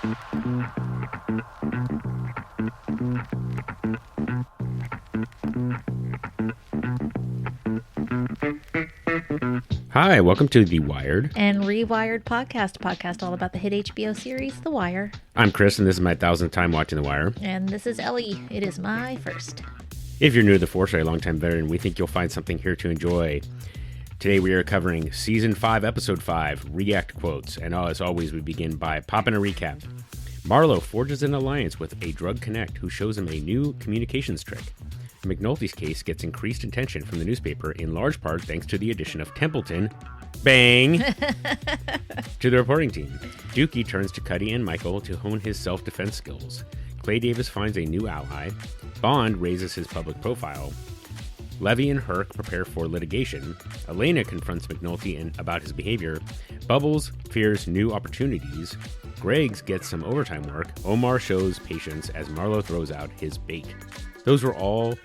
Hi, welcome to the Wired and Rewired podcast all about the hit HBO series, The Wire. I'm Chris, and this is my 1000th time watching The Wire. And this is Ellie. It is my first. If you're new to the force or a longtime veteran, we think you'll find something here to enjoy. Today we are covering Season 5, Episode 5, React Quotes. And as always, we begin by popping a recap. Marlowe forges an alliance with a drug connect who shows him a new communications trick. McNulty's case gets increased attention from the newspaper, in large part thanks to the addition of Templeton, bang, to the reporting team. Dukie turns to Cuddy and Michael to hone his self-defense skills. Clay Davis finds a new ally. Bond raises his public profile. Levy and Herc prepare for litigation. Elena confronts McNulty about his behavior. Bubbles fears new opportunities. Greggs gets some overtime work. Omar shows patience as Marlowe throws out his bait. Those were all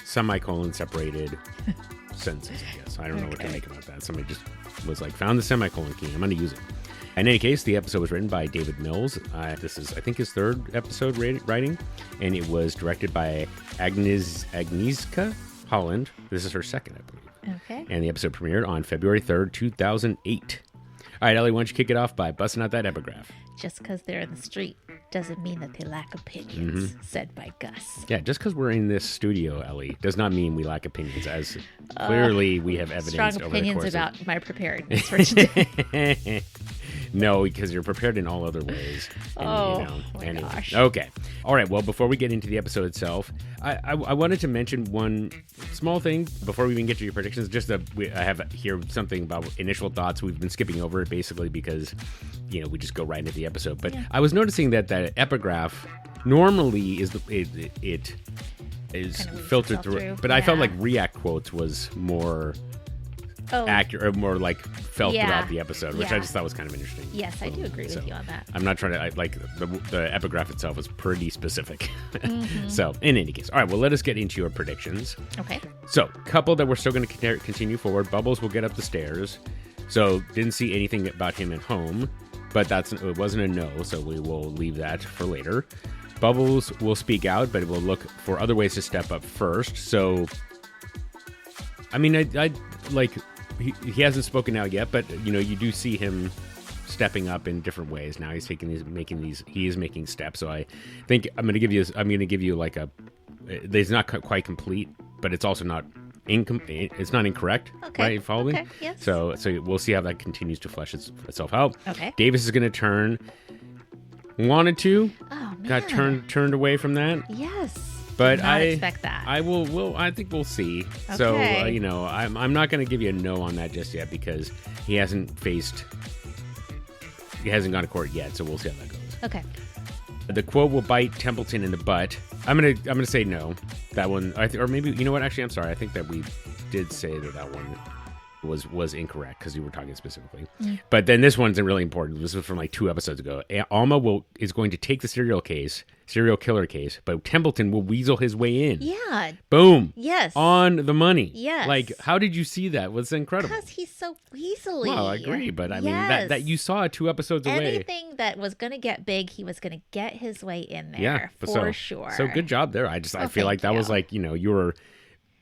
semicolon separated sentences, I guess. I don't know what to make about that. Somebody just was like, found the semicolon key. I'm going to use it. In any case, the episode was written by David Mills. This is, I think, his third episode writing, and it was directed by Agnieszka Holland. This is her second, I believe. Okay. And the episode premiered on February 3rd, 2008. All right, Ellie, why don't you kick it off by busting out that epigraph? Just because they're in the street doesn't mean that they lack opinions, said by Gus. Yeah, just because we're in this studio, Ellie, does not mean we lack opinions, as clearly we have evidenced strong over the opinions course about my preparedness for today. No, because you're prepared in all other ways. And, my gosh. Okay. All right, well, before we get into the episode itself, I wanted to mention one small thing before we even get to your predictions. Just that I have here something about initial thoughts. We've been skipping over it basically because, we just go right into the episode. But I was noticing that epigraph normally is it is filtered through. But I felt like React Quotes was more accurate, or more like felt throughout the episode, which I just thought was kind of interesting. Yes, I do agree with you on that. I'm not trying to the epigraph itself is pretty specific. So in any case, all right, well, let us get into your predictions. Okay. So couple that we're still going to continue forward. Bubbles will get up the stairs. So didn't see anything about him at home, but it wasn't a no, so we will leave that for later. Bubbles will speak out, but it will look for other ways to step up first. So I mean, I like he hasn't spoken out yet, but you do see him stepping up in different ways now. He's he is making steps. So I think I'm going to give you like it's not quite complete, but it's also not it's not incorrect. Okay. Right? You follow me? Okay. Yes. So we'll see how that continues to flesh itself out. Okay. Davis is going to turn. Wanted to. Oh man. Got turned away from that. Yes. But Did not expect that. I will. I think we'll see. Okay. So I'm not going to give you a no on that just yet because he hasn't gone to court yet. So we'll see how that goes. Okay. The quote will bite Templeton in the butt. I'm gonna say no. That one, or maybe what? Actually, I'm sorry. I think that we did say that one was incorrect because you were talking specifically. But then this one's really important. This was from like 2 episodes ago. Alma is going to take the serial killer case, but Templeton will weasel his way in. Yeah. Boom. Yes. On the money. Yes. Like, how did you see that? What's incredible? Because he's so weaselly. Well, I agree, but I mean that you saw it 2 episodes away. Anything that was going to get big, he was going to get his way in there. Yeah, for sure. So good job there. I feel like that was like you were.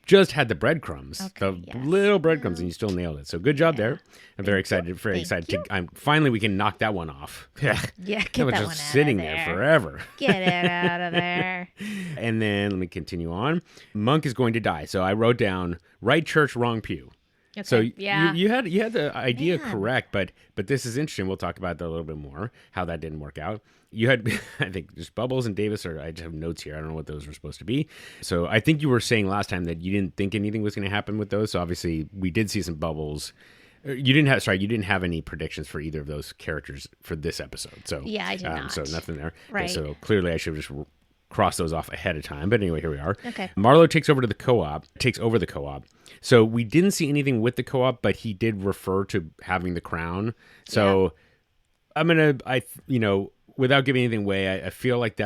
Just had the breadcrumbs, little breadcrumbs, and you still nailed it. So good job there. I'm very excited. Very excited. Finally, we can knock that one off. Yeah, get that was one just out sitting of there forever. Get it out of there. And then let me continue on. Monk is going to die. So I wrote down right church, wrong pew. Okay. So you had the idea correct, but this is interesting. We'll talk about that a little bit more, how that didn't work out. You had, I think, just Bubbles and Davis, I just have notes here. I don't know what those were supposed to be. So I think you were saying last time that you didn't think anything was going to happen with those. So obviously we did see some Bubbles. You didn't have any predictions for either of those characters for this episode. So yeah, I did not. So nothing there. Right. So clearly I should have just crossed those off ahead of time. But anyway, here we are. Okay. Marlowe takes over the co-op. So we didn't see anything with the co-op, but he did refer to having the crown. So without giving anything away, I feel like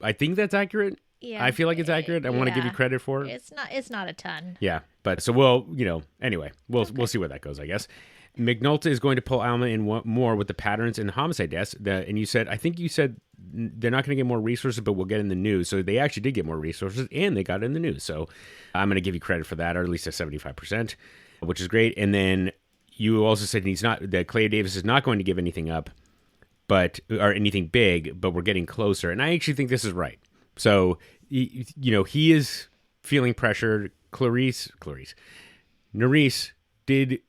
I think that's accurate. Yeah. I feel like it's accurate. I want to give you credit for it. It's not a ton. Yeah. But so anyway, we'll see where that goes, I guess. McNulty is going to pull Alma in more with the patterns in the homicide desk. And you said, I think you said they're not going to get more resources, but we'll get in the news. So they actually did get more resources, and they got it in the news. So I'm going to give you credit for that, or at least a 75%, which is great. And then you also said that Clay Davis is not going to give anything up, or anything big, but we're getting closer. And I actually think this is right. So, he is feeling pressured. Nerys did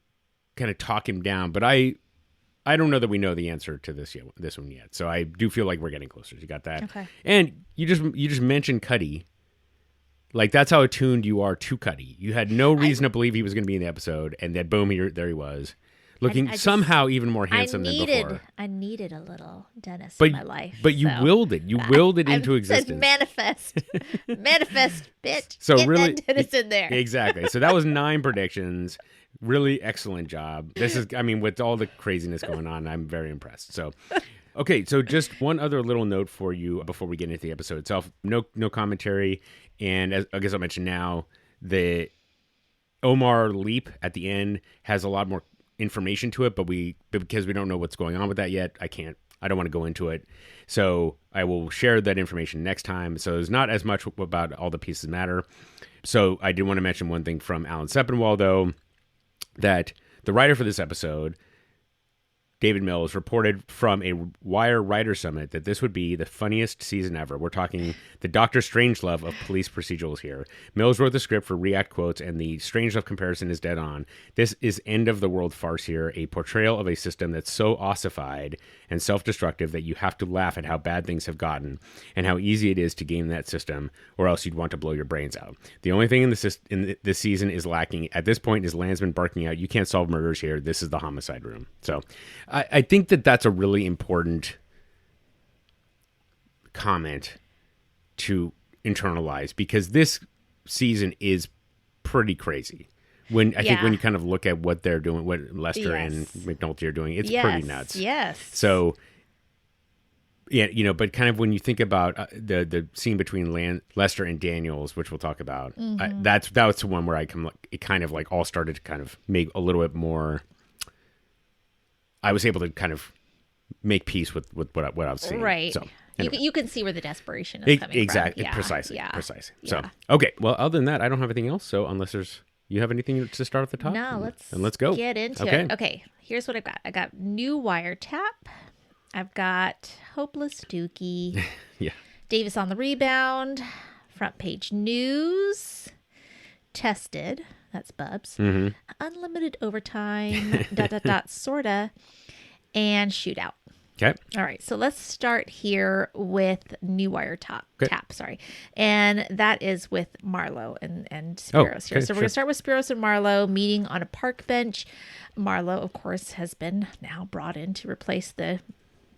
kind of talk him down, but I don't know that we know the answer to this one yet. So I do feel like we're getting closer. You got that? Okay. And you just mentioned Cuddy. Like, that's how attuned you are to Cuddy. You had no reason to believe he was going to be in the episode, and then boom, there he was, looking somehow even more handsome than before. I needed a little Dennis in my life. But you willed it. You willed it into existence. Said manifest. Manifest, bitch. So get really, that Dennis in there. Exactly. So that was 9 predictions. Really excellent job. This is, with all the craziness going on, I'm very impressed. So, okay. So just one other little note for you before we get into the episode itself. No commentary. And as I guess I'll mention now, the Omar leap at the end has a lot more information to it, but because we don't know what's going on with that yet, I don't want to go into it. So I will share that information next time. So there's not as much about all the pieces matter. So I did want to mention one thing from Alan Sepinwall, though, that the writer for this episode, David Mills, reported from a Wire Writer Summit that this would be the funniest season ever. We're talking the Dr. Strangelove of police procedurals here. Mills wrote the script for React Quotes, and the Strangelove comparison is dead on. This is end-of-the-world farce here, a portrayal of a system that's so ossified and self-destructive that you have to laugh at how bad things have gotten and how easy it is to game that system, or else you'd want to blow your brains out. The only thing in this season is lacking at this point is Landsman barking out, "You can't solve murders here. This is the homicide room." So I think that's a really important comment to internalize, because this season is pretty crazy. I think when you kind of look at what they're doing, what Lester and McNulty are doing, it's pretty nuts. Yes. So, yeah, but kind of when you think about the scene between Lester and Daniels, which we'll talk about, that was the one where it kind of like all started to kind of make a little bit more. I was able to kind of make peace with what I was seeing. Right. So, anyway. You can see where the desperation is coming exactly, from. Precisely. Yeah. Precisely. Yeah. So, okay. Well, other than that, I don't have anything else. So unless you have anything to start at the top? No, let's go. Get into it. Okay. Here's what I've got. I got new Wiretap. I've got Hopeless Dukie. Yeah. Davis on the Rebound. Front page news. Tested. That's Bubs. Mm-hmm. Unlimited overtime. ... Sorta. And Shootout. Okay. All right. So let's start here with new Wiretap. Sorry. And that is with Marlo and Spiros here. So we're going to start with Spiros and Marlo meeting on a park bench. Marlo, of course, has been now brought in to replace the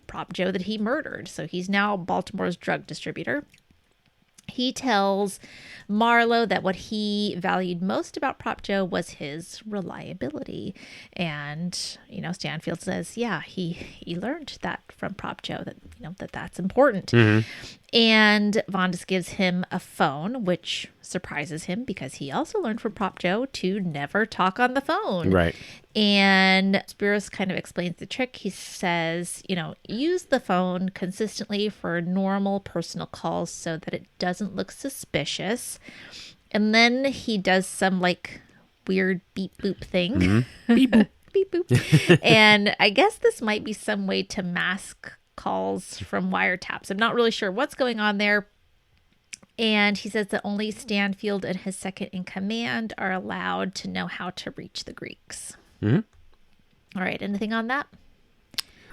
Prop Joe that he murdered. So he's now Baltimore's drug distributor. He tells Marlo that what he valued most about Prop Joe was his reliability. And, Stanfield says, yeah, he learned that from Prop Joe, that that's important. Mm-hmm. And Vondas gives him a phone, which surprises him because he also learned from Prop Joe to never talk on the phone. Right. And Spiros kind of explains the trick. He says, use the phone consistently for normal personal calls so that it doesn't look suspicious. And then he does some weird beep boop thing. Mm-hmm. Beep boop. Beep boop. And I guess this might be some way to mask calls from wiretaps. I'm not really sure what's going on there. And he says that only Stanfield and his second in command are allowed to know how to reach the Greeks. Mm-hmm. All right. Anything on that?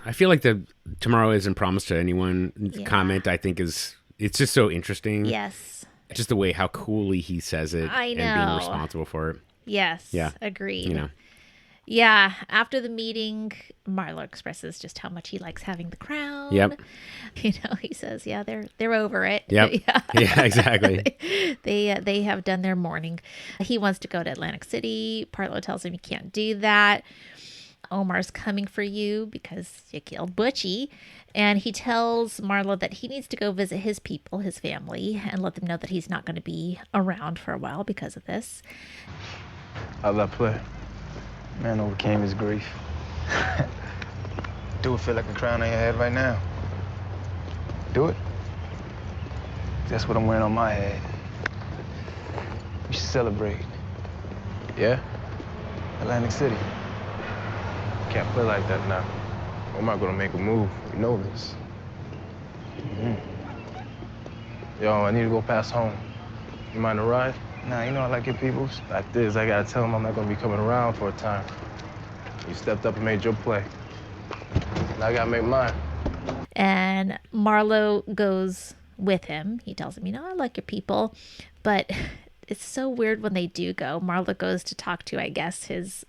I feel like the tomorrow isn't promised to anyone comment, I think it's just so interesting. Yes. Just the way how coolly he says it. I know. And being responsible for it. Yes. Yeah. Agreed. Yeah, after the meeting, Marlo expresses just how much he likes having the crown. Yep. He says, they're over it. Yep. Yeah, exactly. They have done their mourning. He wants to go to Atlantic City. Marlo tells him he can't do that. Omar's coming for you because you killed Butchie. And he tells Marlo that he needs to go visit his people, his family, and let them know that he's not going to be around for a while because of this. How'd that play? Man overcame his grief. Do it feel like a crown on your head right now? Do it? That's what I'm wearing on my head. We should celebrate. Yeah? Atlantic City. Can't play like that now. Omar gonna make a move. You know this. Yo, I need to go past home. You mind a ride? Nah, you know I like your peoples. Fact is, I gotta tell him I'm not gonna be coming around for a time. You stepped up and made your play. Now I gotta make mine. And Marlo goes with him. He tells him, I like your people. But it's so weird when they do go. Marlo goes to talk to, I guess, his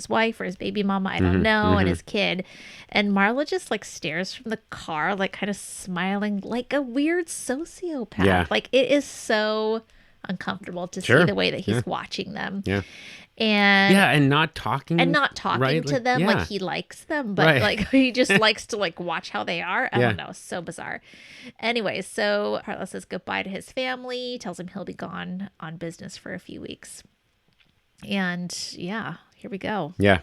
wife or his baby mama, I don't know, and his kid. And Marlo just like stares from the car, like kind of smiling like a weird sociopath. Yeah. Like it is so uncomfortable to see the way that he's watching them. Yeah. And not talking right? to them like he likes them, but like he just likes to like watch how they are. I don't know, so bizarre. Anyway, so Partlow says goodbye to his family, tells him he'll be gone on business for a few weeks. And here we go. Yeah.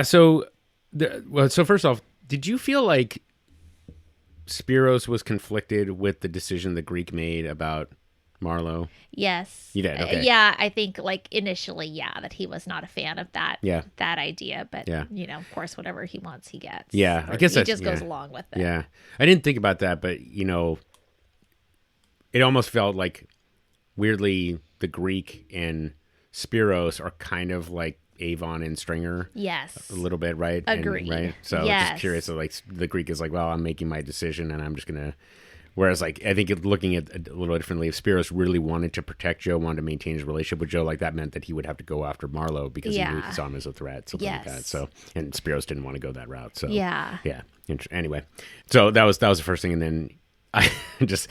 So first off, did you feel like Spiros was conflicted with the decision the Greek made about Marlo? Yes. You did? Okay. Yeah, I think like initially, that he was not a fan of that idea. But, of course, whatever he wants, he gets. Yeah, I guess he just goes along with it. Yeah. I didn't think about that, but, it almost felt like weirdly the Greek and Spiros are kind of like Avon and Stringer. Yes. A little bit, right? Agreed. Right? So just curious. So like the Greek is like, well, I'm making my decision and I'm just going to... Whereas, like, I think looking at it a little differently, if Spiros really wanted to protect Joe, wanted to maintain his relationship with Joe, like that meant that he would have to go after Marlo because he saw him as a threat, something like that. So, and Spiros didn't want to go that route. So, yeah. Anyway, so that was the first thing, and then I just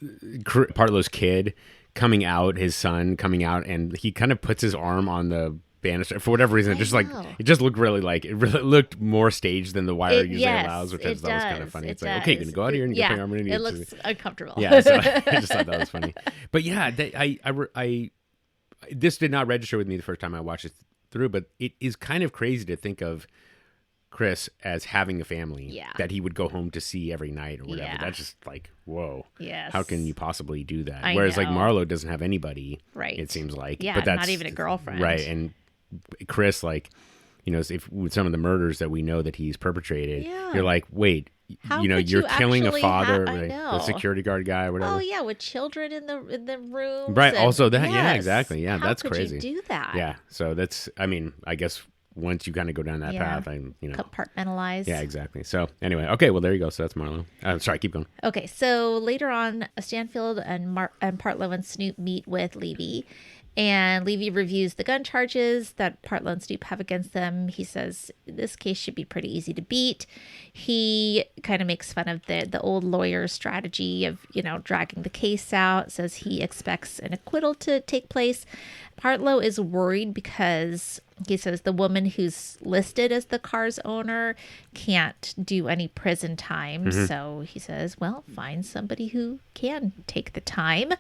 Partlow's kid coming out, his son coming out, and he kind of puts his arm on the banister for whatever reason. It just looked really it really looked more staged than the Wire usually allows, which I thought was kind of funny. It's like, okay, you're gonna go out here and get your arm underneath. It looks uncomfortable. Yeah, so I just thought that was funny. But yeah, I this did not register with me the first time I watched it through, but it is kind of crazy to think of Chris as having a family that he would go home to see every night or whatever. Yeah. That's just like, whoa. Yes. How can you possibly do that? Whereas like Marlo doesn't have anybody, right? It seems like. Yeah, but that's not even a girlfriend. Right, and Chris, like, if with some of the murders that we know that he's perpetrated, you're like, wait, you're killing a father, the security guard guy or whatever. Oh yeah, with children in the room. Right. Also that, exactly. Yeah, how that's could crazy. You do that? Yeah. So that's, I guess once you kind of go down that path, compartmentalize. Yeah, exactly. So anyway, okay, well there you go. So that's Marlo. Sorry, keep going. Okay, so later on, Stanfield and Partlow and Snoop meet with Levy. And Levy reviews the gun charges that Partlow and Snoop have against them. He says this case should be pretty easy to beat. He kind of makes fun of the old lawyer's strategy of, dragging the case out, says he expects an acquittal to take place. Partlow is worried because he says the woman who's listed as the car's owner can't do any prison time. Mm-hmm. So he says, well, find somebody who can take the time.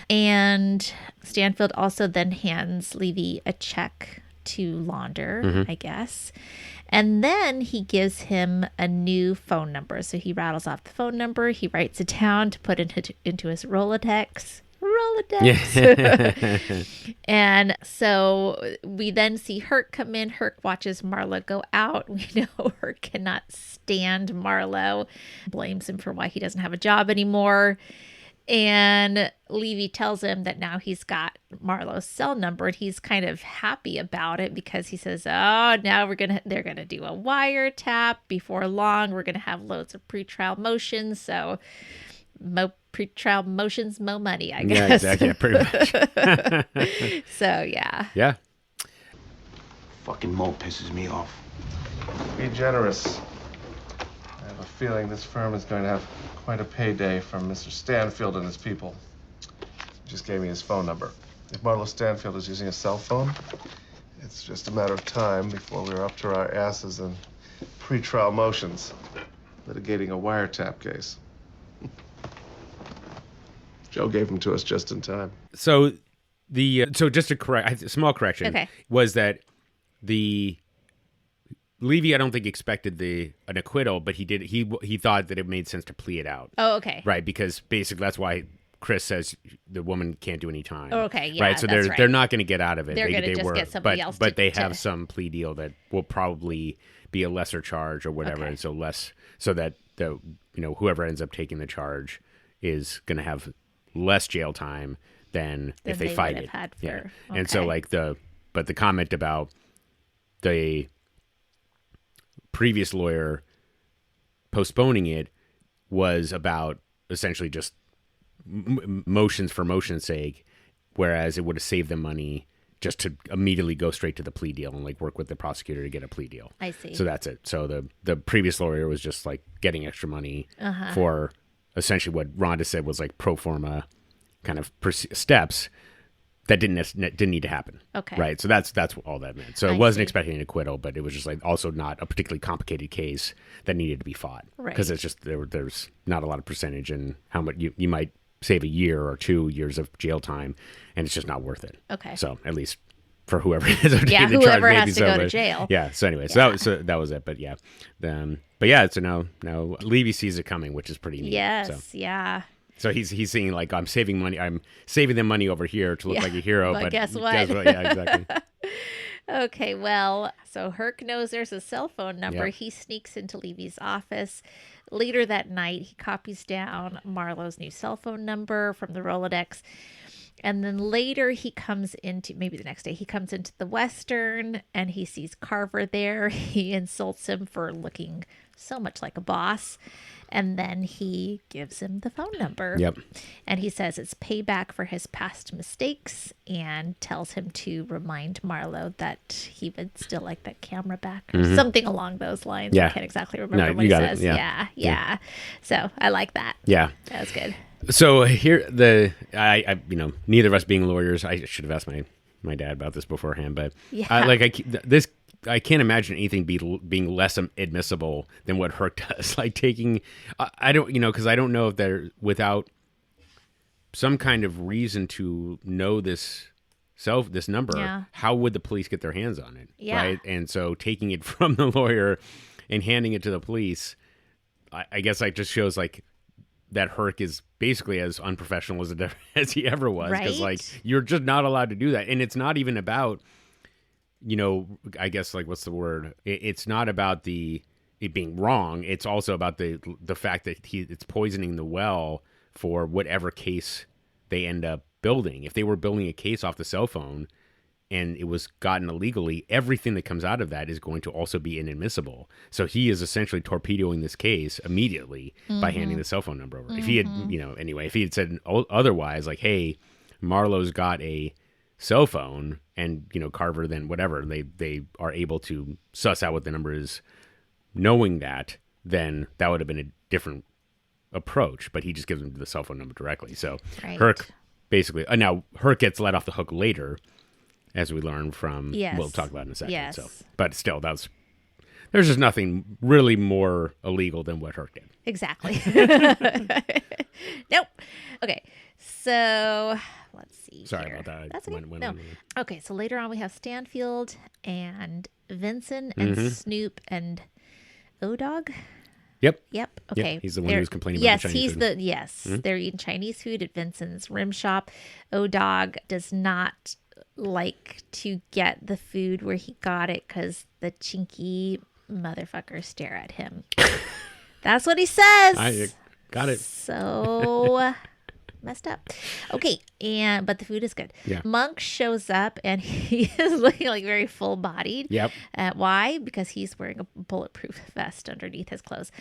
And Stanfield also then hands Levy a check to launder, I guess. And then he gives him a new phone number. So he rattles off the phone number. He writes it down to put into his Rolodex. And so we then see Herc come in. Herc watches Marlo go out. We know Herc cannot stand Marlo, blames him for why he doesn't have a job anymore. And Levy tells him that now he's got Marlo's cell number, and he's kind of happy about it because he says, oh, now they're gonna do a wiretap. Before long, we're gonna have loads of pretrial motions. So pretrial motions, mo money, I guess. Yeah, exactly. Yeah, pretty much. So, yeah. Yeah. Fucking Mo pisses me off. Be generous. I have a feeling this firm is going to have quite a payday from Mr. Stanfield and his people. He just gave me his phone number. If Marlo Stanfield is using a cell phone, it's just a matter of time before we're up to our asses in pretrial motions, litigating a wiretap case. Joe gave them to us just in time. So just a small correction, was that the Levy, I don't think expected an acquittal, but he thought that it made sense to plea it out. Oh, okay. Right, because basically that's why Chris says the woman can't do any time. Oh, okay, yeah, right. So they're not going to get out of it. They're going to just get somebody else. But they have some plea deal that will probably be a lesser charge or whatever, and so that whoever ends up taking the charge is going to have less jail time than if they fight it. Okay. And so but the comment about the previous lawyer postponing it was about essentially just motions for motion's sake, whereas it would have saved them money just to immediately go straight to the plea deal and work with the prosecutor to get a plea deal. I see. So that's it. So the previous lawyer was just getting extra money for essentially what Rhonda said was pro forma kind of steps that didn't need to happen. Okay. Right. So that's all that meant. So it wasn't expecting an acquittal, but it was just also not a particularly complicated case that needed to be fought. Right. Because it's just there's not a lot of percentage in how much you might save a year or 2 years of jail time, and it's just not worth it. Okay. So at least for whoever is taking the charge, whoever maybe has to go to jail. Yeah. So anyway, so that was it. But yeah, but yeah. So now Levy sees it coming, which is pretty neat. Yes. So. Yeah. So he's seeing I'm saving money. I'm saving them money over here to look like a hero. But guess what? Yeah, exactly. Okay, well, so Herc knows there's a cell phone number. Yep. He sneaks into Levy's office. Later that night, he copies down Marlowe's new cell phone number from the Rolodex. And then later he comes into, maybe the next day, he comes into the Western and he sees Carver there. He insults him for looking so much like a boss. And then he gives him the phone number. Yep. And he says it's payback for his past mistakes and tells him to remind Marlowe that he would still like that camera back or something along those lines. Yeah. I can't exactly remember what he says. Yeah. So I like that. Yeah. That was good. So here, I neither of us being lawyers, I should have asked my dad about this beforehand, but I can't imagine anything being less admissible than what Herc does. I don't, because I don't know if they're without some kind of reason to know this number, how would the police get their hands on it? Yeah. Right. And so taking it from the lawyer and handing it to the police, I guess just shows that Herc is basically as unprofessional as he ever was. Because you're just not allowed to do that. And it's not even about, I guess what's the word? It's not about it being wrong. It's also about the fact that it's poisoning the well for whatever case they end up building. If they were building a case off the cell phone and it was gotten illegally, everything that comes out of that is going to also be inadmissible. So he is essentially torpedoing this case immediately by handing the cell phone number over. If he had, if he had said otherwise, hey, Marlowe's got a cell phone, and Carver then whatever they are able to suss out what the number is, knowing that, then that would have been a different approach. But he just gives them the cell phone number directly. So Herc basically now Herc gets let off the hook later, as we learn from we'll talk about in a second. Yes. So, but still, there's just nothing really more illegal than what Herc did. Exactly. Nope. Okay. So let's see. Sorry here. about that. That's okay. Okay. So later on, we have Stanfield and Vincent and Snoop and O-Dog. Yep. Okay. Yep. He's the one who's complaining about the Chinese food. Yes. They're eating Chinese food at Vincent's rim shop. O-Dog does not like to get the food where he got it because the chinky motherfuckers stare at him. That's what he says. I got it. So messed up. Okay, but the food is good. Yeah. Monk shows up and he is looking very full bodied. Yep. Why? Because he's wearing a bulletproof vest underneath his clothes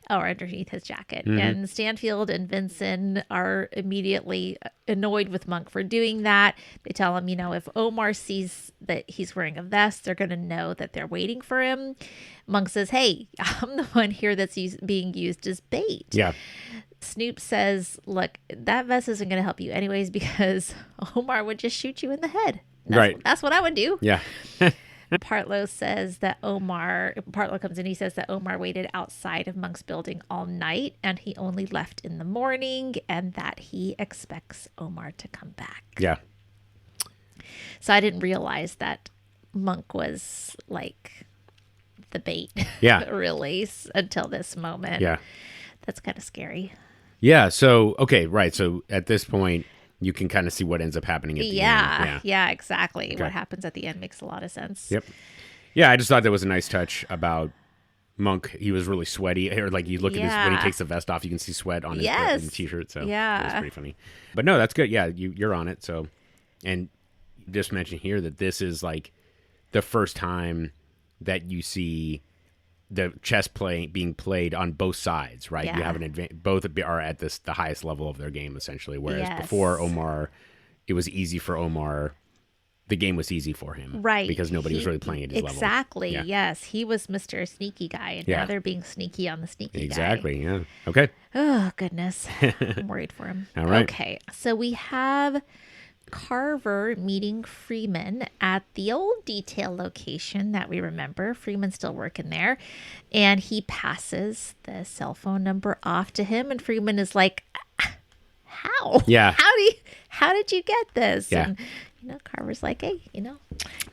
or underneath his jacket. And Stanfield and Vincent are immediately annoyed with Monk for doing that. They tell him, if Omar sees that he's wearing a vest, they're going to know that they're waiting for him. Monk says, hey, I'm the one here that's being used as bait. Yeah. Snoop says, look, that vest isn't going to help you anyways because Omar would just shoot you in the head. That's what I would do. Yeah. Partlow says that Partlow comes in, he says that Omar waited outside of Monk's building all night and he only left in the morning and that he expects Omar to come back. Yeah. So I didn't realize that Monk was the bait. Yeah. Really, until this moment. Yeah. That's kind of scary. Yeah. So, okay. Right. So at this point, you can kind of see what ends up happening at the end. Yeah, exactly. Okay. What happens at the end makes a lot of sense. Yep. Yeah. I just thought that was a nice touch about Monk. He was really sweaty. Or like you look at his, when he takes the vest off, you can see sweat on his t-shirt. So it was pretty funny. But no, that's good. Yeah. You're on it. So, and just mention here that this is like the first time that you see the chess being played on both sides, right? Yeah. You have both are at the highest level of their game, essentially. Whereas before Omar, it was easy for Omar. The game was easy for him. Right. Because nobody was really playing at his level. Exactly. Yeah. Yes. He was Mr. Sneaky Guy, and now they're being sneaky on the sneaky guy. Exactly. Yeah. Okay. Oh, goodness. I'm worried for him. All right. Okay. So we have Carver meeting Freeman at the old detail location that we remember. Freeman's still working there. And he passes the cell phone number off to him. And Freeman is like, how? Yeah. How did you get this? Yeah. And, Carver's like, hey,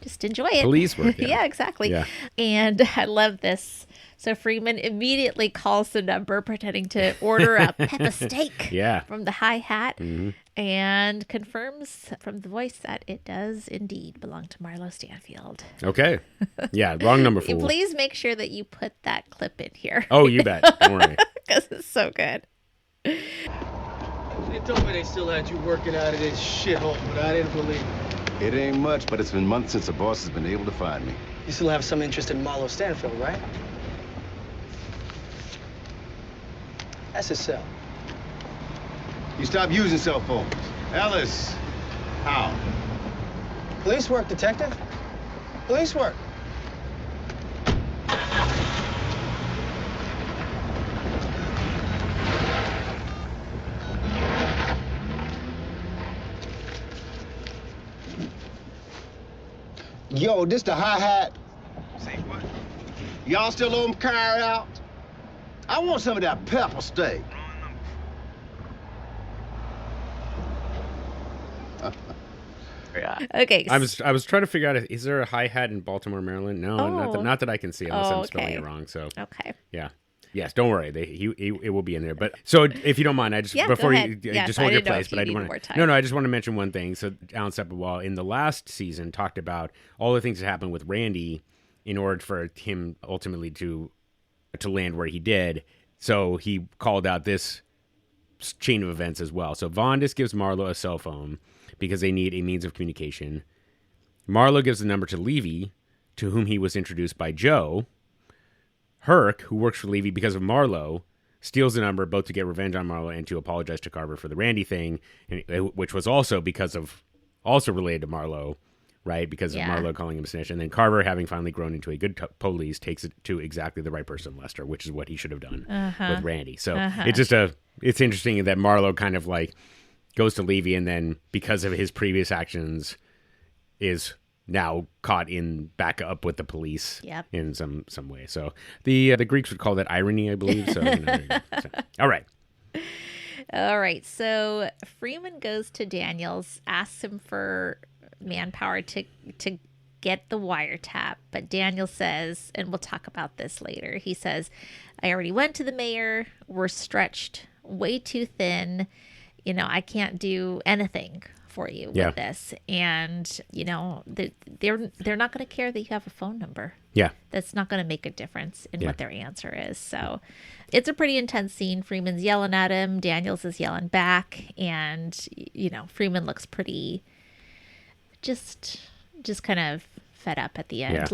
just enjoy it. Police work. Yeah, exactly. Yeah. And I love this. So Freeman immediately calls the number, pretending to order a pepper steak from the hi-hat, and confirms from the voice that it does indeed belong to Marlo Stanfield. Okay. Yeah, wrong number, fool. Please make sure that you put that clip in here. Oh, you bet. Don't worry. Because it's so good. They told me they still had you working out of this shithole, but I didn't believe it. It ain't much, but it's been months since the boss has been able to find me. You still have some interest in Marlo Stanfield, right? That's his cell. You stop using cell phones. Ellis, how? Police work, detective. Police work. Yo, this the hi-hat. Say what? Y'all still owe him car out? I want some of that pepper steak. Okay. I was trying to figure out, is there a hi-hat in Baltimore, Maryland? No, not that I can see, unless I'm spelling it wrong. So okay. Yeah. Yes, don't worry. It will be in there. But so, if you don't mind, I just before you just hold your place. But I want to. No, I just want to mention one thing. So, Alan Sepinwall in the last season talked about all the things that happened with Randy in order for him ultimately to land where he did. So he called out this chain of events as well. So Vondas gives Marlo a cell phone because they need a means of communication. Marlo gives the number to Levy, to whom he was introduced by Joe. Herc, who works for Levy because of Marlo, steals the number both to get revenge on Marlo and to apologize to Carver for the Randy thing, which was also also related to Marlo, right? Because of Marlo calling him a snitch. And then Carver, having finally grown into a good police, takes it to exactly the right person, Lester, which is what he should have done with Randy. So it's interesting that Marlo kind of like goes to Levy, and then because of his previous actions is now caught back up with the police in some way. So the Greeks would call that irony, I believe. So, all right. All right. So Freeman goes to Daniels, asks him for manpower to get the wiretap. But Daniel says, and we'll talk about this later, he says, I already went to the mayor. We're stretched way too thin. I can't do anything for you with this. And, they're not going to care that you have a phone number. Yeah. That's not going to make a difference in what their answer is. So it's a pretty intense scene. Freeman's yelling at him. Daniels is yelling back. And, Freeman looks pretty just kind of fed up at the end. Yeah.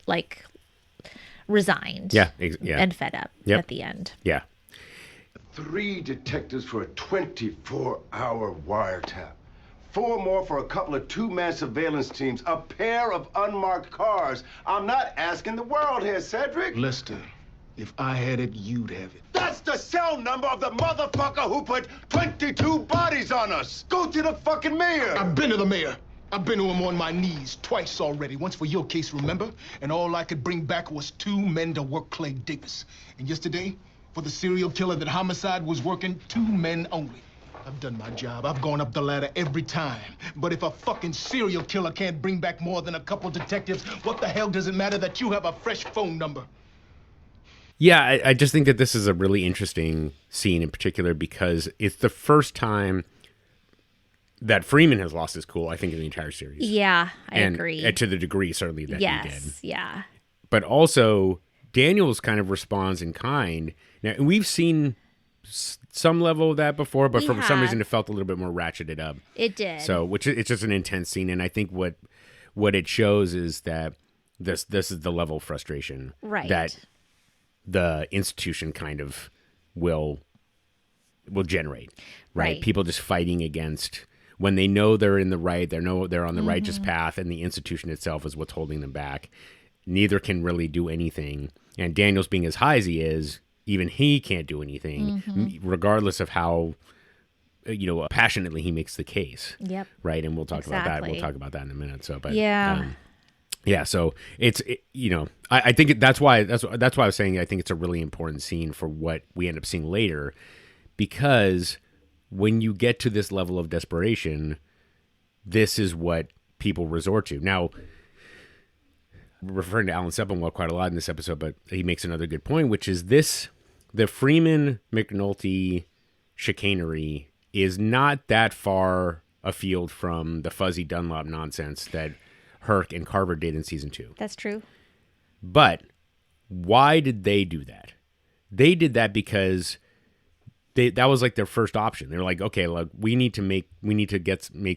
Like resigned. And fed up at the end. Yeah. 3 detectives for a 24-hour wiretap. 4 more for a couple of 2-man surveillance teams. A pair of unmarked cars. I'm not asking the world here, Cedric. Lester, if I had it, you'd have it. That's the cell number of the motherfucker who put 22 bodies on us. Go to the fucking mayor. I've been to the mayor. I've been to him on my knees twice already. Once for your case, remember? And all I could bring back was 2 men to work Clay Davis. And yesterday, for the serial killer that homicide was working, 2 men only. I've done my job. I've gone up the ladder every time. But if a fucking serial killer can't bring back more than a couple detectives, what the hell does it matter that you have a fresh phone number? Yeah, I just think that this is a really interesting scene in particular because it's the first time that Freeman has lost his cool, I think, in the entire series. Yeah, I agree. And to the degree, certainly, that he did. Yes, yeah. But also, Daniels kind of responds in kind. Now, we've seen some level of that before, but for some reason, it felt a little bit more ratcheted up. It did. So, which it's just an intense scene, and I think what it shows is that this is the level of frustration that the institution kind of will generate. Right? People just fighting against. When they know they're in the right, they're on the righteous path, and the institution itself is what's holding them back. Neither can really do anything. And Daniels being as high as he is, even he can't do anything, regardless of how passionately he makes the case. Yep. Right, and we'll talk about that. We'll talk about that in a minute. So, but yeah. So I think that's why I was saying I think it's a really important scene for what we end up seeing later, because when you get to this level of desperation, this is what people resort to. Now, we're referring to Alan Sepinwall quite a lot in this episode, but he makes another good point, which is the Freeman McNulty chicanery is not that far afield from the Fuzzy Dunlop nonsense that Herc and Carver did in season 2. That's true. But why did they do that? They did that because that was like their first option. They were like, okay, look, we need to make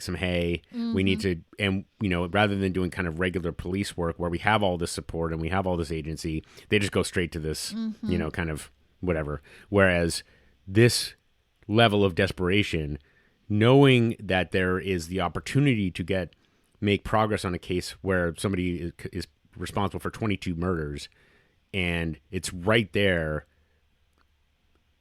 some hay. We need to, and rather than doing kind of regular police work where we have all this support and we have all this agency, they just go straight to this, kind of whatever. Whereas this level of desperation, knowing that there is the opportunity to make progress on a case where somebody is responsible for 22 murders, and it's right there,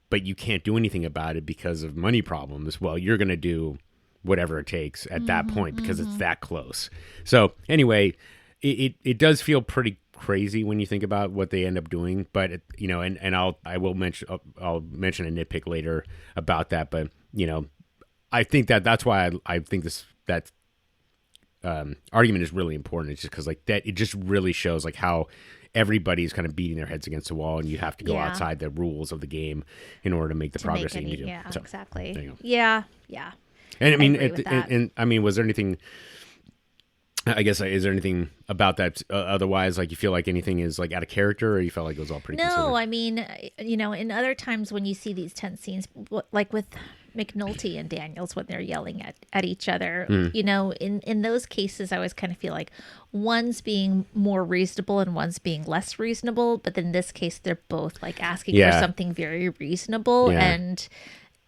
but you can't do anything about it because of money problems, well, you're going to do whatever it takes at that point because it's that close. So anyway, it does feel pretty crazy when you think about what they end up doing, but I'll mention a nitpick later about that, but I think that's why I think that argument is really important. It's just because it just really shows how everybody's kind of beating their heads against the wall, and you have to go outside the rules of the game in order to make the progress that you need to do. Yeah, so, exactly. Yeah. And I mean, was there anything? I guess is there anything about that otherwise? You feel like anything is out of character, or you felt like it was all pretty? No, considered? I mean, in other times when you see these tense scenes, like with McNulty and Daniels when they're yelling at each other, in those cases, I always kind of feel like one's being more reasonable and one's being less reasonable. But in this case, they're both asking for something very reasonable, and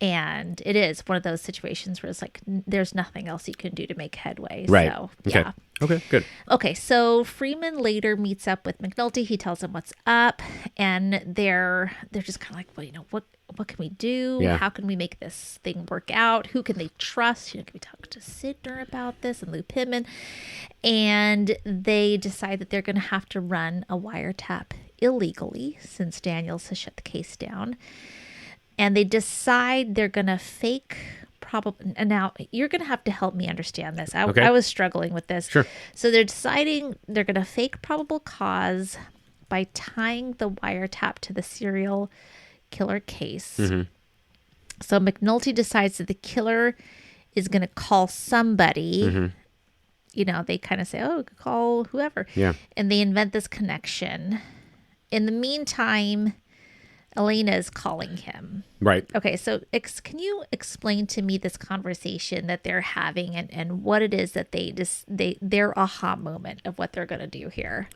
it is one of those situations where it's there's nothing else you can do to make headway. Right. So, okay. yeah. Okay, good. Okay, so Freeman later meets up with McNulty. He tells him what's up, and they're just kind of well, what can we do? Yeah. How can we make this thing work out? Who can they trust? Can we talk to Sidner about this and loop him in? And they decide that they're going to have to run a wiretap illegally since Daniels has shut the case down. And they decide they're going to fake probably. And now you're going to have to help me understand this. I was struggling with this. Sure. So they're deciding they're going to fake probable cause by tying the wiretap to the serial killer case. Mm-hmm. So McNulty decides that the killer is going to call somebody. Mm-hmm. They kind of say, oh, call whoever. Yeah. And they invent this connection. In the meantime, Elena is calling him. Right. Okay, so can you explain to me this conversation that they're having and what it is that their aha moment of what they're going to do here?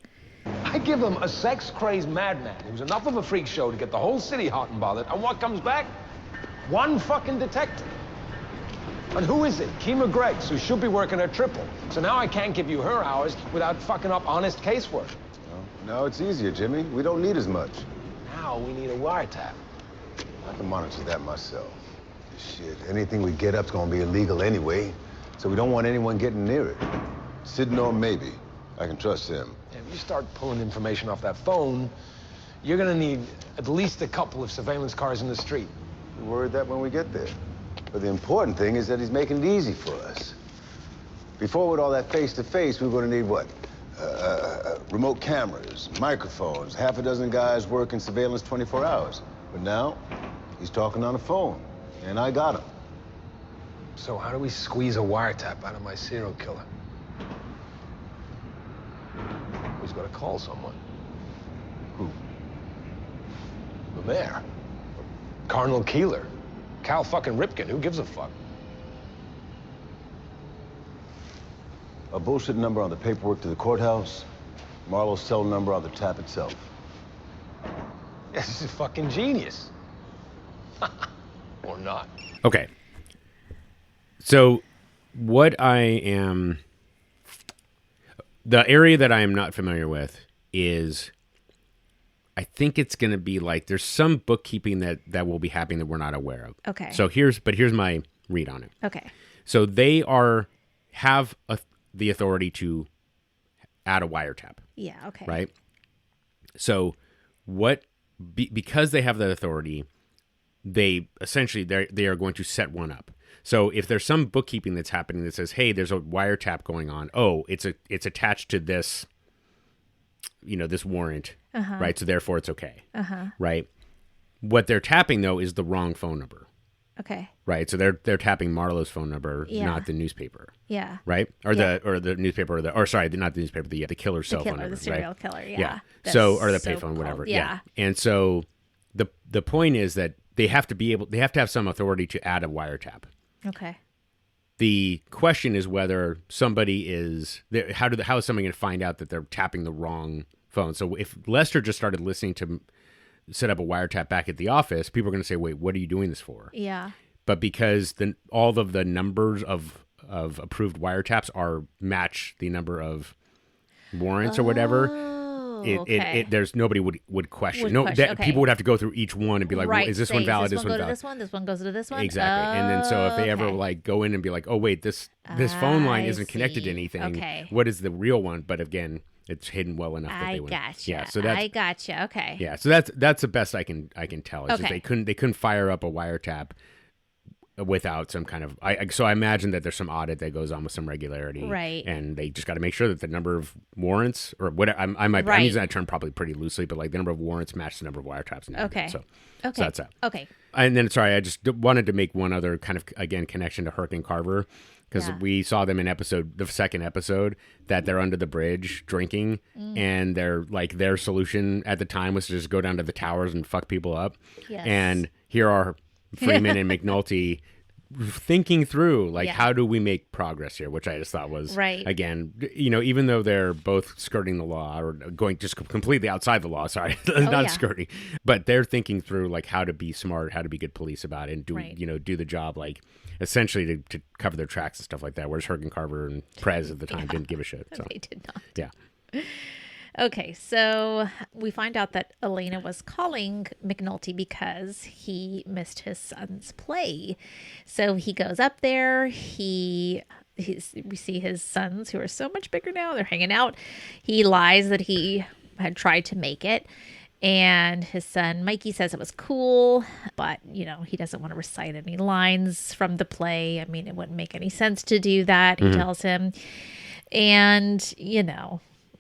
I give them a sex-crazed madman who's enough of a freak show to get the whole city hot and bothered, and what comes back? One fucking detective. And who is it? Kima Greggs, who should be working a triple. So now I can't give you her hours without fucking up honest casework. No, it's easier, Jimmy. We don't need as much. Now we need a wiretap. I can monitor that myself. Shit, anything we get up's gonna be illegal anyway, so we don't want anyone getting near it. Sidnor, maybe. I can trust him. If you start pulling information off that phone, you're gonna need at least a couple of surveillance cars in the street. We'll worry that when we get there. But the important thing is that he's making it easy for us. Before, with all that face-to-face, we were going to need what? Remote cameras, microphones, half a dozen guys working surveillance 24 hours. But now, he's talking on the phone, and I got him. So how do we squeeze a wiretap out of my serial killer? He's got to call someone. Who? The mayor. Cardinal Keeler. Cal fucking Ripken. Who gives a fuck? A bullshit number on the paperwork to the courthouse. Marlowe's cell number on the tap itself. This is a fucking genius. Or not. Okay. So what the area that I am not familiar with is, I think it's going to be like, there's some bookkeeping that will be happening that we're not aware of. Okay. So here's my read on it. Okay. So they have the authority to add a wiretap. Yeah. Okay. Right. So because they have that authority, they essentially they are going to set one up. So if there's some bookkeeping that's happening that says, hey, there's a wiretap going on. Oh, it's attached to this, this warrant, right? So therefore it's okay, right? What they're tapping though is the wrong phone number. Okay. Right. So they're tapping Marlowe's phone number, Yeah. not the newspaper. Yeah. Right. Or Yeah. the newspaper not the newspaper, the killer's cell phone number. The serial right? killer. Yeah. Yeah. That's So, or the payphone, so-called. whatever. Yeah. And so the point is that they have to have some authority to add a wiretap. Okay. The question is whether somebody how is somebody going to find out that they're tapping the wrong phone? So if Lester just started listening to set up a wiretap back at the office, people are going to say, wait, what are you doing this for? Yeah. But because all of the numbers of approved wiretaps match the number of warrants or whatever, there's nobody would question. Okay. People would have to go through each one and be like, Right. well, is this Say, one valid? This one valid? This one. This one goes to this one. Exactly. And then so if they ever Okay. like go in and be like, oh wait, this phone line I isn't connected to see. anything. Okay. What is the real one? But again, it's hidden well enough that I they wouldn't. gotcha. Yeah. So that's I gotcha. Okay. yeah. So that's the best I can tell. It's just Okay. they couldn't fire up a wiretap without some kind of so I imagine that there's some audit that goes on with some regularity, Right. And they just got to make sure that the number of warrants or whatever I'm using that term probably pretty loosely, but like the number of warrants match the number of wiretaps. And Okay. So Okay. that's that. Okay. And then sorry, I just wanted to make one other kind of again connection to Herc and Carver because Yeah. we saw them in the second episode that they're under the bridge drinking, and their solution at the time was to just go down to the towers and fuck people up. Yes. And here are Freeman and McNulty thinking through Yeah. how do we make progress here, which I just thought was Right. again, even though they're both skirting the law or going just completely outside the law, sorry, not yeah. skirting, but they're thinking through how to be smart, how to be good police about it, and do Right. do the job essentially to cover their tracks and stuff like that. Whereas Herc and Carver and Prez at the time didn't give a shit. So They did not. yeah. Okay, so we find out that Elena was calling McNulty because he missed his son's play. So he goes up there. We see his sons, who are so much bigger now. They're hanging out. He lies that he had tried to make it. And his son, Mikey, says it was cool, but, he doesn't want to recite any lines from the play. I mean, it wouldn't make any sense to do that, he tells him. And,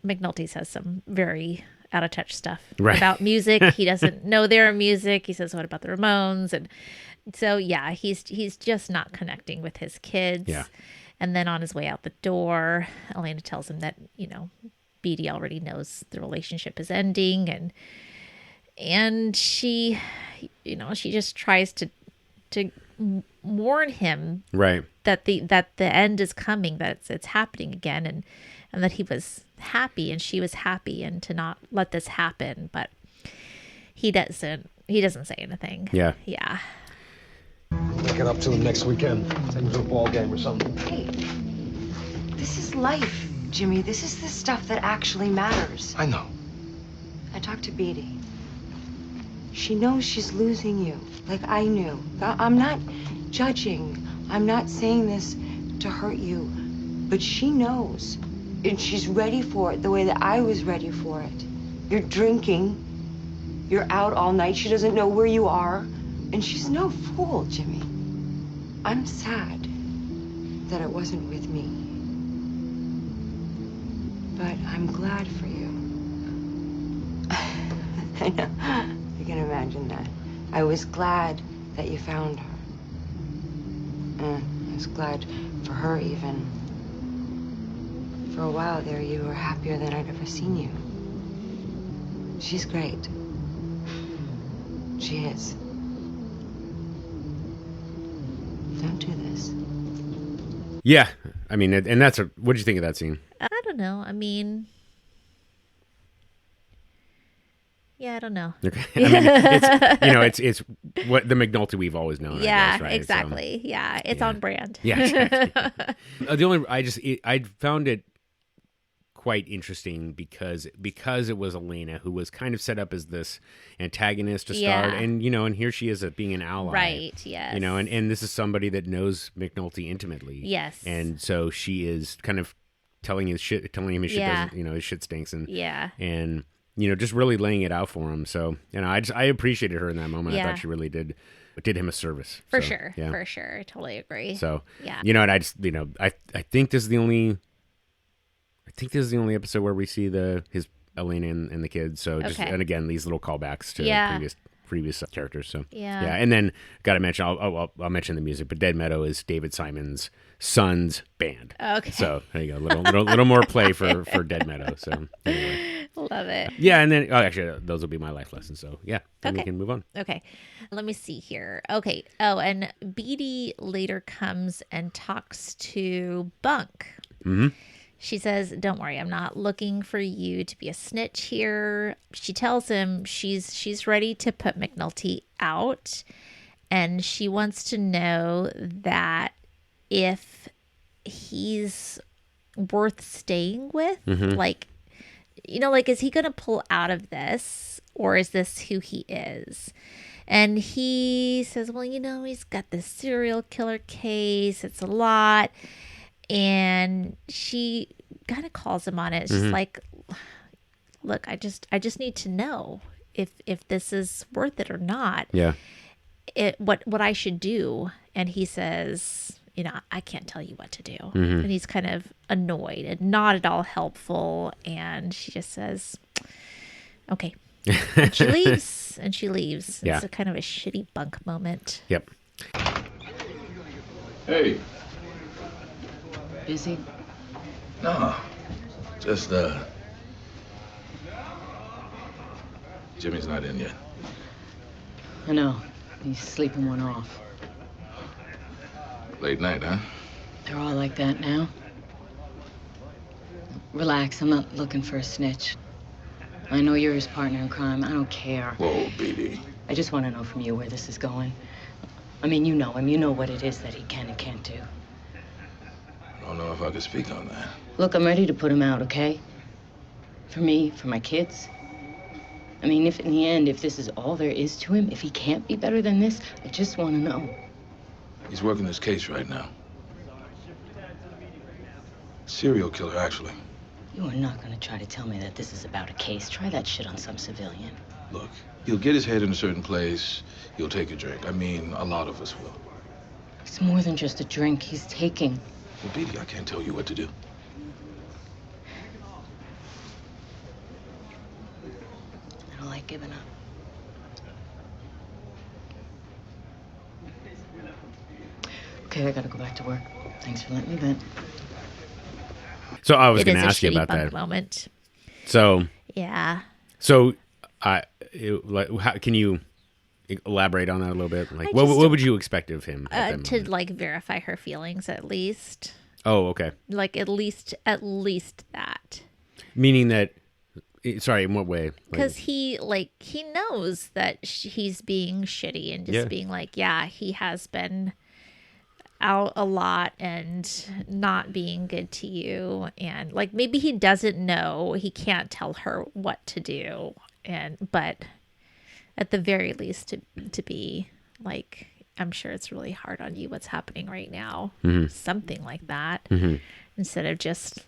McNulty says some very out of touch stuff about music. He doesn't know their music. He says, what about the Ramones? And so, yeah, he's just not connecting with his kids. Yeah. And then on his way out the door, Elena tells him that, Beatty already knows the relationship is ending. And she, she just tries to warn him Right. that the end is coming, that it's happening again, and that he was happy and she was happy, and to not let this happen. But he doesn't say anything. Yeah. Yeah. Make it up to him next weekend. Take him to a ball game or something. Hey, this is life, Jimmy. This is the stuff that actually matters. I know. I talked to Beatty. She knows she's losing you, like I knew. I'm not judging. I'm not saying this to hurt you, but she knows. And she's ready for it the way that I was ready for it. You're drinking. You're out all night. She doesn't know where you are. And she's no fool, Jimmy. I'm sad that it wasn't with me. But I'm glad for you. I know. I can imagine that. I was glad that you found her. I was glad for her, even. For a while there, you were happier than I'd ever seen you. She's great. She is. Don't do this. Yeah. I mean, and that's what do you think of that scene? I don't know. I mean, yeah, I don't know. Okay. I mean, it's what the McNulty we've always known. Yeah, I guess, right? exactly. So, yeah, it's on brand. Yeah, exactly. I found it quite interesting because it was Elena who was kind of set up as this antagonist to start, and and here she is being an ally, right? Yes. And this is somebody that knows McNulty intimately. Yes. And so she is kind of telling him his shit doesn't, his shit stinks, and and just really laying it out for him. So I appreciated her in that moment. I thought she really did him a service For sure. I totally agree. So yeah, and I just I think this is the only. I think this is the only episode where we see his Elena and the kids. So just and again these little callbacks to previous characters. So yeah, and then got to mention I'll mention the music, but Dead Meadow is David Simon's son's band. Okay, so there you go, little more play for Dead Meadow. So anyway. Love it. Yeah, and then actually those will be my life lessons. So yeah, then we can move on. Okay, let me see here. Okay, and Beatty later comes and talks to Bunk. Mm-hmm. She says, "Don't worry, I'm not looking for you to be a snitch here." She tells him she's ready to put McNulty out, and she wants to know that if he's worth staying with, like is he going to pull out of this, or is this who he is? And he says, well, he's got this serial killer case. It's a lot. And she kind of calls him on it. She's like, look, I just need to know if this is worth it or not. Yeah. What I should do. And he says, I can't tell you what to do. And he's kind of annoyed and not at all helpful. And she just says, okay. And she leaves. Yeah. It's a kind of a shitty Bunk moment. Yep. Hey. Busy? No. Just, Jimmy's not in yet. I know. He's sleeping one off. Late night, huh? They're all like that now. Relax, I'm not looking for a snitch. I know you're his partner in crime. I don't care. Whoa, BD. I just want to know from you where this is going. I mean, you know him. You know what it is that he can and can't do. I don't know if I can speak on that. Look, I'm ready to put him out, okay? For me, for my kids. I mean, if in the end, if this is all there is to him, if he can't be better than this, I just want to know. He's working this case right now. Serial killer, actually. You are not going to try to tell me that this is about a case. Try that shit on some civilian. Look, he'll get his head in a certain place. He'll take a drink. I mean, a lot of us will. It's more than just a drink he's taking. Well, Beatty, I can't tell you what to do. I don't like giving up. Okay, I gotta go back to work. Thanks for letting me vent. So I was going to ask you about Bunk that moment. So yeah. So can you elaborate on that a little bit? Like, what would you expect of him at that to moment? verify her feelings at least? Oh, okay. Like at least that. Meaning that. Sorry, in what way? Because he knows that he's being shitty and just being like, yeah, he has been out a lot and not being good to you, and like maybe he doesn't know, he can't tell her what to do, but at the very least to be like, I'm sure it's really hard on you what's happening right now, something like that, instead of just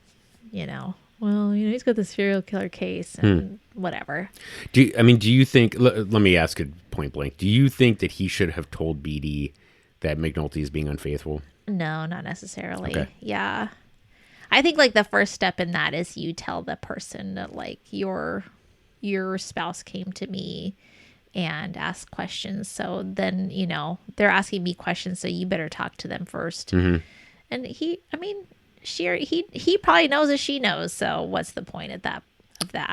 well, he's got the serial killer case and whatever. Do you think, let me ask it point blank, do you think that he should have told BD that McNulty is being unfaithful? No, not necessarily. Okay. Yeah. I think like the first step in that is you tell the person that like your spouse came to me and asked questions. So then, you know, they're asking me questions, so you better talk to them first. Mm-hmm. And he probably knows as she knows. So what's the point of that?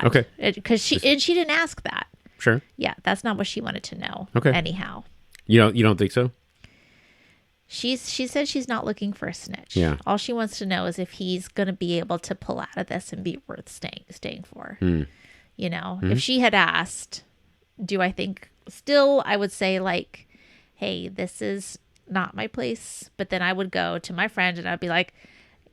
Okay. Because she didn't ask that. Sure. Yeah, that's not what she wanted to know. Okay. Anyhow. You don't think so? She said she's not looking for a snitch. Yeah. All she wants to know is if he's going to be able to pull out of this and be worth staying for. You know, if she had asked, do I think still, I would say like, hey, this is not my place. But then I would go to my friend and I'd be like,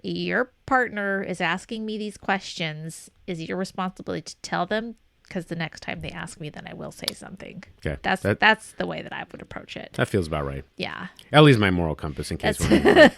your partner is asking me these questions. Is it your responsibility to tell them? Because the next time they ask me, then I will say something. Okay. That's the way that I would approach it. That feels about right. Yeah. Ellie's my moral compass in case we're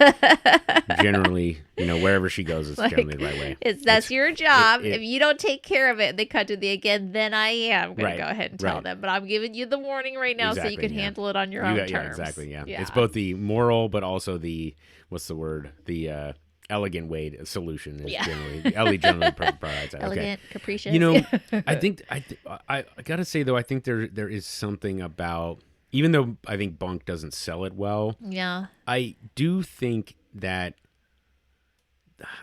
generally, you know, wherever she goes, it's Like, generally the right way. That's your job. If you don't take care of it and they cut to the again, then I am going Right, to go ahead and tell right. them. But I'm giving you the warning right now so you can handle it on your own terms. Yeah, exactly. Yeah. It's both the moral, but also the, what's the word? The elegant way solution is generally, Ellie generally provides that. Elegant, capricious. You know, I gotta say though, I think there is something about, even though I think Bunk doesn't sell it well. Yeah. I do think that,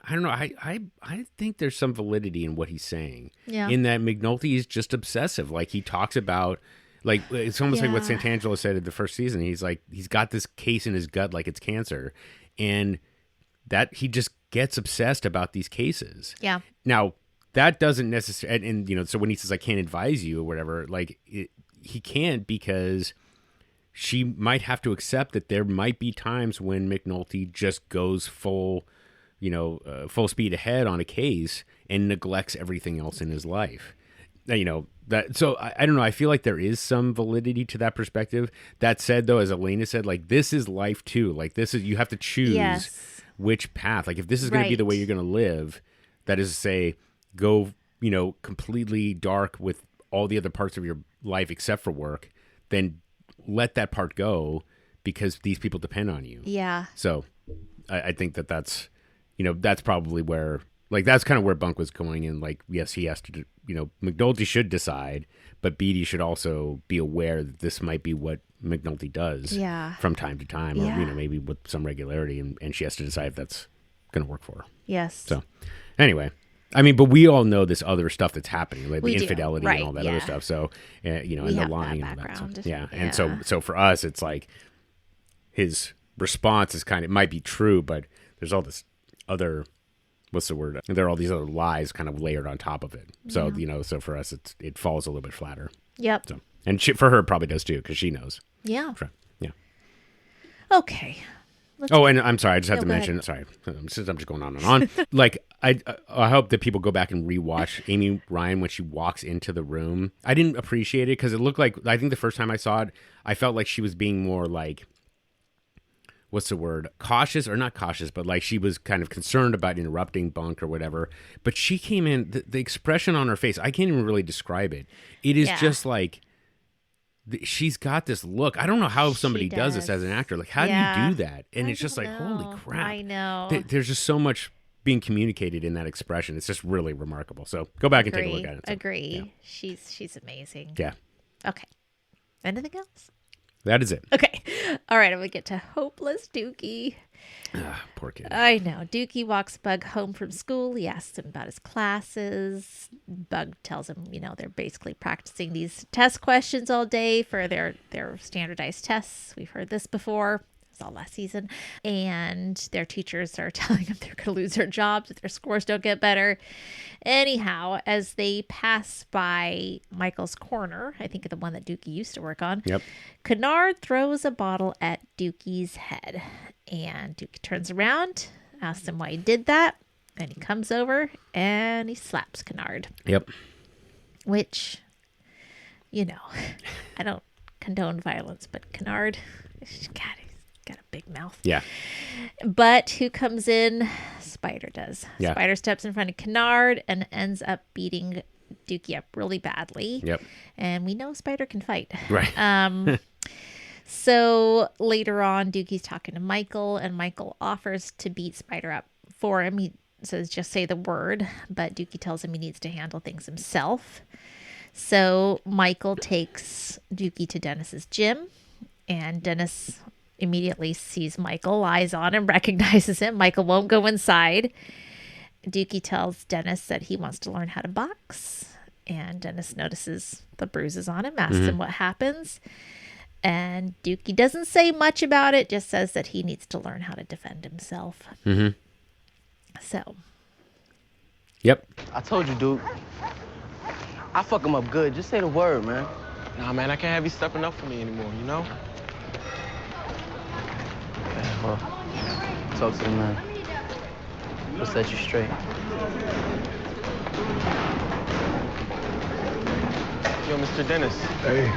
I don't know, I think there's some validity in what he's saying. Yeah. In that McNulty is just obsessive. Like he talks about, like it's almost like what Santangelo said in the first season. He's like, he's got this case in his gut like it's cancer. And that he just gets obsessed about these cases. Yeah. Now, that doesn't necessarily, and you know, so when he says, I can't advise you or whatever, like he can't, because she might have to accept that there might be times when McNulty just goes full speed ahead on a case and neglects everything else in his life. You know, that, so I don't know. I feel like there is some validity to that perspective. That said, though, as Elena said, like this is life too. Like this is, you have to choose which path. Like if this is going to be the way you're going to live, that is to say, go, you know, completely dark with all the other parts of your life except for work, then let that part go because these people depend on you. Yeah. So I think that's, you know, that's probably where, like, that's kind of where Bunk was going in. Like, yes, he has to, you know, McNulty should decide, but Beatty should also be aware that this might be what McNulty does from time to time, or, you know, maybe with some regularity, and she has to decide if that's going to work for her. Yes. So anyway, I mean, but we all know this other stuff that's happening, like the infidelity right, and all that other stuff. So, you know, and the lying and all that. So, and so for us, it's like his response is kind of, it might be true, but there's all this other, what's the word? There are all these other lies kind of layered on top of it. So, you know, so for us, it falls a little bit flatter. Yep. So, and for her, it probably does too, because she knows. Yeah. Yeah. Okay. And I'm sorry, I just have to mention, sorry, since I'm just going on and on. Like, I hope that people go back and rewatch Amy Ryan when she walks into the room. I didn't appreciate it because it looked like, I think the first time I saw it, I felt like she was being more like, what's the word? Cautious, or not cautious, but like she was kind of concerned about interrupting Bunk or whatever. But she came in, the expression on her face, I can't even really describe it. It is just like, she's got this look. I don't know how somebody does this as an actor. Like, how do you do that? And it's just like, holy crap. I know. There's just so much being communicated in that expression. It's just really remarkable. So go back and take a look at it. So, Agree. Yeah. She's amazing. Yeah. Okay. Anything else? That is it. Okay. All right. I'm going to get to Hopeless Dukie. Poor kid. I know. Dukie walks Bug home from school. He asks him about his classes. Bug tells him, you know, they're basically practicing these test questions all day for their standardized tests. We've heard this before. It was all last season. And their teachers are telling them they're going to lose their jobs if their scores don't get better. Anyhow, as they pass by Michael's corner, I think the one that Dukie used to work on, Kennard throws a bottle at Dukie's head. And Dukie turns around, asks him why he did that. And he comes over and he slaps Kennard. Yep. Which, you know, I don't condone violence, but Kennard, God, he's got a big mouth. Yeah. But who comes in? Spider does. Yeah. Spider steps in front of Kennard and ends up beating Dukie up really badly. Yep. And we know Spider can fight. Right. So later on, Dukie's talking to Michael, and Michael offers to beat Spider up for him. He says, just say the word, but Dukie tells him he needs to handle things himself. So Michael takes Dukie to Dennis's gym, and Dennis immediately sees Michael, eyes on him, recognizes him. Michael won't go inside. Dukie tells Dennis that he wants to learn how to box, and Dennis notices the bruises on him, asks him what happens. And Dukie doesn't say much about it, just says that he needs to learn how to defend himself. So. Yep. I told you, dude. I fuck him up good. Just say the word, man. Nah, man, I can't have you stepping up for me anymore, you know? Yeah, well, talk to the man. We'll set you straight. Yo, Mr. Dennis. Hey.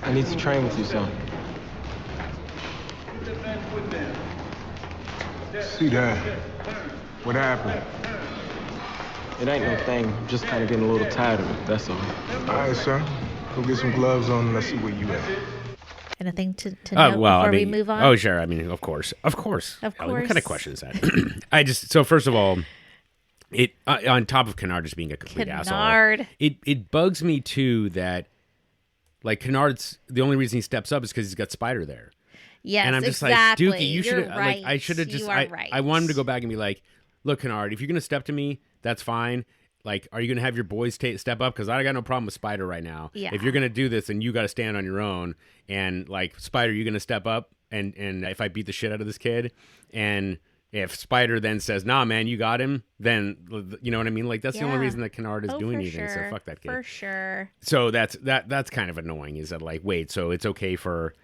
I need to train with you, son. See that? What happened? It ain't no thing. I'm just kind of getting a little tired of it, that's all. All right, sir. Go get some gloves on and let's see where you at. Anything to note before we move on? Oh, sure. I mean, of course. Of course. What kind of question is that? So first of all, it on top of Kennard just being a complete asshole, it bugs me too that, like, Kennard's, the only reason he steps up is because he's got Spider there. Yes, and I'm just exactly. like, Dukie, you should have, right. like, I should have just, right. I want him to go back and be like, look, Kennard, if you're going to step to me, that's fine. Like, are you going to have your boys step up? Because I got no problem with Spider right now. Yeah. If you're going to do this, then you got to stand on your own. And, like, Spider, you're going to step up. And if I beat the shit out of this kid, and if Spider then says, nah, man, you got him, then, you know what I mean? Like, that's the only reason that Kennard is doing anything. Sure. So fuck that kid. For sure. So that's kind of annoying, is that, like, wait, so it's okay for,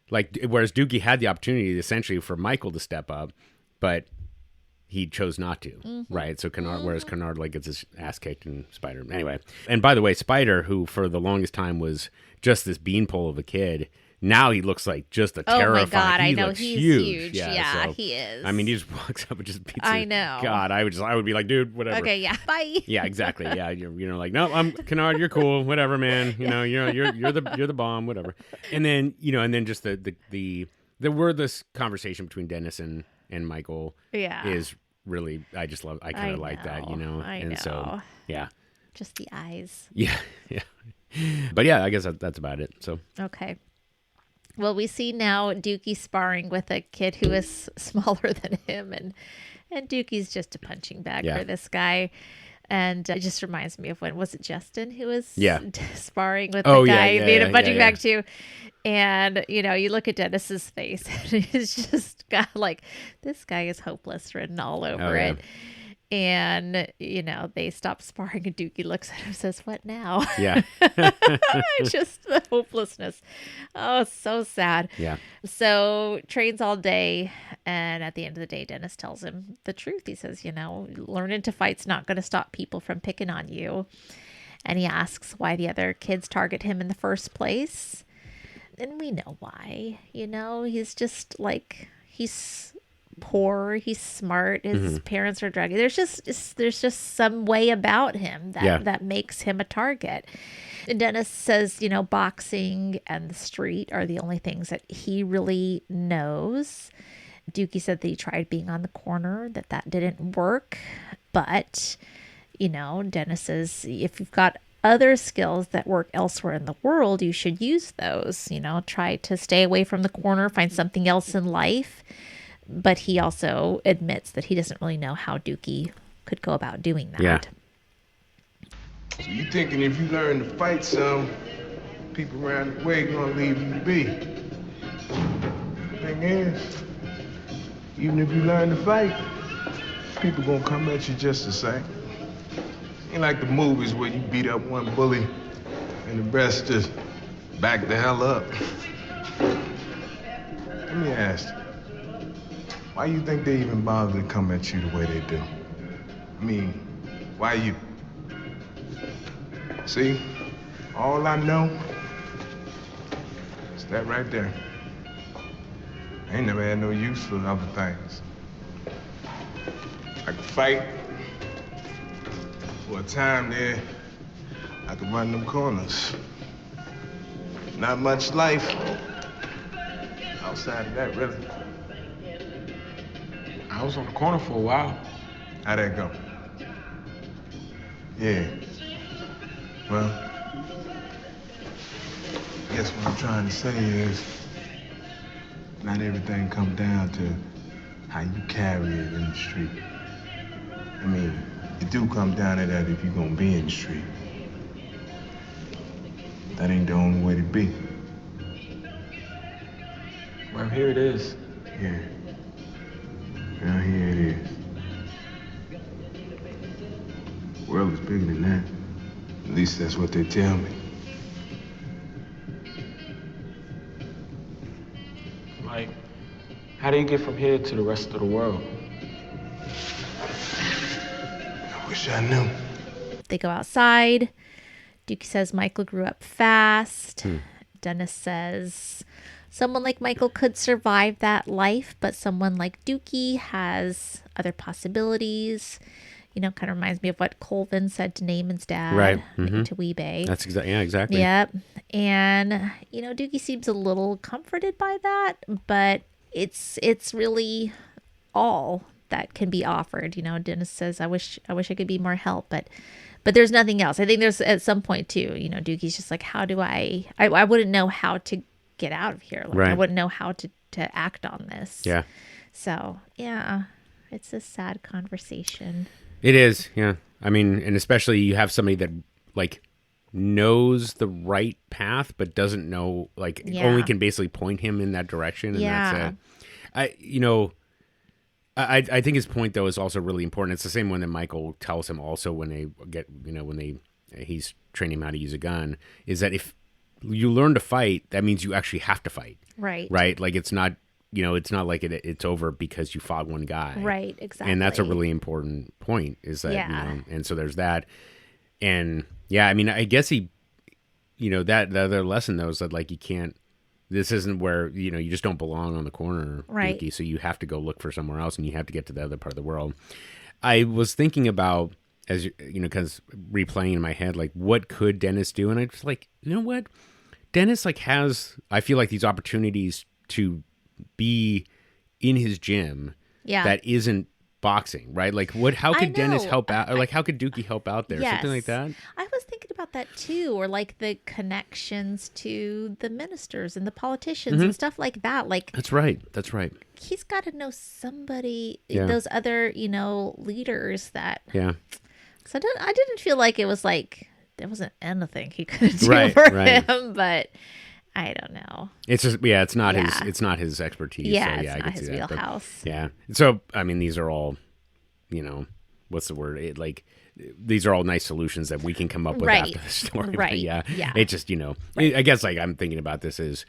like, whereas Dukie had the opportunity essentially for Michael to step up, but he chose not to, right? So Kennard, whereas Kennard, like, gets his ass kicked in Spider. Anyway, and by the way, Spider, who for the longest time was just this beanpole of a kid, now he looks like just a terrifying. Oh my God, he I know, looks he's huge. Yeah, so, he is. I mean, he just walks up and just beats I his, know. God, I would be like, dude, whatever. Okay, yeah, bye. Yeah, exactly. Yeah, you're like, no, I'm Kennard, you're cool, whatever, man. You know, you're the bomb, whatever. And then just the wordless conversation between Dennis and Michael is really, I kind of like that, you know. I and know. So yeah, just the eyes. Yeah. But yeah, I guess that's about it. So okay. Well, we see now Dukie sparring with a kid who is smaller than him, and Dukie's just a punching bag for this guy. And it just reminds me of when, was it Justin who was sparring with the guy who made a punching bag too? And, you know, you look at Dennis's face and he's just got like, this guy is hopeless written all over it. And, you know, they stop sparring and Dukie looks at him and says, what now? Yeah. Just the hopelessness. Oh, so sad. Yeah. So trains all day. And at the end of the day, Dennis tells him the truth. He says, you know, learning to fight's not going to stop people from picking on you. And he asks why the other kids target him in the first place. And we know why. You know, he's just like, he's poor, he's smart, his parents are druggy. There's just some way about him that makes him a target. And Dennis says, you know, boxing and the street are the only things that he really knows. Dukie said that he tried being on the corner, that didn't work. But, you know, Dennis says, if you've got other skills that work elsewhere in the world, you should use those. You know, try to stay away from the corner, find something else in life. But he also admits that he doesn't really know how Dukie could go about doing that. Yeah. So you thinking if you learn to fight some, people around the way gonna leave you be. Thing is, even if you learn to fight, people gonna come at you just the same. Ain't like the movies where you beat up one bully and the rest just back the hell up. Let me ask you. Why you think they even bother to come at you the way they do? I mean, why you? See, all I know is that right there. I ain't never had no use for other things. I could fight. For a time there, I could run them corners. not much life outside of that, really. I was on the corner for a while. How'd that go? Yeah. Well, I guess what I'm trying to say is not everything comes down to how you carry it in the street. I mean, it do come down to that if you're gonna be in the street. That ain't the only way to be. Well, here it is. Yeah. Well, here it is. The world is bigger than that. At least that's what they tell me. Like, how do you get from here to the rest of the world? I wish I knew. They go outside. Dukie says Michael grew up fast. Dennis says someone like Michael could survive that life, but someone like Dukie has other possibilities. You know, kind of reminds me of what Colvin said to Naaman's dad, Right. to Weebay. That's exactly. Yep. And, you know, Dukie seems a little comforted by that, but it's really all that can be offered. You know, Dennis says, I wish I could be more help, but there's nothing else. I think there's at some point too, you know, Dukie's just like, how do I wouldn't know how to get out of here. Like, right. I wouldn't know how to act on this. Yeah. So, yeah, it's a sad conversation. It is, yeah. I mean, and especially you have somebody that like knows the right path, but doesn't know, like, only can basically point him in that direction, and that's it. I think his point though is also really important. It's the same one that Michael tells him also when they get, you know, he's training him how to use a gun, is that if you learn to fight, that means you actually have to fight. Right. Right. Like it's not. You know, it's not like it's over because you fought one guy. Right, exactly. And that's a really important point, is that, you know, and so there's that. And yeah, I mean, I guess he, you know, that the other lesson though is that like this isn't where, you know, you just don't belong on the corner, right? Dukie, so you have to go look for somewhere else, and you have to get to the other part of the world. I was thinking about, as you know, because replaying in my head, like, what could Dennis do? And I was like, you know what? Dennis like has, I feel like, these opportunities to be in his gym that isn't boxing, right? Like, how could Dennis help out, or like how could Dukie help out there? Something like that. I was thinking about that too, or like the connections to the ministers and the politicians and stuff like that. Like, that's right. He's got to know somebody, those other, you know, leaders that. Yeah. So I didn't feel like it was like there wasn't anything he could do for him, but I don't know. It's just it's not his expertise. Yeah, so, it's not his wheelhouse. Yeah. So I mean, these are all, you know, what's the word? These are all nice solutions that we can come up with after the story. Right. But yeah. It just, you know, I guess like I'm thinking about this is,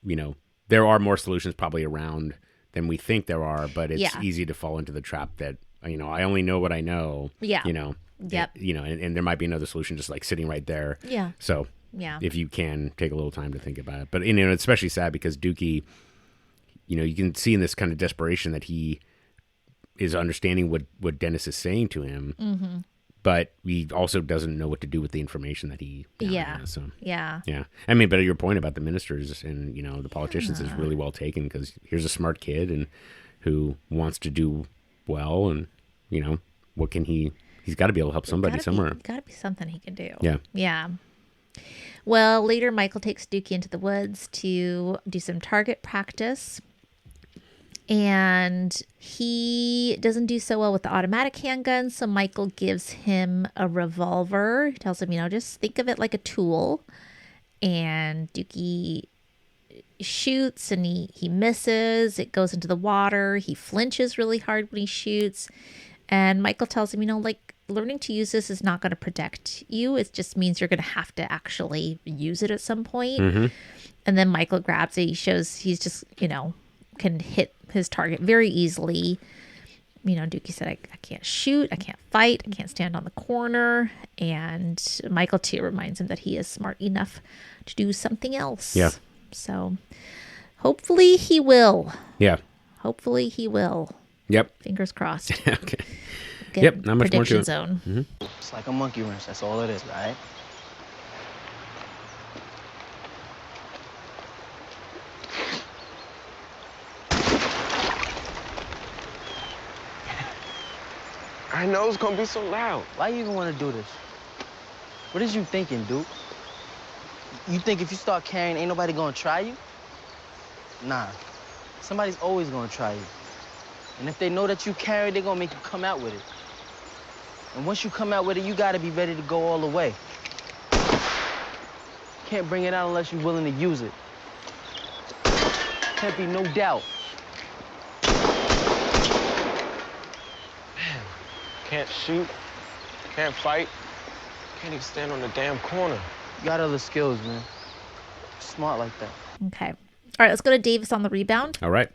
you know, there are more solutions probably around than we think there are, but it's easy to fall into the trap that, you know, I only know what I know. Yeah. You know. Yep. You know, and there might be another solution just like sitting right there. Yeah. So. Yeah. If you can take a little time to think about it. But, you know, it's especially sad because Dukie, you know, you can see in this kind of desperation that he is understanding what Dennis is saying to him, but he also doesn't know what to do with the information that he has. So, yeah. I mean, but your point about the ministers and, you know, the politicians is really well taken, because here's a smart kid and who wants to do well, and, you know, what can he's got to be able to help somebody somewhere. Got to be something he can do. Yeah. Yeah. Well, later Michael takes Dukie into the woods to do some target practice, and he doesn't do so well with the automatic handgun, so Michael gives him a revolver. He tells him, you know, just think of it like a tool, and Dukie shoots and he misses. It goes into the water. He flinches really hard when he shoots, and Michael tells him, you know, like, learning to use this is not going to protect you. It just means you're going to have to actually use it at some point. And then Michael grabs it. He shows he's just, you know, can hit his target very easily. You know, Dukie said, I can't shoot, I can't fight, I can't stand on the corner. And Michael, too, reminds him that he is smart enough to do something else. Yeah. So hopefully he will. Yeah. Hopefully he will. Yep. Fingers crossed. Okay. Yep, not much more to it. Zone. It's like a monkey wrench. That's all it is, right? I know it's gonna be so loud. Why you even want to do this? What is you thinking, Duke? You think if you start carrying, ain't nobody gonna try you? Nah. Somebody's always gonna try you. And if they know that you carry, they're gonna make you come out with it. And once you come out with it, you gotta be ready to go all the way. Can't bring it out unless you're willing to use it. Can't be no doubt. Man, can't shoot, can't fight, can't even stand on the damn corner. You got other skills, man. Smart like that. Okay. All right, let's go to Davis on the rebound. All right.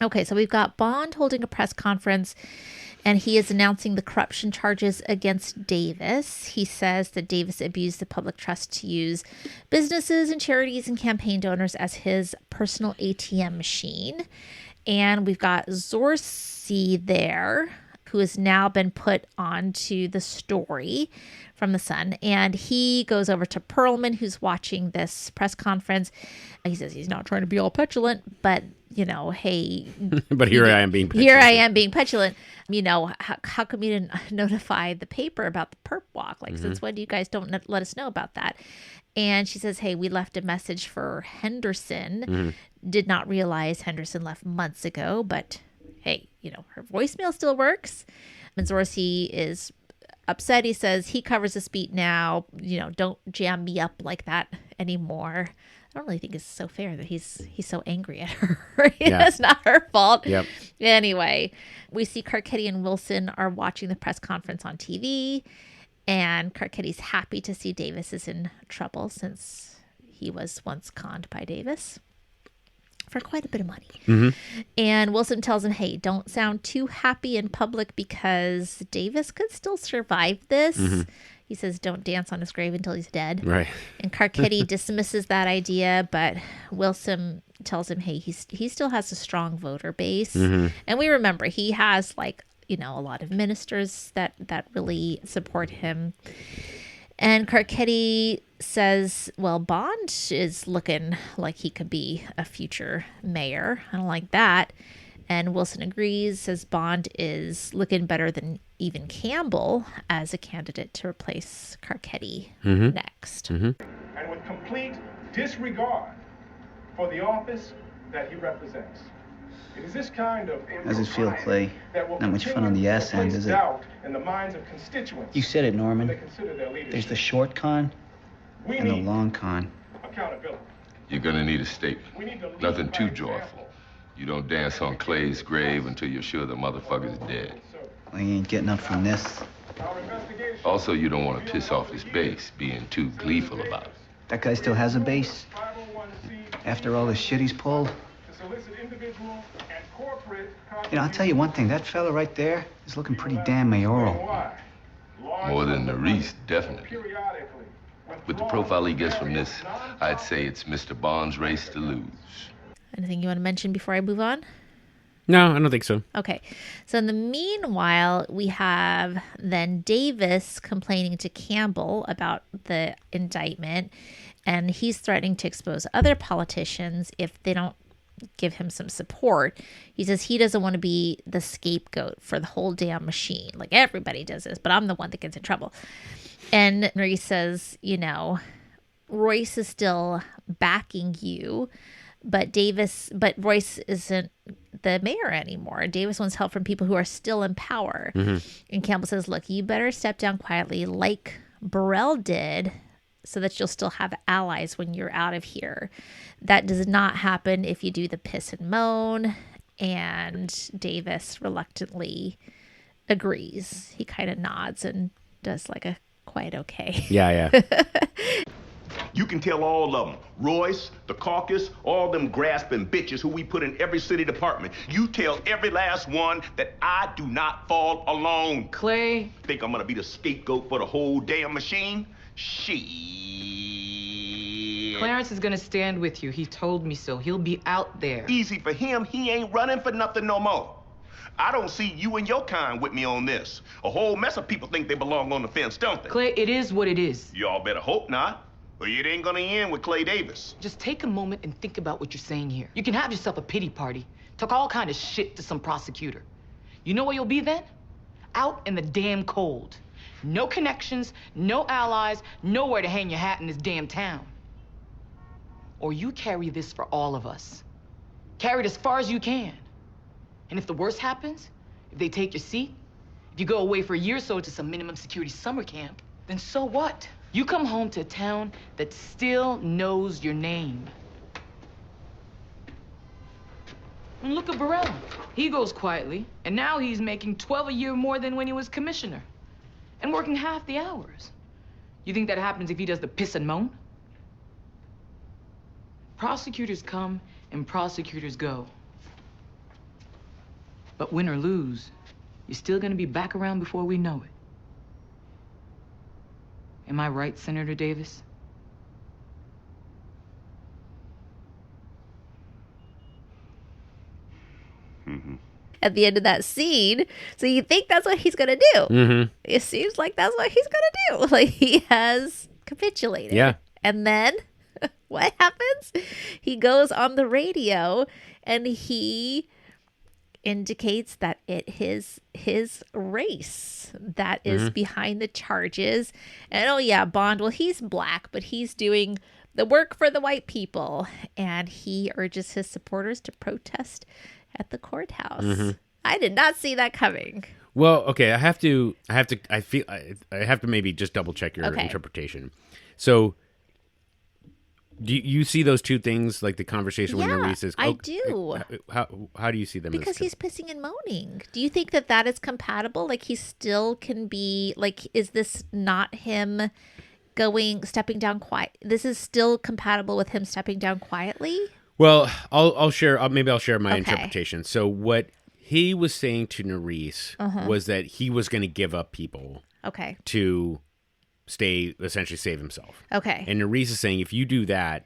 Okay, so we've got Bond holding a press conference, and he is announcing the corruption charges against Davis. He says that Davis abused the public trust to use businesses and charities and campaign donors as his personal ATM machine. And we've got Zorsi there, who has now been put onto the story from The Sun. And he goes over to Perlman, who's watching this press conference. He says he's not trying to be all petulant, but, you know, hey. But here I am being petulant. Here I am being petulant. You know, how come you didn't notify the paper about the perp walk? Like, since when do you guys don't let us know about that? And she says, hey, we left a message for Henderson. Did not realize Henderson left months ago, but hey, you know, her voicemail still works. And Zorsi is upset. He says he covers this beat now. You know, don't jam me up like that anymore. I don't really think it's so fair that he's so angry at her. It's not her fault. Yep. Anyway, we see Carcetti and Wilson are watching the press conference on TV, and Carcetti's happy to see Davis is in trouble since he was once conned by Davis for quite a bit of money. And Wilson tells him, hey, don't sound too happy in public because Davis could still survive this. He says, don't dance on his grave until he's dead. Right. And Carcetti dismisses that idea, but Wilson tells him, hey, he still has a strong voter base. And we remember he has, like, you know, a lot of ministers that really support him. And Carcetti says, well, Bond is looking like he could be a future mayor. I don't like that. And Wilson agrees, says Bond is looking better than even Campbell as a candidate to replace Carcetti next. And with complete disregard for the office that he represents. It is this kind of How's it feel, Clay? Not much fun on the ass end, is it? In the minds of constituents. You said it, Norman. They consider their leadership. There's the short con and the long con. Accountability. You're gonna need a statement. Nothing too joyful. You don't dance on Clay's grave until you're sure the motherfucker's dead. Well, you ain't getting up from this. Also, you don't want to piss off his base, being too gleeful about it. That guy still has a base? After all the shit he's pulled? You know, I'll tell you one thing. That fella right there is looking pretty damn mayoral. More than the Reese, definitely. With the profile he gets from this, I'd say it's Mr. Bond's race to lose. Anything you want to mention before I move on? No, I don't think so. Okay. So in the meanwhile, we have then Davis complaining to Campbell about the indictment, and he's threatening to expose other politicians if they don't give him some support. He says he doesn't want to be the scapegoat for the whole damn machine. Like, everybody does this, but I'm the one that gets in trouble. And Reese says, you know, Royce is still backing you, but Royce isn't the mayor anymore. Davis wants help from people who are still in power. And Campbell says, look, you better step down quietly like Burrell did so that you'll still have allies when you're out of here. That does not happen if you do the piss and moan. And Davis reluctantly agrees. He kind of nods and does like a quiet okay. Yeah. You can tell all of them. Royce, the caucus, all them grasping bitches who we put in every city department. You tell every last one that I do not fall alone. Clay. Think I'm gonna be the scapegoat for the whole damn machine? Shit. Clarence is gonna stand with you. He told me so. He'll be out there. Easy for him. He ain't running for nothing no more. I don't see you and your kind with me on this. A whole mess of people think they belong on the fence, don't they? Clay, it is what it is. Y'all better hope not. Or it ain't gonna end with Clay Davis. Just take a moment and think about what you're saying here. You can have yourself a pity party. Talk all kind of shit to some prosecutor. You know where you'll be then? out in the damn cold. No connections, no allies, nowhere to hang your hat in this damn town. Or you carry this for all of us. Carry it as far as you can. And if the worst happens, if they take your seat, if you go away for a year or so to some minimum security summer camp, then so what? You come home to a town that still knows your name. And look at Burrell. He goes quietly, and now he's making 12 a year more than when he was commissioner. And working half the hours. You think that happens if he does the piss and moan? Prosecutors come and prosecutors go. But win or lose, you're still gonna be back around before we know it. Am I right, Senator Davis? Mm-hmm. At the end of that scene, so you think that's what he's gonna do. Mm-hmm. It seems like that's what he's gonna do. Like, he has capitulated. Yeah. And then what happens? He goes on the radio and he indicates that his race that is behind the charges. And oh yeah, Bond, well, he's black, but he's doing the work for the white people, and he urges his supporters to protest at the courthouse. I did not see that coming. Well, okay, I have to maybe just double check your interpretation. So, do you see those two things, like the conversation when Maurice is? I do. How do you see them? Because he's pissing and moaning. Do you think that is compatible? Like, he still can be like, is this not him stepping down quiet? This is still compatible with him stepping down quietly? Well, I'll share my interpretation. So what he was saying to Nerys was that he was going to give up people to essentially save himself. Okay. And Nerys is saying, if you do that,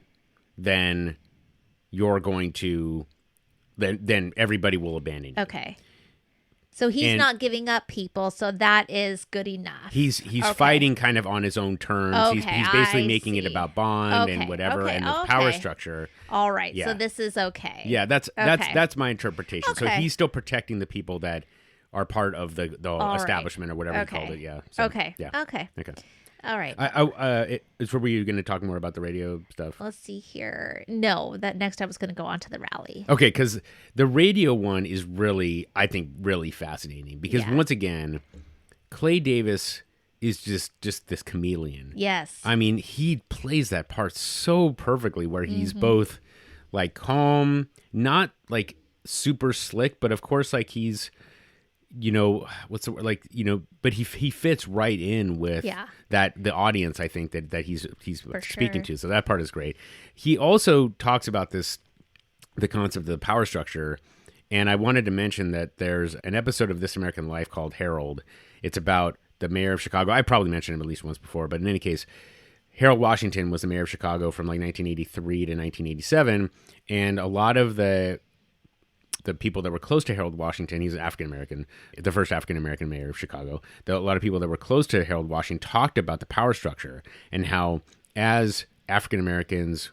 then you're going to, then everybody will abandon you. Okay. So he's not giving up people, so that is good enough. He's fighting kind of on his own terms. Okay, he's basically making it about Bond and whatever and the power structure. All right, yeah. So this is okay. Yeah, that's my interpretation. Okay. So he's still protecting the people that are part of the establishment or whatever you called it. Yeah. So, okay. Yeah. Okay. All right. Were you going to talk more about the radio stuff? Let's see here. No, that next I was going to go on to the rally. Okay, because the radio one is really, I think, really fascinating. Because once again, Clay Davis is just this chameleon. Yes. I mean, he plays that part so perfectly, where he's both like calm, not like super slick, but of course, like he's, you know, what's the word? Like, you know, but he fits right in with that the audience, I think, that he's speaking to. So that part is great. He also talks about the concept of the power structure. And I wanted to mention that there's an episode of This American Life called Harold. It's about the mayor of Chicago. I probably mentioned him at least once before, but in any case, Harold Washington was the mayor of Chicago from like 1983 to 1987. And a lot of the people that were close to Harold Washington, he's African-American, the first African-American mayor of Chicago. A lot of people that were close to Harold Washington talked about the power structure and how as African-Americans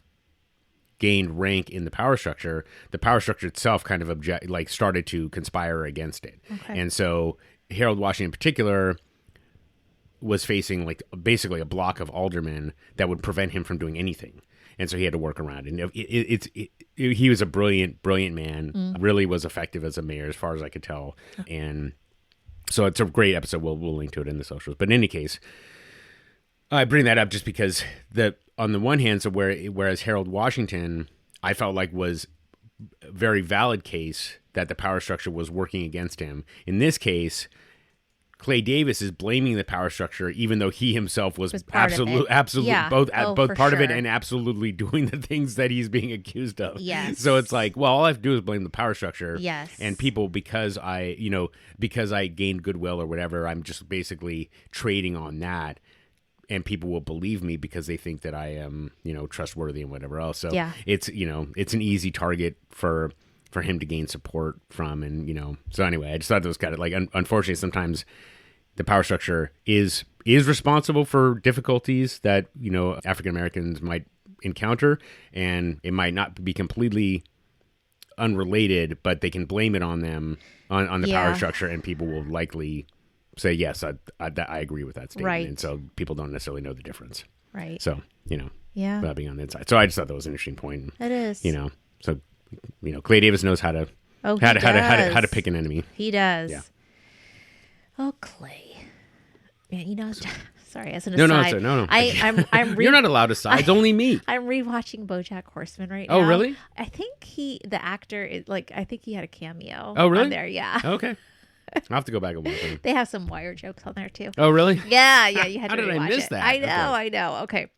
gained rank in the power structure itself kind of started to conspire against it. Okay. And so Harold Washington in particular was facing like basically a block of aldermen that would prevent him from doing anything. And so he had to work around. And he was a brilliant man, really was effective as a mayor as far as I could tell. And so it's a great episode. We'll link to it in the socials. But in any case, I bring that up just because on the one hand, so whereas Harold Washington, I felt like was a very valid case that the power structure was working against him. In this case, Clay Davis is blaming the power structure, even though he himself was absolutely both part of it and absolutely doing the things that he's being accused of. Yes. So it's like, well, all I have to do is blame the power structure. Yes. And people, because I gained goodwill or whatever, I'm just basically trading on that. And people will believe me because they think that I am, trustworthy and whatever else. So it's an easy target for him to gain support from. And, so anyway, I just thought that was kind of like, unfortunately, sometimes the power structure is responsible for difficulties that, African Americans might encounter, and it might not be completely unrelated, but they can blame it on them, on the power structure, and people will likely say, yes, I agree with that statement. Right. And so people don't necessarily know the difference. Right. So, Yeah. without being on the inside. So I just thought that was an interesting point. It is. So, Clay Davis knows how to how to pick an enemy. He does. Yeah. Oh, Clay. Yeah, sorry, as an aside. No. I'm You're not allowed to side. It's only me. I'm rewatching BoJack Horseman right now. Oh, really? I think the actor is I think he had a cameo. Oh, really? On there, yeah. Okay. I'll have to go back and watch it. They have some Wire jokes on there too. Oh, really? Yeah. You had How to did I rewatch miss it. that? I know. Okay.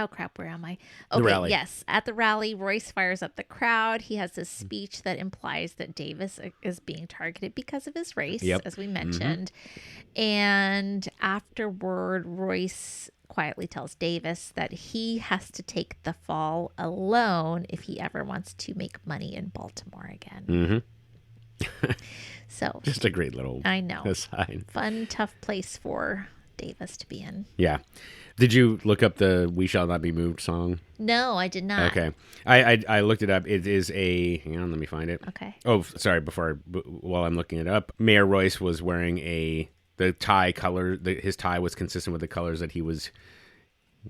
Oh crap, where am I? Okay, The rally. yes. At the rally, Royce fires up the crowd. He has this speech that implies that Davis is being targeted because of his race, as we mentioned. And afterward, Royce quietly tells Davis that he has to take the fall alone if he ever wants to make money in Baltimore again. So just a great little aside. Fun, tough place for Davis to be in. Yeah. Did you look up the "We Shall Not Be Moved" song? No, I did not. Okay, I looked it up. It is a. Hang on, let me find it. Okay. Oh, sorry. While I'm looking it up, Mayor Royce was wearing the tie color. His tie was consistent with the colors that he was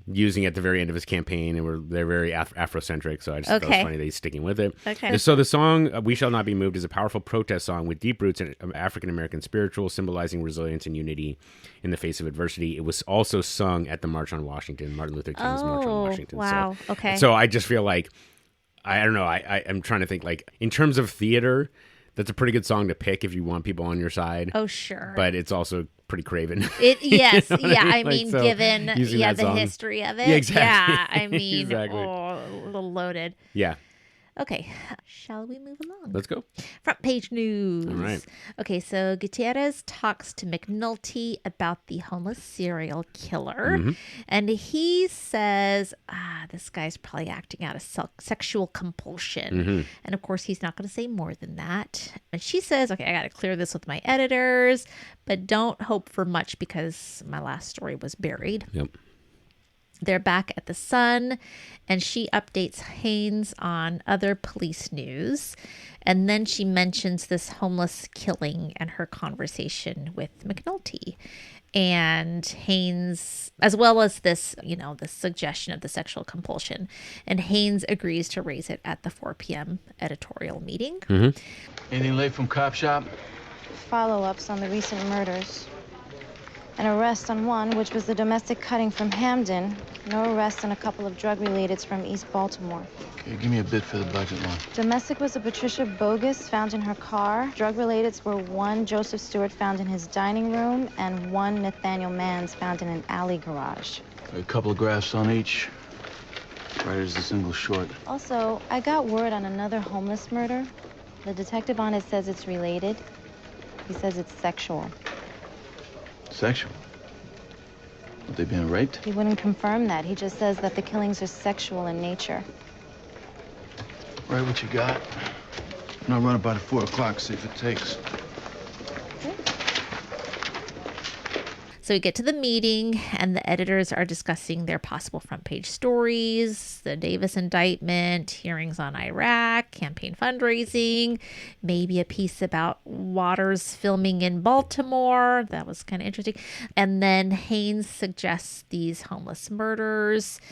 using at the very end of his campaign, and they're very Afrocentric. So I just thought it was funny that he's sticking with it. Okay. So the song "We Shall Not Be Moved" is a powerful protest song with deep roots in African American spiritual, symbolizing resilience and unity in the face of adversity. It was also sung at the March on Washington, Martin Luther King's March on Washington. Wow. So, okay. So I just feel like I don't know. I'm trying to think in terms of theater. That's a pretty good song to pick if you want people on your side. Oh, sure. But it's also pretty craven. Yes. Yeah. I mean, given the history of it. Yeah, exactly. Yeah, I mean, exactly. a little loaded. Yeah. Okay, shall we move along? Let's go. Front page news. All right. Okay, so Gutierrez talks to McNulty about the homeless serial killer. And he says, this guy's probably acting out of sexual compulsion. And of course, he's not going to say more than that. And she says, okay, I got to clear this with my editors, but don't hope for much because my last story was buried. Yep. They're back at the Sun, and she updates Haynes on other police news. And then she mentions this homeless killing and her conversation with McNulty. And Haynes, as well as this, the suggestion of the sexual compulsion. And Haynes agrees to raise it at the 4 p.m. editorial meeting. Anything late from cop shop? Follow-ups on the recent murders. An arrest on one, which was the domestic cutting from Hamden. No arrest on a couple of drug-relateds from East Baltimore. Okay, give me a bid for the budget line. Domestic was a Patricia Bogus found in her car. Drug-relateds were one Joseph Stewart found in his dining room and one Nathaniel Manns found in an alley garage. A couple of graphs on each. Writer's a single short. Also, I got word on another homeless murder. The detective on it says it's related. He says it's sexual. Sexual? Are they being raped? He wouldn't confirm that. He just says that the killings are sexual in nature. Write what you got. And I'll run about at 4 o'clock, see if it takes. So we get to the meeting, and the editors are discussing their possible front page stories, the Davis indictment, hearings on Iraq, campaign fundraising, maybe a piece about Waters filming in Baltimore. That was kind of interesting. And then Haynes suggests these homeless murders.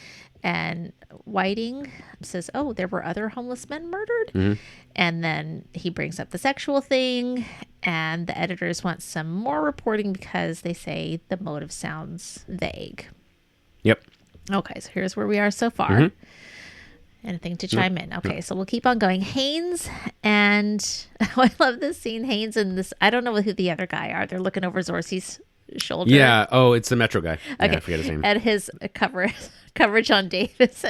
And Whiting says, oh, there were other homeless men murdered. And then he brings up the sexual thing. And the editors want some more reporting because they say the motive sounds vague. Yep. Okay, so here's where we are so far. Anything to chime in? Okay, so we'll keep on going. Haynes and I love this scene. Haynes and this, I don't know who the other guy are. They're looking over Zorcy's shoulder. Yeah. Oh, it's the Metro guy. Okay. Yeah, I forget his name. At his coverage on Davis.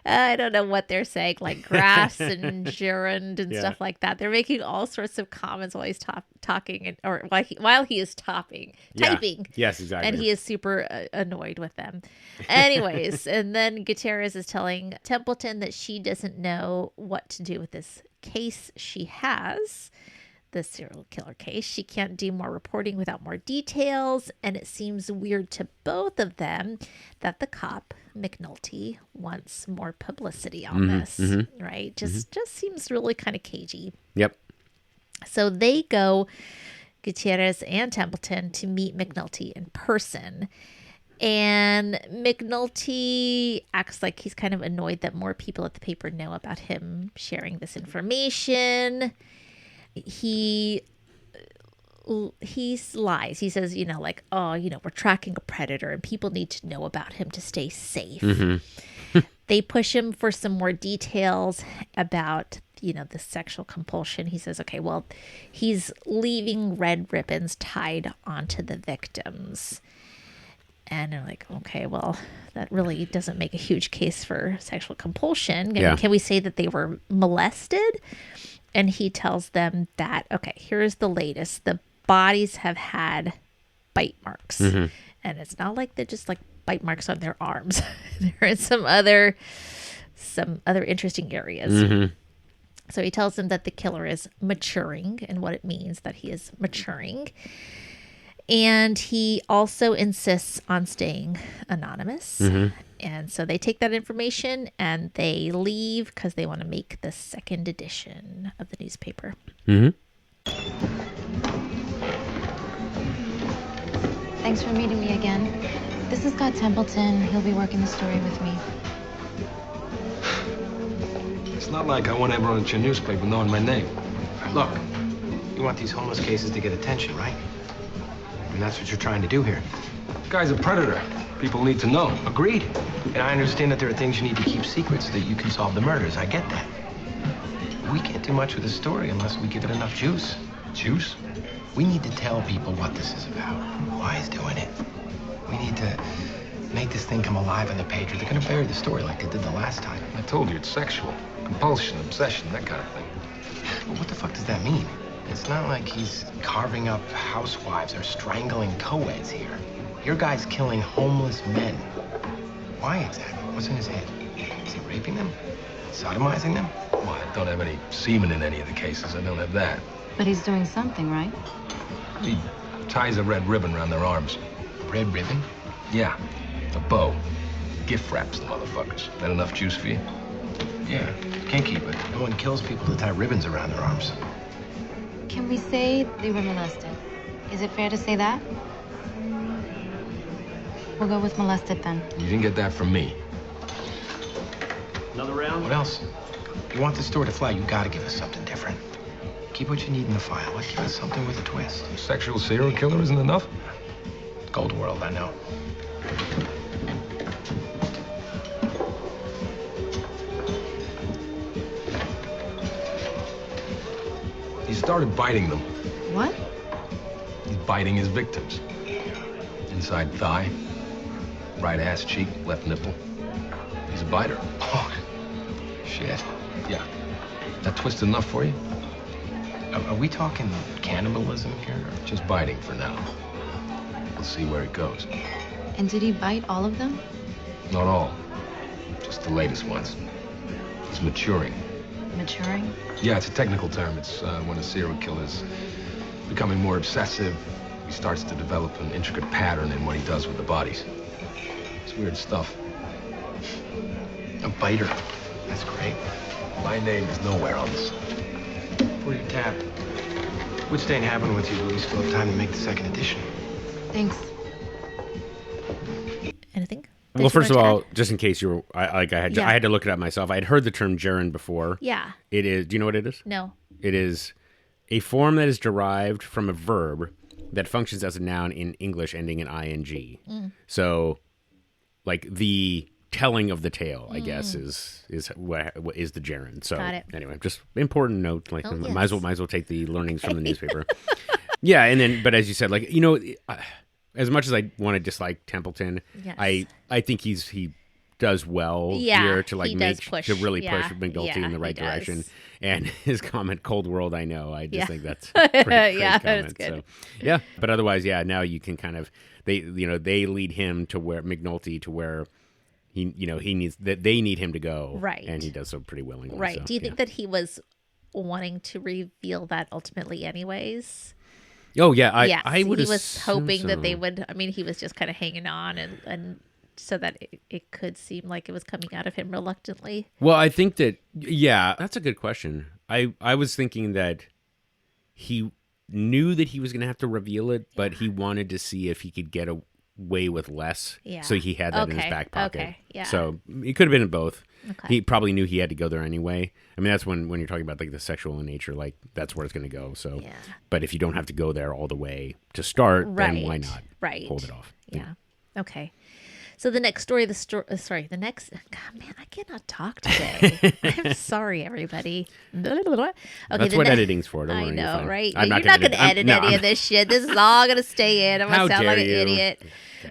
I don't know what they're saying, like grass and gerund and stuff like that. They're making all sorts of comments while he's talking, or while he is typing. Yes, exactly. And he is super annoyed with them. Anyways, and then Gutierrez is telling Templeton that she doesn't know what to do with this case she has. The serial killer case. She can't do more reporting without more details, and it seems weird to both of them that the cop, McNulty, wants more publicity on this, right? Just seems really kind of cagey. Yep. So they go Gutierrez and Templeton to meet McNulty in person. And McNulty acts like he's kind of annoyed that more people at the paper know about him sharing this information. He lies. He says, we're tracking a predator and people need to know about him to stay safe. Mm-hmm. They push him for some more details about, the sexual compulsion. He says, okay, well, he's leaving red ribbons tied onto the victims. And they're like, okay, well, that really doesn't make a huge case for sexual compulsion. Yeah. Can we say that they were molested? And he tells them that, okay, here's the latest. The bodies have had bite marks. Mm-hmm. And it's not like they're just like bite marks on their arms. There are some other interesting areas. Mm-hmm. So he tells them that the killer is maturing and what it means that he is maturing. And he also insists on staying anonymous. Mm-hmm. And so they take that information and they leave because they want to make the second edition of the newspaper. Mm-hmm. Thanks for meeting me again. This is Scott Templeton. He'll be working the story with me. It's not like I want everyone at your newspaper knowing my name. Look, you want these homeless cases to get attention, right? And that's what you're trying to do here. This guy's a predator. People need to know. Agreed. And I understand that there are things you need to keep secret so that you can solve the murders. I get that. We can't do much with the story unless we give it enough juice. Juice? We need to tell people what this is about, why he's doing it. We need to make this thing come alive on the page or they're going to bury the story like they did the last time. I told you, it's sexual. Compulsion, obsession, that kind of thing. Well, what the fuck does that mean? It's not like he's carving up housewives or strangling co-eds here. Your guy's killing homeless men. Why exactly? What's in his head? Is he raping them? Sodomizing them? Well, I don't have any semen in any of the cases. I don't have that. But he's doing something, right? He ties a red ribbon around their arms. Red ribbon? Yeah. A bow. Gift wraps the motherfuckers. That enough juice for you? Yeah. Can't keep it. No one kills people to tie ribbons around their arms. Can we say they were molested? Is it fair to say that? We'll go with molested then. You didn't get that from me. Another round? What else? If you want this story to fly, you gotta give us something different. Keep what you need in the file, but give us something with a twist. A sexual serial killer isn't enough? Cold world, I know. He started biting them. What? He's biting his victims. Inside thigh, right ass cheek, left nipple. He's a biter. Oh, shit. Yeah. That twist enough for you? Are we talking cannibalism here? Or just biting for now. We'll see where it goes. And did he bite all of them? Not all. Just the latest ones. He's maturing. Maturing? Yeah, it's a technical term. It's when a serial killer's becoming more obsessive. He starts to develop an intricate pattern in what he does with the bodies. It's weird stuff. A biter. That's great. My name is nowhere on this. For your tab. Which ain't happening with you, but we still have time to make the second edition. Thanks. Anything? Well, first of all, just in case you were, I had to look it up myself. I had heard the term gerund before. Yeah. It is. Do you know what it is? No. It is a form that is derived from a verb that functions as a noun in English ending in ing. Mm. So, like the telling of the tale, I guess, is what is the gerund. So anyway, just important note. Like, might as well take the learnings from the newspaper. Yeah, and then, but as you said, like, as much as I want to dislike Templeton, yes. I think he does well here to like push McNulty in the right direction. And his comment, "Cold world," I know. I just think that's a pretty great comment. That's good. So, but otherwise, now you can kind of they lead him to where McNulty to where he needs that they need him to go, right? And he does so pretty willingly. Right? So, do you think that he was wanting to reveal that ultimately, anyways? Oh yeah, I would. He was hoping that they would. I mean, he was just kind of hanging on, and so that it could seem like it was coming out of him reluctantly. Well, I think that that's a good question. I was thinking that he knew that he was going to have to reveal it, but he wanted to see if he could get away with less. Yeah. So he had that in his back pocket. Okay. Yeah. So it could have been in both. Okay. He probably knew he had to go there anyway. I mean, that's when you're talking about like the sexual in nature, like that's where it's going to go. So, but if you don't have to go there all the way to start, then why not hold it off? Yeah. Okay. So the next story, the next, God, man, I cannot talk today. I'm sorry, everybody. Okay, that's what editing's for. Don't I worry, know, right? I'm You're not going to edit any of this shit. This is all going to stay in. I'm going to sound like an idiot.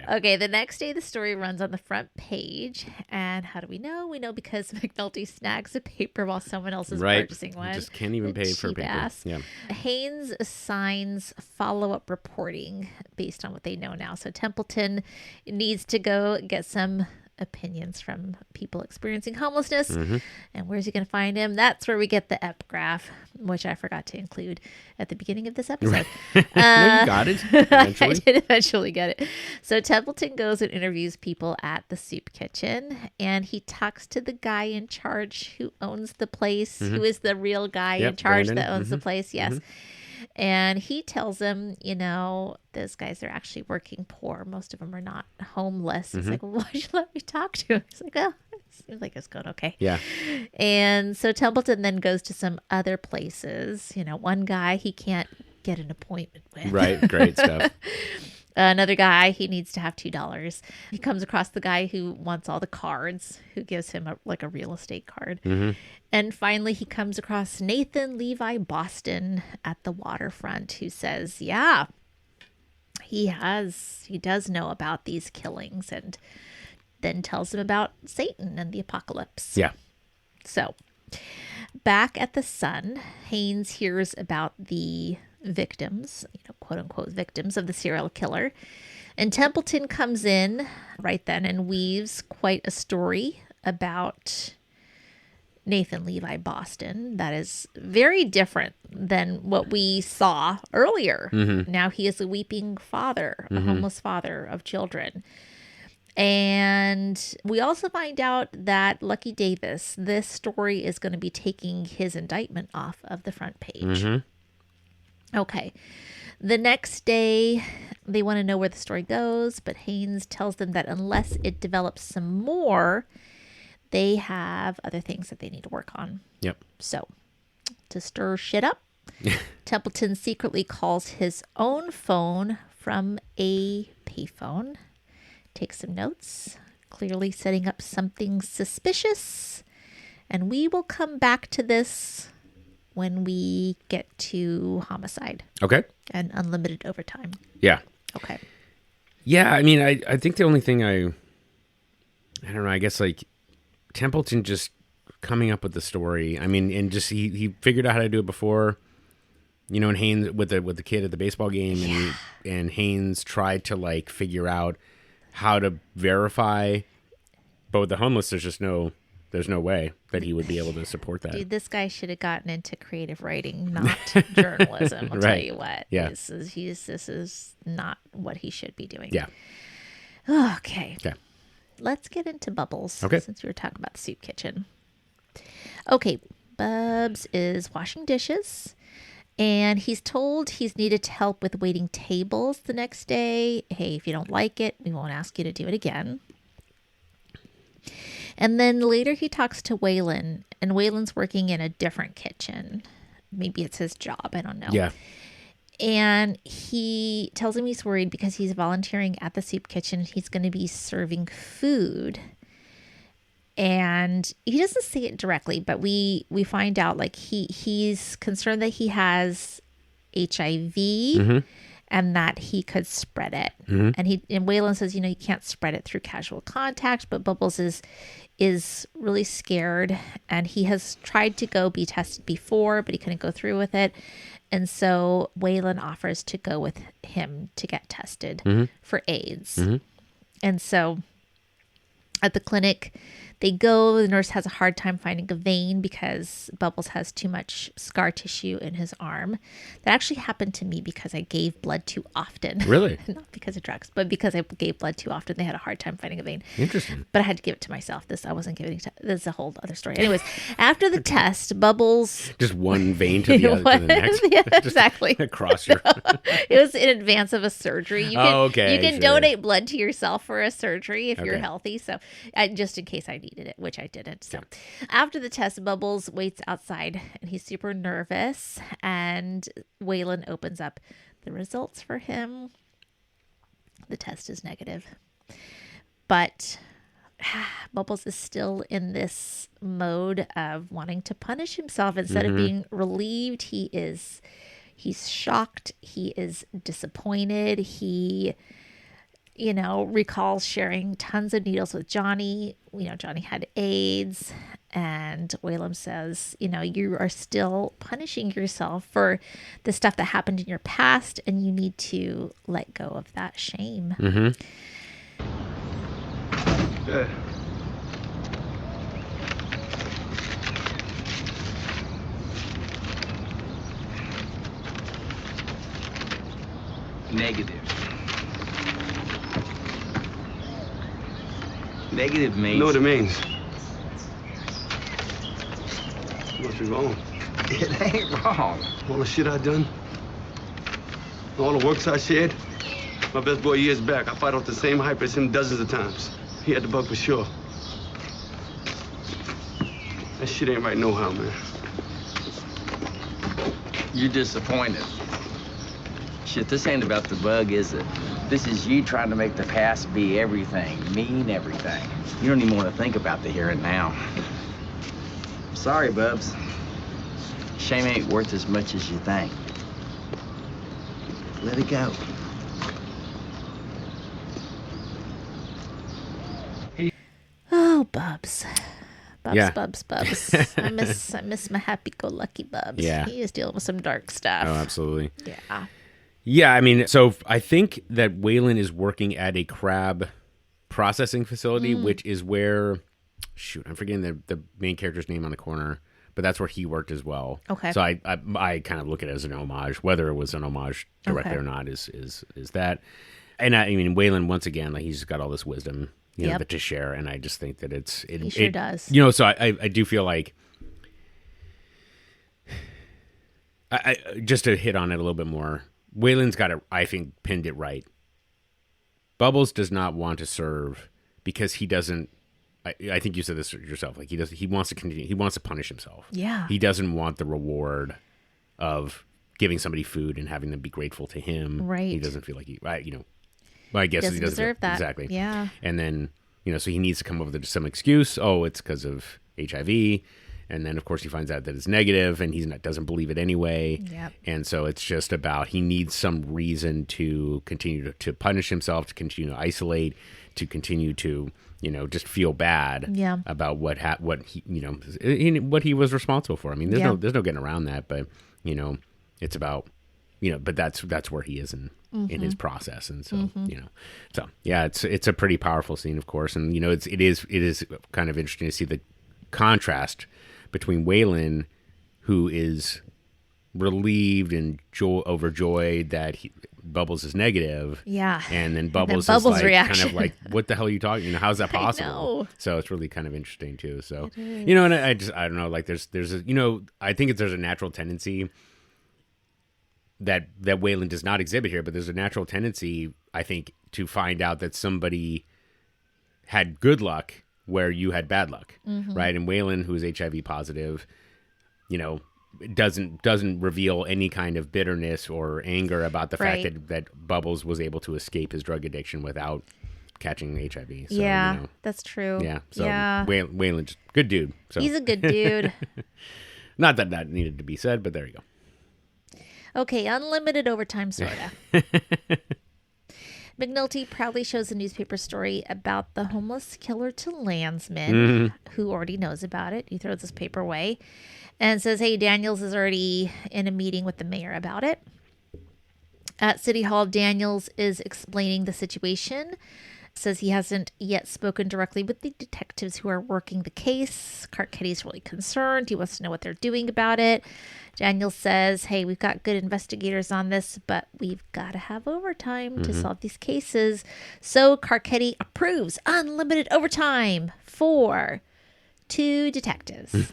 Okay, the next day the story runs on the front page. And how do we know? We know because McNulty snags a paper while someone else is purchasing one. Just can't even pay for paper. Ass. Yeah. Haynes assigns follow-up reporting based on what they know now. So Templeton needs to go get some opinions from people experiencing homelessness. And where's he going to find him? That's where we get the epigraph, which I forgot to include at the beginning of this episode. No, you got it eventually. I did eventually get it. So Templeton goes and interviews people at the soup kitchen, and he talks to the guy in charge who owns the place, who is the real guy in charge that owns the place. Yes. And he tells him, you know, those guys are actually working poor. Most of them are not homeless. He's like, well, why'd you let me talk to him? He's like, oh, it seems like it's going okay. Yeah. And so Templeton then goes to some other places. You know, one guy he can't get an appointment with. Right. Great stuff. Another guy, he needs to have $2. He comes across the guy who wants all the cards, who gives him a real estate card. And finally, he comes across Nathan Levi Boston at the waterfront, who says, yeah, he does know about these killings, and then tells him about Satan and the apocalypse. Yeah. So back at the Sun, Haynes hears about the victims, you know, quote unquote victims of the serial killer. And Templeton comes in right then and weaves quite a story about Nathan Levi Boston that is very different than what we saw earlier. Now he is a weeping father, a homeless father of children. And we also find out that Lucky Davis, this story is going to be taking his indictment off of the front page. Okay. The next day, they want to know where the story goes, but Haynes tells them that unless it develops some more, they have other things that they need to work on. Yep. So, to stir shit up, Templeton secretly calls his own phone from a payphone, takes some notes, clearly setting up something suspicious, and we will come back to this when we get to homicide. Okay. And unlimited overtime. Yeah. Okay. Yeah, I mean, I think the only thing I don't know, I guess like Templeton just coming up with the story. I mean, and just he figured out how to do it before, you know, and Haynes with the kid at the baseball game, and Haynes tried to like figure out how to verify, but with the homeless, there's no way that he would be able to support that. Dude, this guy should have gotten into creative writing, not journalism. I'll tell you what. Yeah. This is not what he should be doing. Yeah. Okay. Okay. Let's get into Bubbles. Okay. Since we were talking about the soup kitchen. Okay. Bubs is washing dishes, and he's told he's needed help with waiting tables the next day. Hey, if you don't like it, we won't ask you to do it again. And then later he talks to Waylon, and Waylon's working in a different kitchen. Maybe it's his job. I don't know. Yeah. And he tells him he's worried because he's volunteering at the soup kitchen. He's going to be serving food. And he doesn't say it directly, but we find out like he's concerned that he has HIV. And that he could spread it. And Waylon says, you know, you can't spread it through casual contact, but Bubbles is really scared, and he has tried to go be tested before, but he couldn't go through with it. And so Waylon offers to go with him to get tested for AIDS. And so at the clinic, They go. The nurse has a hard time finding a vein because Bubbles has too much scar tissue in his arm. That actually happened to me because I gave blood too often. Really? Not because of drugs, but because I gave blood too often. They had a hard time finding a vein. Interesting. But I had to give it to myself. I wasn't giving it to... This is a whole other story. Anyways, after the test, Bubbles... Just one vein to the other, to the next? Yeah, exactly. Across your... It was in advance of a surgery. You can, okay, you can sure. donate blood to yourself for a surgery if you're Okay. healthy. So just in case I needed it, which I didn't. So after the test, Bubbles waits outside and he's super nervous. And Waylon opens up the results for him. The test is negative. But Bubbles is still in this mode of wanting to punish himself instead of being relieved. He's shocked. He is disappointed. He, recalls sharing tons of needles with Johnny. Johnny had AIDS, and Waylon says, you are still punishing yourself for the stuff that happened in your past, and you need to let go of that shame. Yeah. Negative. Negative means... You know what it means? What's wrong? It ain't wrong. All the shit I done, all the works I shared. My best boy years back, I fought off the same hype as him dozens of times. He had the bug for sure. That shit ain't right no how, man. You're disappointed. Shit, this ain't about the bug, is it? This is you trying to make the past be everything, mean everything. You don't even want to think about the here and now. Sorry, Bubs. Shame ain't worth as much as you think. Let it go. Oh, Bubs. Bubs, Yeah. Bubs. I miss my happy-go-lucky Bubs. Yeah. He is dealing with some dark stuff. Oh, absolutely. Yeah. Yeah, I mean, so I think that Waylon is working at a crab processing facility, which is where, shoot, I'm forgetting the main character's name on the corner, but that's where he worked as well. Okay. So I kind of look at it as an homage, whether it was an homage directly or not is that. And I mean, Waylon, once again, like he's got all this wisdom, know, to share, and I just think that he sure does. So I do feel like, I just to hit on it a little bit more, Waylon's got it, I think, pinned it right. Bubbles does not want to serve because he doesn't. I think you said this yourself. Like he wants to continue. He wants to punish himself. Yeah. He doesn't want the reward of giving somebody food and having them be grateful to him. Right. He doesn't feel like I guess he doesn't deserve that. Exactly. Yeah. And then so he needs to come up with some excuse. Oh, it's because of HIV. And then, of course, he finds out that it's negative, and he doesn't believe it anyway. Yep. And so it's just about he needs some reason to continue to punish himself, to continue to isolate, to continue to just feel bad about what he was responsible for. I mean, there's no getting around that. But it's about but that's where he is in his process, and so so yeah, it's a pretty powerful scene, of course, and it is kind of interesting to see the contrast between Waylon, who is relieved and overjoyed that Bubbles is negative, and then Bubbles is like reaction. kind of like, what the hell are you talking? How's that possible? I know. So it's really kind of interesting too. So and I don't know, like there's a I think there's a natural tendency that Waylon does not exhibit here, but there's a natural tendency, I think, to find out that somebody had good luck where you had bad luck, right? And Waylon, who is HIV positive, doesn't reveal any kind of bitterness or anger about the fact that Bubbles was able to escape his drug addiction without catching HIV. So, that's true. Yeah. So yeah. Waylon's good dude. So. He's a good dude. Not that needed to be said, but there you go. Okay, unlimited overtime Sorta. McNulty proudly shows a newspaper story about the homeless killer to Landsman, who already knows about it. He throws this paper away and says, hey, Daniels is already in a meeting with the mayor about it. At City Hall, Daniels is explaining the situation Says he hasn't yet spoken directly with the detectives who are working the case. Carcetti's really concerned. He wants to know what they're doing about it. Daniel says, hey, we've got good investigators on this, but we've got to have overtime to solve these cases. So Carcetti approves unlimited overtime for 2 detectives.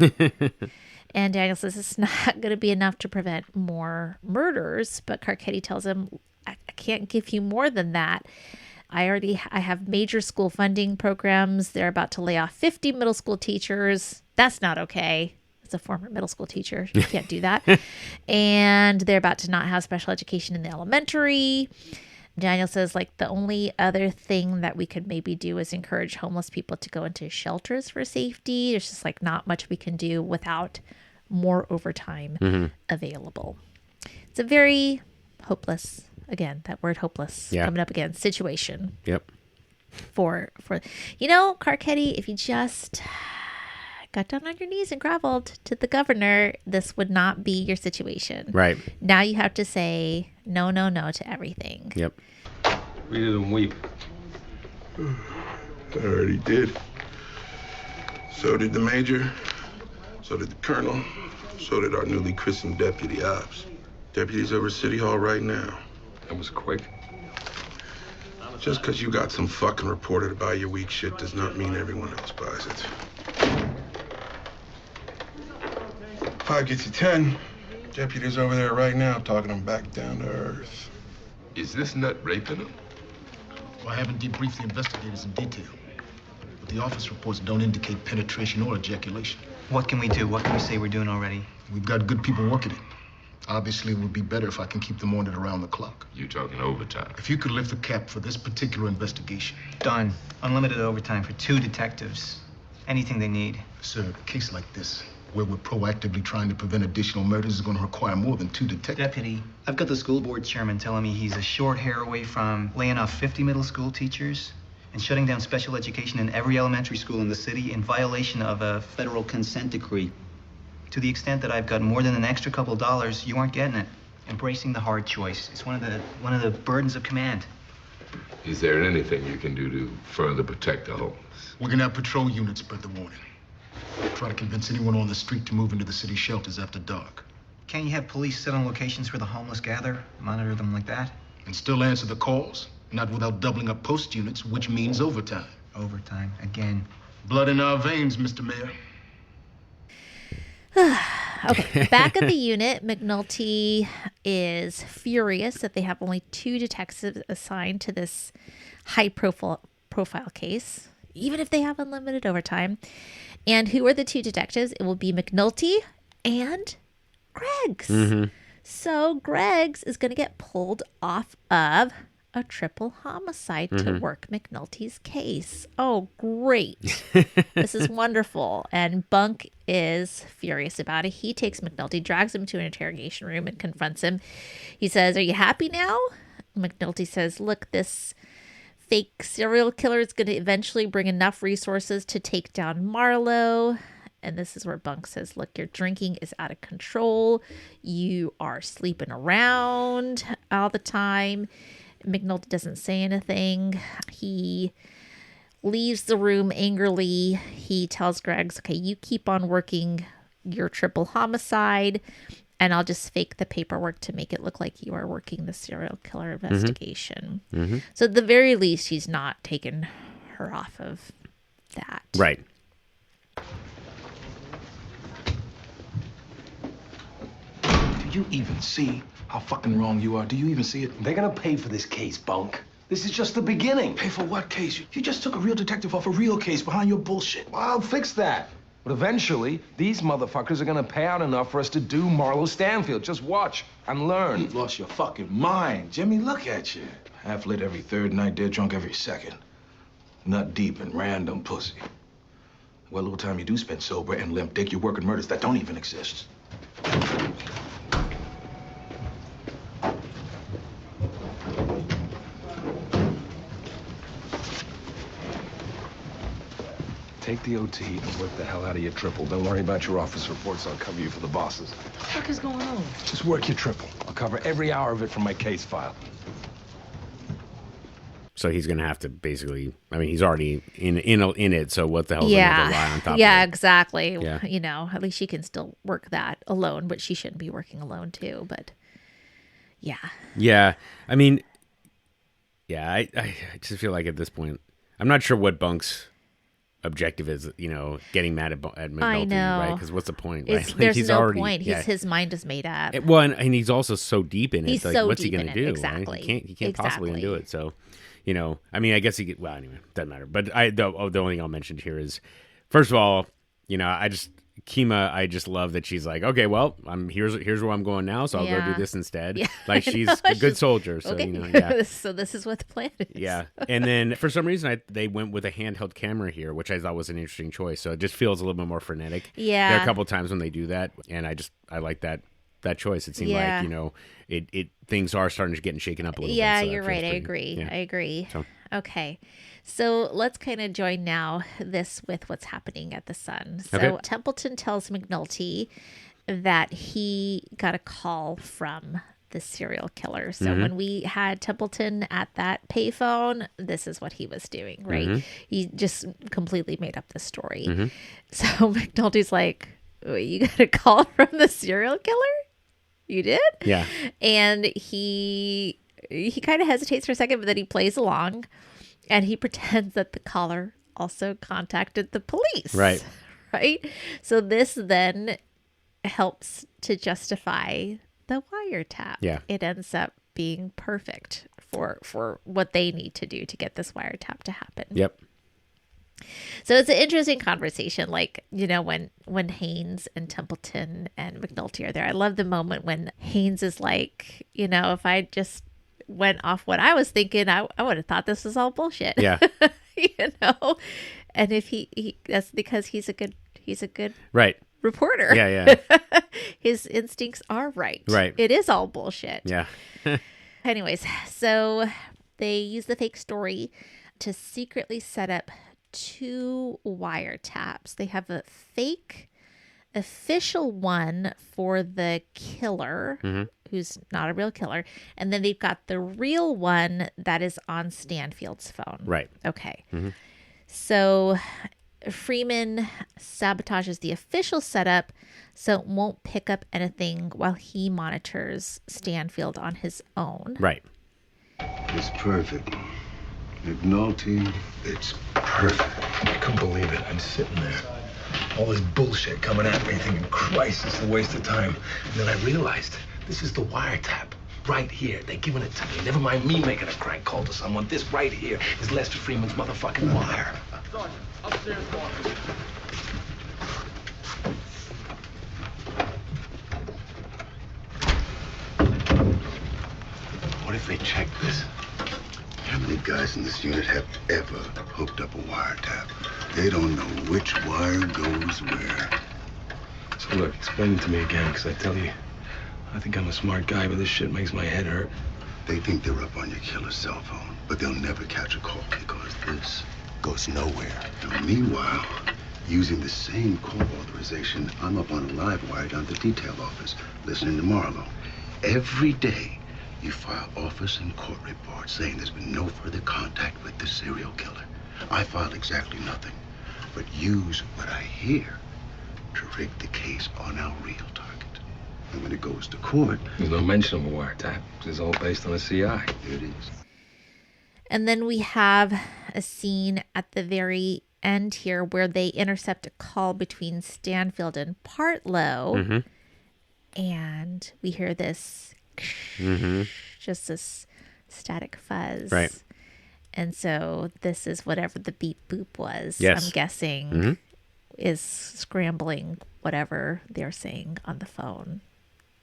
And Daniel says it's not going to be enough to prevent more murders, but Carcetti tells him, I can't give you more than that. I have major school funding programs. They're about to lay off 50 middle school teachers. That's not okay. As a former middle school teacher, you can't do that. And they're about to not have special education in the elementary. Daniel says, like, the only other thing that we could maybe do is encourage homeless people to go into shelters for safety. There's just like not much we can do without more overtime available. It's a very hopeless, again, that word hopeless coming up again, situation. Yep. For Carcetti, if you just got down on your knees and groveled to the governor, this would not be your situation. Right. Now you have to say no to everything. Yep. Read it and weep. I already did. So did the major. So did the colonel. So did our newly christened deputy ops. Deputy's over City Hall right now. That was quick. Just because you got some fucking reported about your weak shit does not mean everyone else buys it. 5 gets you 10. Deputy's over there right now talking them back down to earth. Is this nut raping him? Well, I haven't debriefed the investigators in detail, but the office reports don't indicate penetration or ejaculation. What can we do? What can we say we're doing already? We've got good people working it. Obviously, it would be better if I can keep them on it around the clock. You talking overtime? If you could lift the cap for this particular investigation. Done. Unlimited overtime for 2 detectives. Anything they need. Sir, a case like this, where we're proactively trying to prevent additional murders, is going to require more than 2 detectives. Deputy, I've got the school board chairman telling me he's a short hair away from laying off 50 middle school teachers and shutting down special education in every elementary school in the city in violation of a federal consent decree. To the extent that I've got more than an extra couple dollars, you aren't getting it. Embracing the hard choice. It's one of the burdens of command. Is there anything you can do to further protect the homeless? We're going to have patrol units spread the warning. Try to convince anyone on the street to move into the city shelters after dark. Can't you have police sit on locations where the homeless gather, monitor them like that? And still answer the calls, not without doubling up post units, which means overtime. Overtime, again. Blood in our veins, Mr. Mayor. Okay, back at the unit, McNulty is furious that they have only 2 detectives assigned to this high-profile case, even if they have unlimited overtime. And who are the 2 detectives? It will be McNulty and Greggs. So Greggs is going to get pulled off of a triple homicide to work McNulty's case. Oh, great. This is wonderful. And Bunk is furious about it. He takes McNulty, drags him to an interrogation room and confronts him. He says, are you happy now? McNulty says, look, this fake serial killer is going to eventually bring enough resources to take down Marlowe. And this is where Bunk says, look, your drinking is out of control. You are sleeping around all the time. McNulty doesn't say anything. He leaves the room angrily. He tells Greggs, okay, you keep on working your triple homicide, and I'll just fake the paperwork to make it look like you are working the serial killer investigation. So at the very least, he's not taking her off of that. Right. Do you even see how fucking wrong you are? Do you even see it? They're gonna pay for this case, Bunk. This is just the beginning. Pay for what case? You just took a real detective off a real case behind your bullshit. Well, I'll fix that. But eventually, these motherfuckers are gonna pay out enough for us to do Marlowe Stanfield. Just watch and learn. You've lost your fucking mind. Jimmy, look at you. Half lit every third night, dead drunk every second. Nut deep in random pussy. What little time you do spend sober and limp dick, you're working murders that don't even exist. Take the OT and work the hell out of your triple. Don't worry about your office reports. I'll cover you for the bosses. What the fuck is going on? Just work your triple. I'll cover every hour of it from my case file. So he's going to have to basically, I mean, he's already in it. So what the hell is he going to lie on top of it? Yeah, exactly. Yeah. You know, at least she can still work that alone, but she shouldn't be working alone too. But yeah. Yeah. I mean, yeah, I just feel like at this point, I'm not sure what Bunk's objective is, you know, getting mad at McNulty, I know. right? Because what's the point, right? Like, there's he's no already, point. Yeah. His mind is made up. Well, and he's also so deep in it. He's like, so what's he deep going to in it, do? exactly. Right? He can't possibly Exactly. undo it. So, you know, I mean, I guess he could. Well, anyway, doesn't matter. But the only thing I'll mention here is, first of all, you know, Kima, I just love that she's like, okay, well, here's where I'm going now, so I'll go do this instead. Yeah. Like she's a good soldier, so okay. you know, yeah. So this is what the plan is. Yeah, and then for some reason they went with a handheld camera here, which I thought was an interesting choice. So it just feels a little bit more frenetic. Yeah, there are a couple of times when they do that, and I like that choice. It seemed like, you know, it things are starting to get shaken up a little bit. Yeah, So you're right. I agree. Yeah. I agree. So. Okay. So let's kind of join now this with what's happening at the Sun. So Okay. Templeton tells McNulty that he got a call from the serial killer. So when we had Templeton at that payphone, this is what he was doing, right? He just completely made up the story. So McNulty's like, wait, you got a call from the serial killer? You did? Yeah. And he kind of hesitates for a second, but then he plays along and he pretends that the caller also contacted the police. Right. Right. So this then helps to justify the wiretap. Yeah. It ends up being perfect for what they need to do to get this wiretap to happen. Yep. So it's an interesting conversation, like, you know, when Haynes and Templeton and McNulty are there. I love the moment when Haynes is like, you know, if I just went off what I was thinking, I would have thought this was all bullshit. Yeah. You know? And if he that's because he's a good Right. reporter. Yeah, yeah. His instincts are right. Right. It is all bullshit. Yeah. Anyways, so they use the fake story to secretly set up 2 wiretaps. They have a fake official one for the killer, who's not a real killer, and then they've got the real one that is on Stanfield's phone. Right. Okay. So Freeman sabotages the official setup so it won't pick up anything while he monitors Stanfield on his own. Right. It's perfect. McNulty, it's perfect. I couldn't believe it. I'm sitting there. All this bullshit coming at me, thinking, Christ, it's a waste of time. And then I realized this is the wiretap. Right here. They're giving it to me. Never mind me making a crank call to someone. This right here is Lester Freeman's motherfucking wire. Sergeant, upstairs quarters. What if they check this? How many guys in this unit have ever hooked up a wiretap? They don't know which wire goes where. So look, explain it to me again, because I tell you, I think I'm a smart guy, but this shit makes my head hurt. They think they're up on your killer's cell phone, but they'll never catch a call because this goes nowhere. Now, meanwhile, using the same call authorization, I'm up on a live wire down at the detail office, listening to Marlowe. Every day, you file office and court reports saying there's been no further contact with the serial killer. I filed exactly nothing, but use what I hear to rig the case on our real target. And when it goes to court... There's no mention of a wiretap. It's all based on a CI. There it is. And then we have a scene at the very end here where they intercept a call between Stanfield and Partlow. And we hear this, just this static fuzz. Right. And so this is whatever the beep boop was, Yes. I'm guessing, is scrambling whatever they're saying on the phone.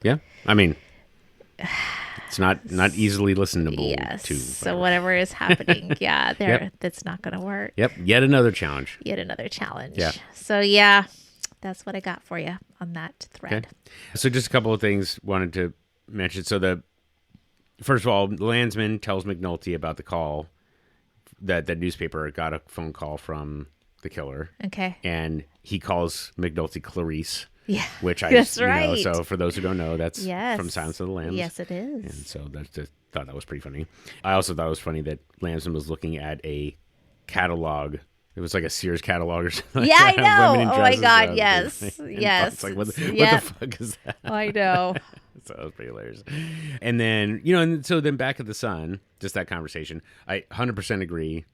Yeah. I mean, it's not easily listenable Yes. to. So whatever is happening, that's not going to work. Yep. Yet another challenge. Yet another challenge. Yeah. So yeah, that's what I got for you on that thread. Okay. So just a couple of things wanted to mention. So first of all, the landsman tells McNulty about the call that the newspaper got a phone call from the killer. Okay. And he calls McNulty Clarice. Yeah, which I that's just, right. So for those who don't know, that's yes. from Silence of the Lambs. Yes, it is. And so thought that was pretty funny. I also thought it was funny that Lamson was looking at a catalog. It was like a Sears catalog or something. Yeah, like I know. Oh my God, yes, yes. It's like, what the fuck is that? I know. So that was pretty hilarious. And then, and so then back at the Sun, just that conversation, I 100% agree.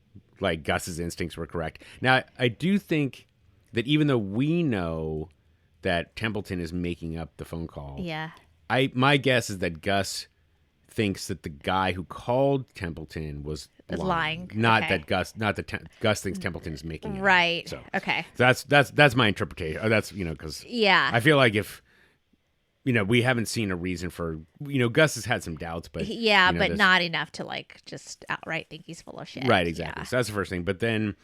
Like, Gus's instincts were correct. Now, I do think that even though we know that Templeton is making up the phone call, yeah, my guess is that Gus thinks that the guy who called Templeton was lying. Not that Gus thinks Templeton is making it right. Up. So okay, that's my interpretation. That's because I feel like if we haven't seen a reason for Gus has had some doubts, but but not enough to like just outright think he's full of shit. Right, exactly. Yeah. So that's the first thing. But then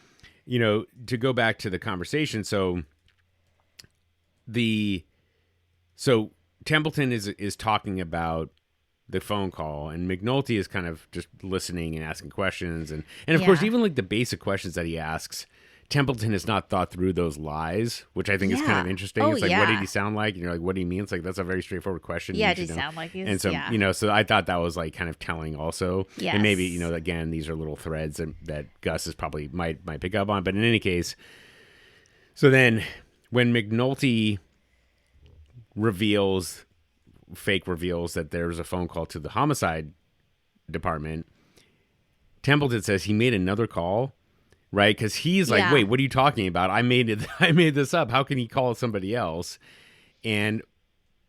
to go back to the conversation, so Templeton is talking about the phone call, and McNulty is kind of just listening and asking questions, and of course even like the basic questions that he asks, Templeton has not thought through those lies, which I think is kind of interesting. It's like, what did he sound like? And you're like, what do you mean? It's like, that's a very straightforward question. Yeah, did he sound like he's... And so, so I thought that was like kind of telling also. Yes. And maybe, again, these are little threads that Gus is probably might pick up on. But in any case, so then when McNulty fake reveals that there's a phone call to the homicide department, Templeton says he made another call. Right, because he's like, wait, what are you talking about? I made this up. How can he call somebody else? And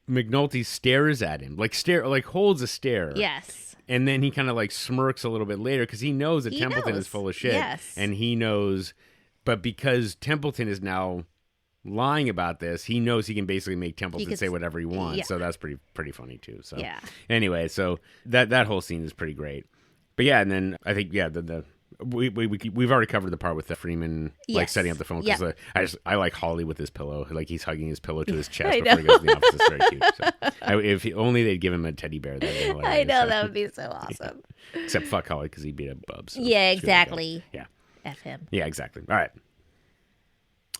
McNulty stares at him, like holds a stare. Yes. And then he kind of like smirks a little bit later because he knows that Templeton is full of shit. Yes. And he knows, but because Templeton is now lying about this, he knows he can basically make Templeton say whatever he wants. Yeah. So that's pretty funny too. So anyway, so that whole scene is pretty great. But yeah, and then I think we've already covered the part with the Freeman like setting up the phone because I like Holly with his pillow, like he's hugging his pillow to his chest before he goes to the office. It's very cute. So, if only they'd give him a teddy bear, that'd be hilarious. I know, that would be so awesome. Except fuck Holly because he beat up Bubs. So yeah, exactly. Yeah, F him. Yeah, exactly. All right,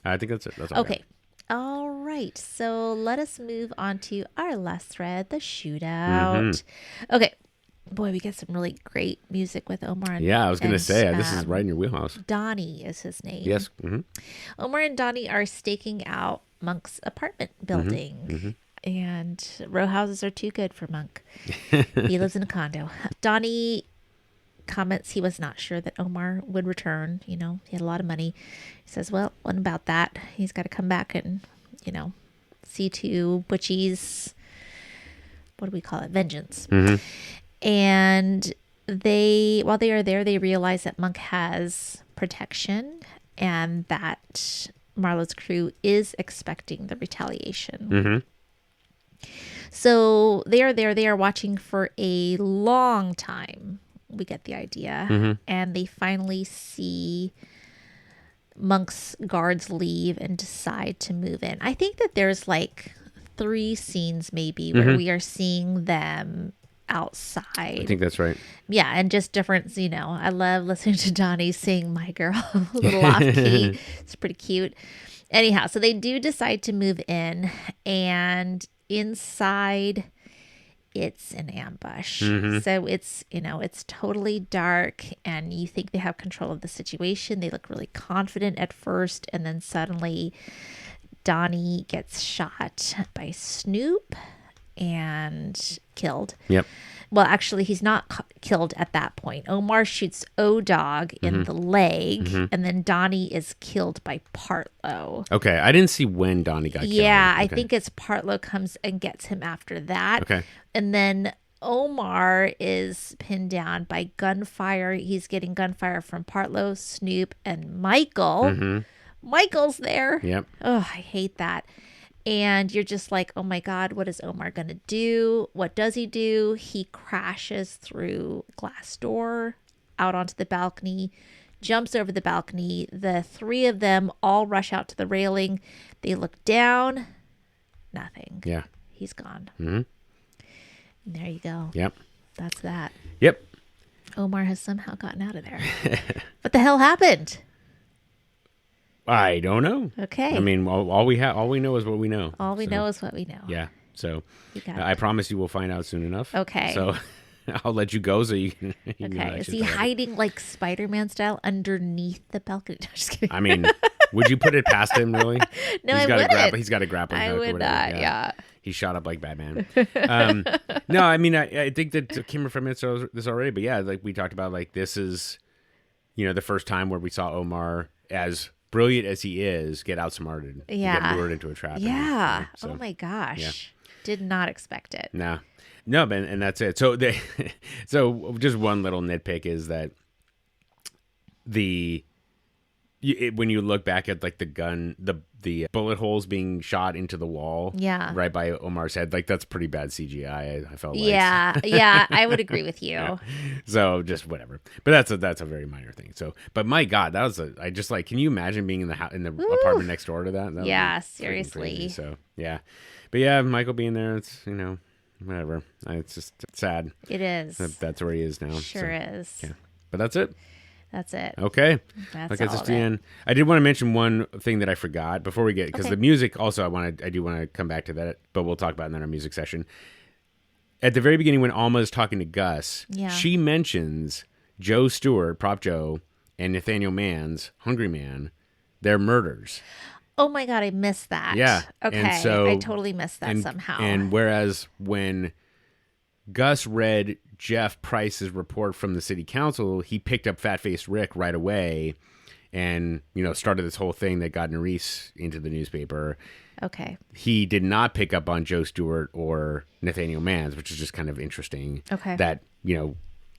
I think that's it. That's all. Okay. All right. So let us move on to our last thread, the shootout. Mm-hmm. Okay. Boy, we get some really great music with Omar. I was going to say, this is right in your wheelhouse. Donnie is his name. Yes. Mm-hmm. Omar and Donnie are staking out Monk's apartment building. Mm-hmm. And row houses are too good for Monk. He lives in a condo. Donnie comments he was not sure that Omar would return. He had a lot of money. He says, well, what about that? He's got to come back and, see to Butchie's, what do we call it? Vengeance. Mm-hmm. And while they are there, they realize that Monk has protection and that Marlowe's crew is expecting the retaliation. Mm-hmm. So they are there. They are watching for a long time. We get the idea. Mm-hmm. And they finally see Monk's guards leave and decide to move in. I think that there's like 3 scenes maybe where we are seeing them outside. I think that's right. Yeah, and just different, I love listening to Donnie sing My Girl a little off key. It's pretty cute. Anyhow, so they do decide to move in, and inside it's an ambush. Mm-hmm. So it's, it's totally dark, and you think they have control of the situation. They look really confident at first, and then suddenly Donnie gets shot by Snoop and killed. Yep. Well, actually, he's not killed at that point. Omar shoots O-Dog in the leg, and then Donnie is killed by Partlow. Okay, I didn't see when Donnie got killed. Yeah, okay. I think it's Partlow comes and gets him after that. Okay. And then Omar is pinned down by gunfire. He's getting gunfire from Partlow, Snoop, and Michael. Mm-hmm. Michael's there. Yep. Oh, I hate that. And you're just like, oh my God, what is Omar going to do? What does he do? He crashes through a glass door out onto the balcony, jumps over the balcony. The 3 of them all rush out to the railing. They look down. Nothing. Yeah. He's gone. Mm-hmm. And there you go. Yep. That's that. Yep. Omar has somehow gotten out of there. What the hell happened? I don't know. Okay. I mean, all we know is what we know. All we know is what we know. Yeah. So got I promise you we'll find out soon enough. Okay. So I'll let you go so you can. Okay. Is he hiding like Spider-Man style underneath the balcony? No, just kidding. I mean, would you put it past him, really? No, I wouldn't. He's got a grappling hook. I would or whatever. not, yeah. He shot up like Batman. No, I mean, I think that Kim from this already, but yeah, like we talked about, like this is, the first time where we saw Omar, as brilliant as he is, get outsmarted. Yeah. Get lured into a trap. Yeah. So, oh my gosh. Yeah. Did not expect it. No, but and that's it. So so just one little nitpick is that when you look back at like the gun, the bullet holes being shot into the wall, right by Omar's head, like that's pretty bad CGI. I felt like, yeah, I would agree with you. Yeah. So just whatever, but that's a very minor thing. So, but my God, I just like, can you imagine being in the apartment next door to that? That yeah, would be seriously. crazy. So yeah, but yeah, Michael being there, it's whatever. It's just sad. It is. That's where he is now. Sure is. Yeah, but that's it. That's it. Okay. That's I guess all it's the end. I did want to mention one thing that I forgot before we get, because the music also, I do want to come back to that, but we'll talk about it in our music session. At the very beginning, when Alma is talking to Gus, she mentions Joe Stewart, Prop Joe, and Nathaniel Mann's Hungry Man, their murders. Oh my God, I missed that. Yeah. Okay. And so, I totally missed that somehow. And whereas when Gus read Jeff Price's report from the city council, he picked up Fat-Faced Rick right away and, started this whole thing that got Nerys into the newspaper. Okay. He did not pick up on Joe Stewart or Nathaniel Mann's, which is just kind of interesting. Okay. That,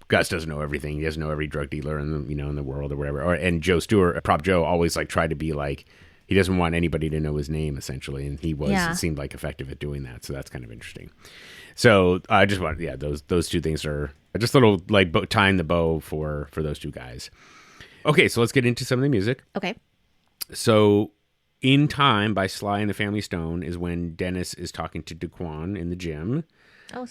Gus doesn't know everything. He doesn't know every drug dealer in the, in the world or whatever. And Joe Stewart, Prop Joe, always tried to be like, he doesn't want anybody to know his name, essentially. And he was, it seemed like, effective at doing that. So that's kind of interesting. So I just wanted, those two things are just a little tying the bow for those two guys. Okay, so let's get into some of the music. Okay. So In Time by Sly and the Family Stone is when Dennis is talking to Duquan in the gym. Oh,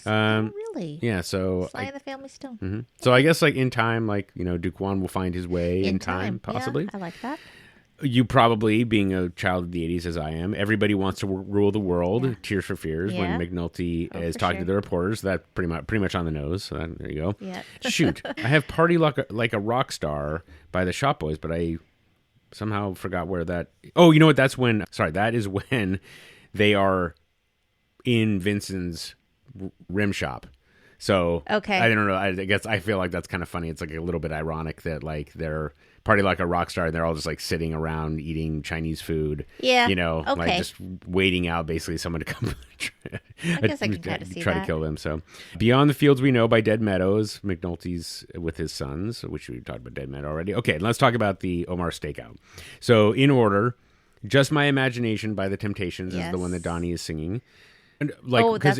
really? Yeah, so Sly and the Family Stone. Mm-hmm. So I guess in time, Duquan will find his way in time, possibly. Yeah, I like that. You probably, being a child of the 80s as I am, everybody wants to rule the world. Yeah. Tears for Fears, when McNulty is talking to the reporters. That's pretty much on the nose. So there you go. Yeah. Shoot. I have Party Like a Rock Star by the Shop Boys, but I somehow forgot where that... Oh, you know what? That is when they are in Vincent's rim shop. So okay. I don't know. I guess I feel like that's kind of funny. It's a little bit ironic that they're Party Like a Rock Star and they're all just sitting around eating Chinese food. Yeah. Okay. Just waiting out basically someone to come I guess I can kind of see try to kill them. So Beyond the Fields We Know by Dead Meadows, McNulty's with his sons, which we talked about Dead Meadow already. Okay, let's talk about the Omar Stakeout. So in order, Just My Imagination by The Temptations is the one that Donnie is singing. That's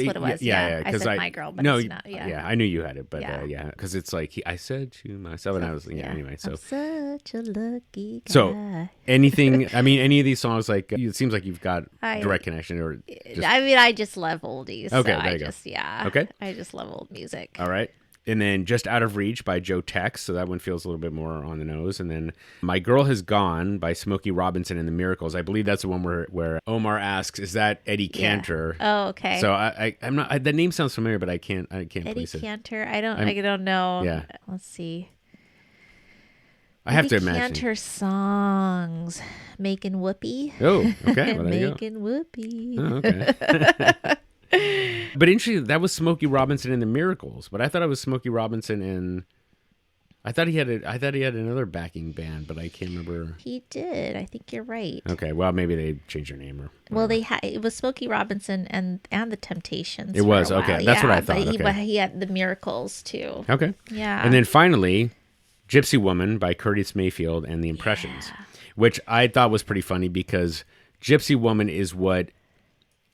what it was. Yeah. I said My Girl, but it's not. Yeah. Yeah, I knew you had it, but because it's I said to myself, and I was anyway. So I'm such a lucky guy. So anything, any of these songs, it seems like you've got direct connection, or just... I just love oldies. Okay, so there you go. Okay, I just love old music. All right. And then Just Out of Reach by Joe Tex. So that one feels a little bit more on the nose. And then My Girl Has Gone by Smokey Robinson and the Miracles. I believe that's the one where Omar asks, is that Eddie Cantor? Oh, okay. So I'm not, that name sounds familiar, but I can't Eddie place it. Cantor? I don't know. Yeah. Let's see. I have to imagine. Cantor songs. Making Whoopee. Oh, okay. Well, Making Whoopee. Oh, okay. But interesting, that was Smokey Robinson and the Miracles. But I thought it was Smokey Robinson and I thought he had another backing band, but I can't remember. He did. I think you're right. Okay, well maybe they changed their name or. Well, it was Smokey Robinson and the Temptations. It was okay. That's what I thought. But he had the Miracles too. Okay. Yeah. And then finally, Gypsy Woman by Curtis Mayfield and the Impressions, which I thought was pretty funny because Gypsy Woman is what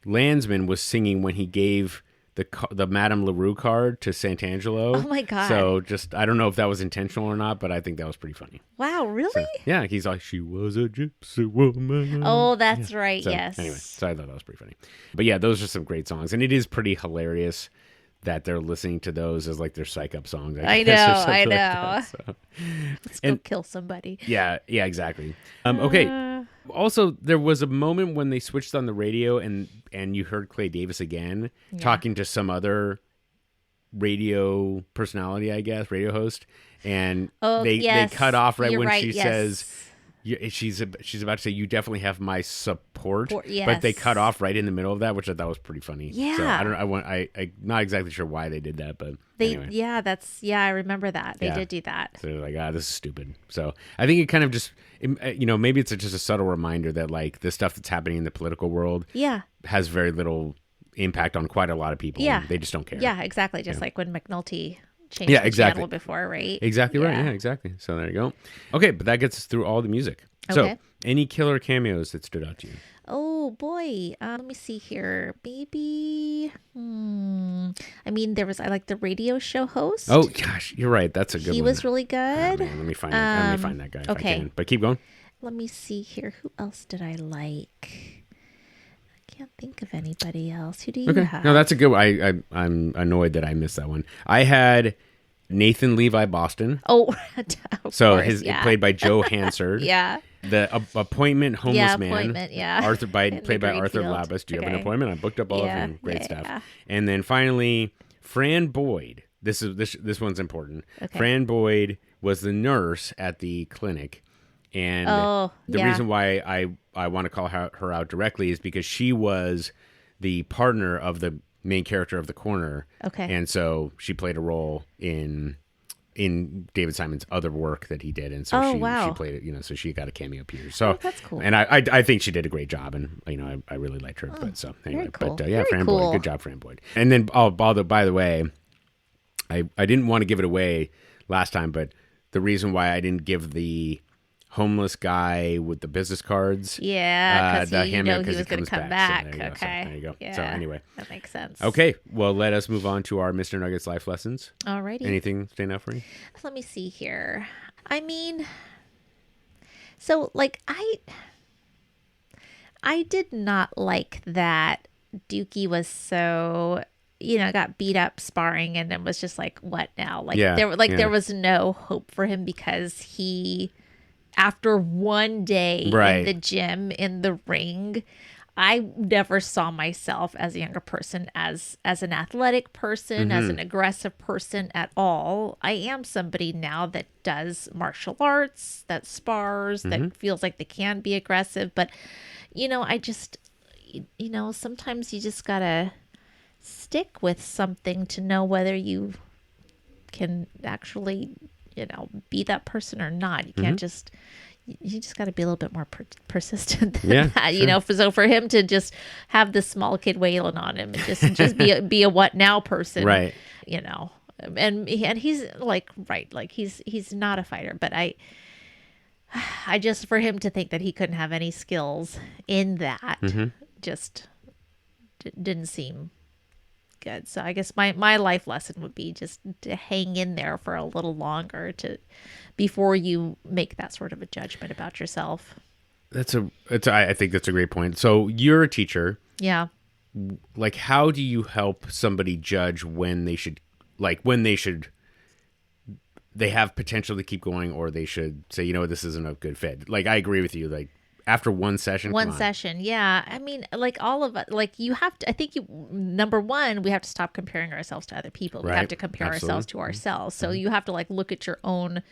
Landsman was singing when he gave the Madame LaRue card to Santangelo. Oh my God. So I don't know if that was intentional or not, but I think that was pretty funny. Wow, really? So, yeah, he's like, she was a gypsy woman. Oh, that's right, so, yes. Anyway, so I thought that was pretty funny. But yeah, those are some great songs. And it is pretty hilarious that they're listening to those as their psych-up songs. I know. Like that, so. Let's go kill somebody. Yeah, exactly. Okay. Also, there was a moment when they switched on the radio and you heard Clay Davis again talking to some other radio personality, I guess, radio host, and they cut off right when she says she's about to say, "You definitely have my support," but they cut off right in the middle of that, which I thought was pretty funny. Yeah, so I'm not exactly sure why they did that, but anyway. I remember that they did do that. So they're like, this is stupid. So I think it kind of just, maybe it's just a subtle reminder that like the stuff that's happening in the political world, has very little impact on quite a lot of people. Yeah, they just don't care. Yeah, exactly. Just like when McNulty changed the channel before, right? Exactly right. Yeah, exactly. So there you go. Okay, but that gets us through all the music. Okay. So any killer cameos that stood out to you? Oh boy, let me see here. Maybe. I mean, I like the radio show host. Oh gosh, you're right. That's a good one. He was really good. Oh, man, let me find that guy. If I can. But keep going. Let me see here. Who else did I like? Can't think of anybody else. Who do you have? No, that's a good one. I'm annoyed that I missed that one. I had Nathan Levi Boston. Oh, so played by Joe Hansard. Yeah. The appointment homeless man. Appointment, yeah. Played by Arthur Labus. Do you have an appointment? I booked up all of him. Great stuff. Yeah. And then finally, Fran Boyd. This one's important. Okay. Fran Boyd was the nurse at the clinic. And the reason why I want to call her out directly is because she was the partner of the main character of The Corner. Okay. And so she played a role in David Simon's other work that he did. And so she played it, so she got a cameo appearance. So that's cool. And I think she did a great job, and I really liked her. But so anyway, very cool. But Fran Boyd, good job, Fran Boyd. And then by the way, I didn't want to give it away last time, but the reason why I didn't give the homeless guy with the business cards. Yeah, because he was going to come back. So there you go. Yeah, so anyway. That makes sense. Okay, well, let us move on to our Mr. Nuggets life lessons. Alrighty. Anything stand out for you? Let me see here. I mean, so like I did not like that Dukie was so... got beat up sparring and then was just like, what now? Like there was no hope for him because he, after one day in the gym, in the ring, I never saw myself as a younger person as an athletic person, as an aggressive person at all. I am somebody now that does martial arts, that spars, that feels like they can be aggressive. But, I just, sometimes you just gotta stick with something to know whether you can actually be that person or not. You can't just you just got to be a little bit more persistent than that, sure. So for him to just have this small kid wailing on him and just be a what now person, right? And he's like he's not a fighter, but I just, for him to think that he couldn't have any skills in that just didn't seem good. So I guess my life lesson would be just to hang in there for a little longer before you make that sort of a judgment about yourself. I think that's a great point. So you're a teacher. Yeah. Like, how do you help somebody judge when they have potential to keep going, or they should say, this isn't a good fit? Like, I agree with you. Like, after one session, yeah. I mean, like, all of it, like, you have to, I think number one, we have to stop comparing ourselves to other people. We have to compare ourselves to ourselves. So you have to look at your own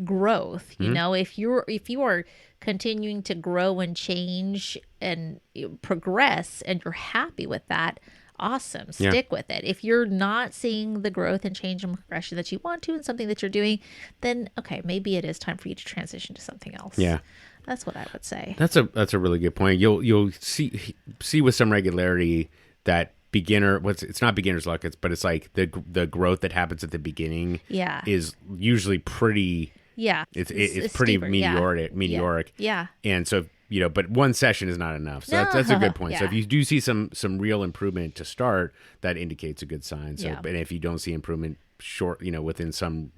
growth. If you are continuing to grow and change and progress and you're happy with that, awesome, stick with it. If you're not seeing the growth and change and progression that you want to in something that you're doing, then okay, maybe it is time for you to transition to something else. Yeah, that's what I would say. That's a really good point. You'll see with some regularity that it's not beginner's luck, but it's like the growth that happens at the beginning is usually pretty it's pretty steeper, meteoric. Yeah. And so but one session is not enough. So that's a good point. So if you do see some real improvement to start, that indicates a good sign. So and if you don't see improvement within some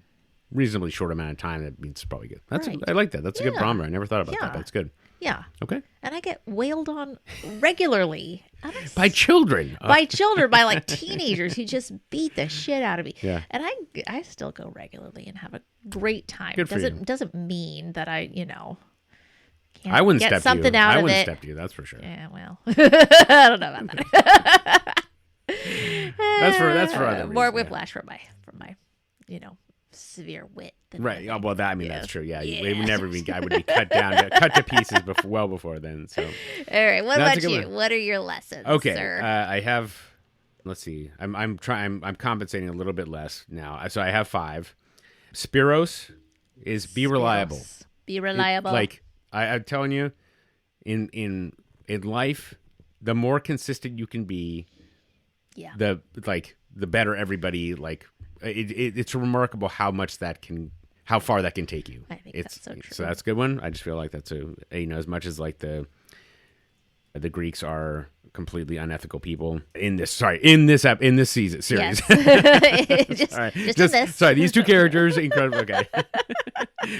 reasonably short amount of time, that means it's probably good. I like that. That's a good barometer. I never thought about that. That's good. Yeah. Okay. And I get wailed on regularly. By children. By teenagers who just beat the shit out of me. Yeah. And I still go regularly and have a great time. Good for you. Doesn't mean that I I wouldn't get step something you. out I of wouldn't it. step you. That's for sure. Yeah, well, I don't know about that. That's for other reasons. More whiplash from my severe wit. Right. Oh, well, that's true. Yeah. It would never be. I would be cut to pieces before then. So. All right. What about you? What are your lessons? Okay. Sir? I have. Let's see. I'm compensating a little bit less now. So I have 5. Spiros is be reliable. Be reliable. I'm telling you, in life, the more consistent you can be, the better everybody. It's remarkable how far that can take you. I think that's so true. So that's a good one. I just feel like that's as much as the Greeks are completely unethical people in this season series. Yes. just in this. Sorry, these 2 characters, incredible. Okay.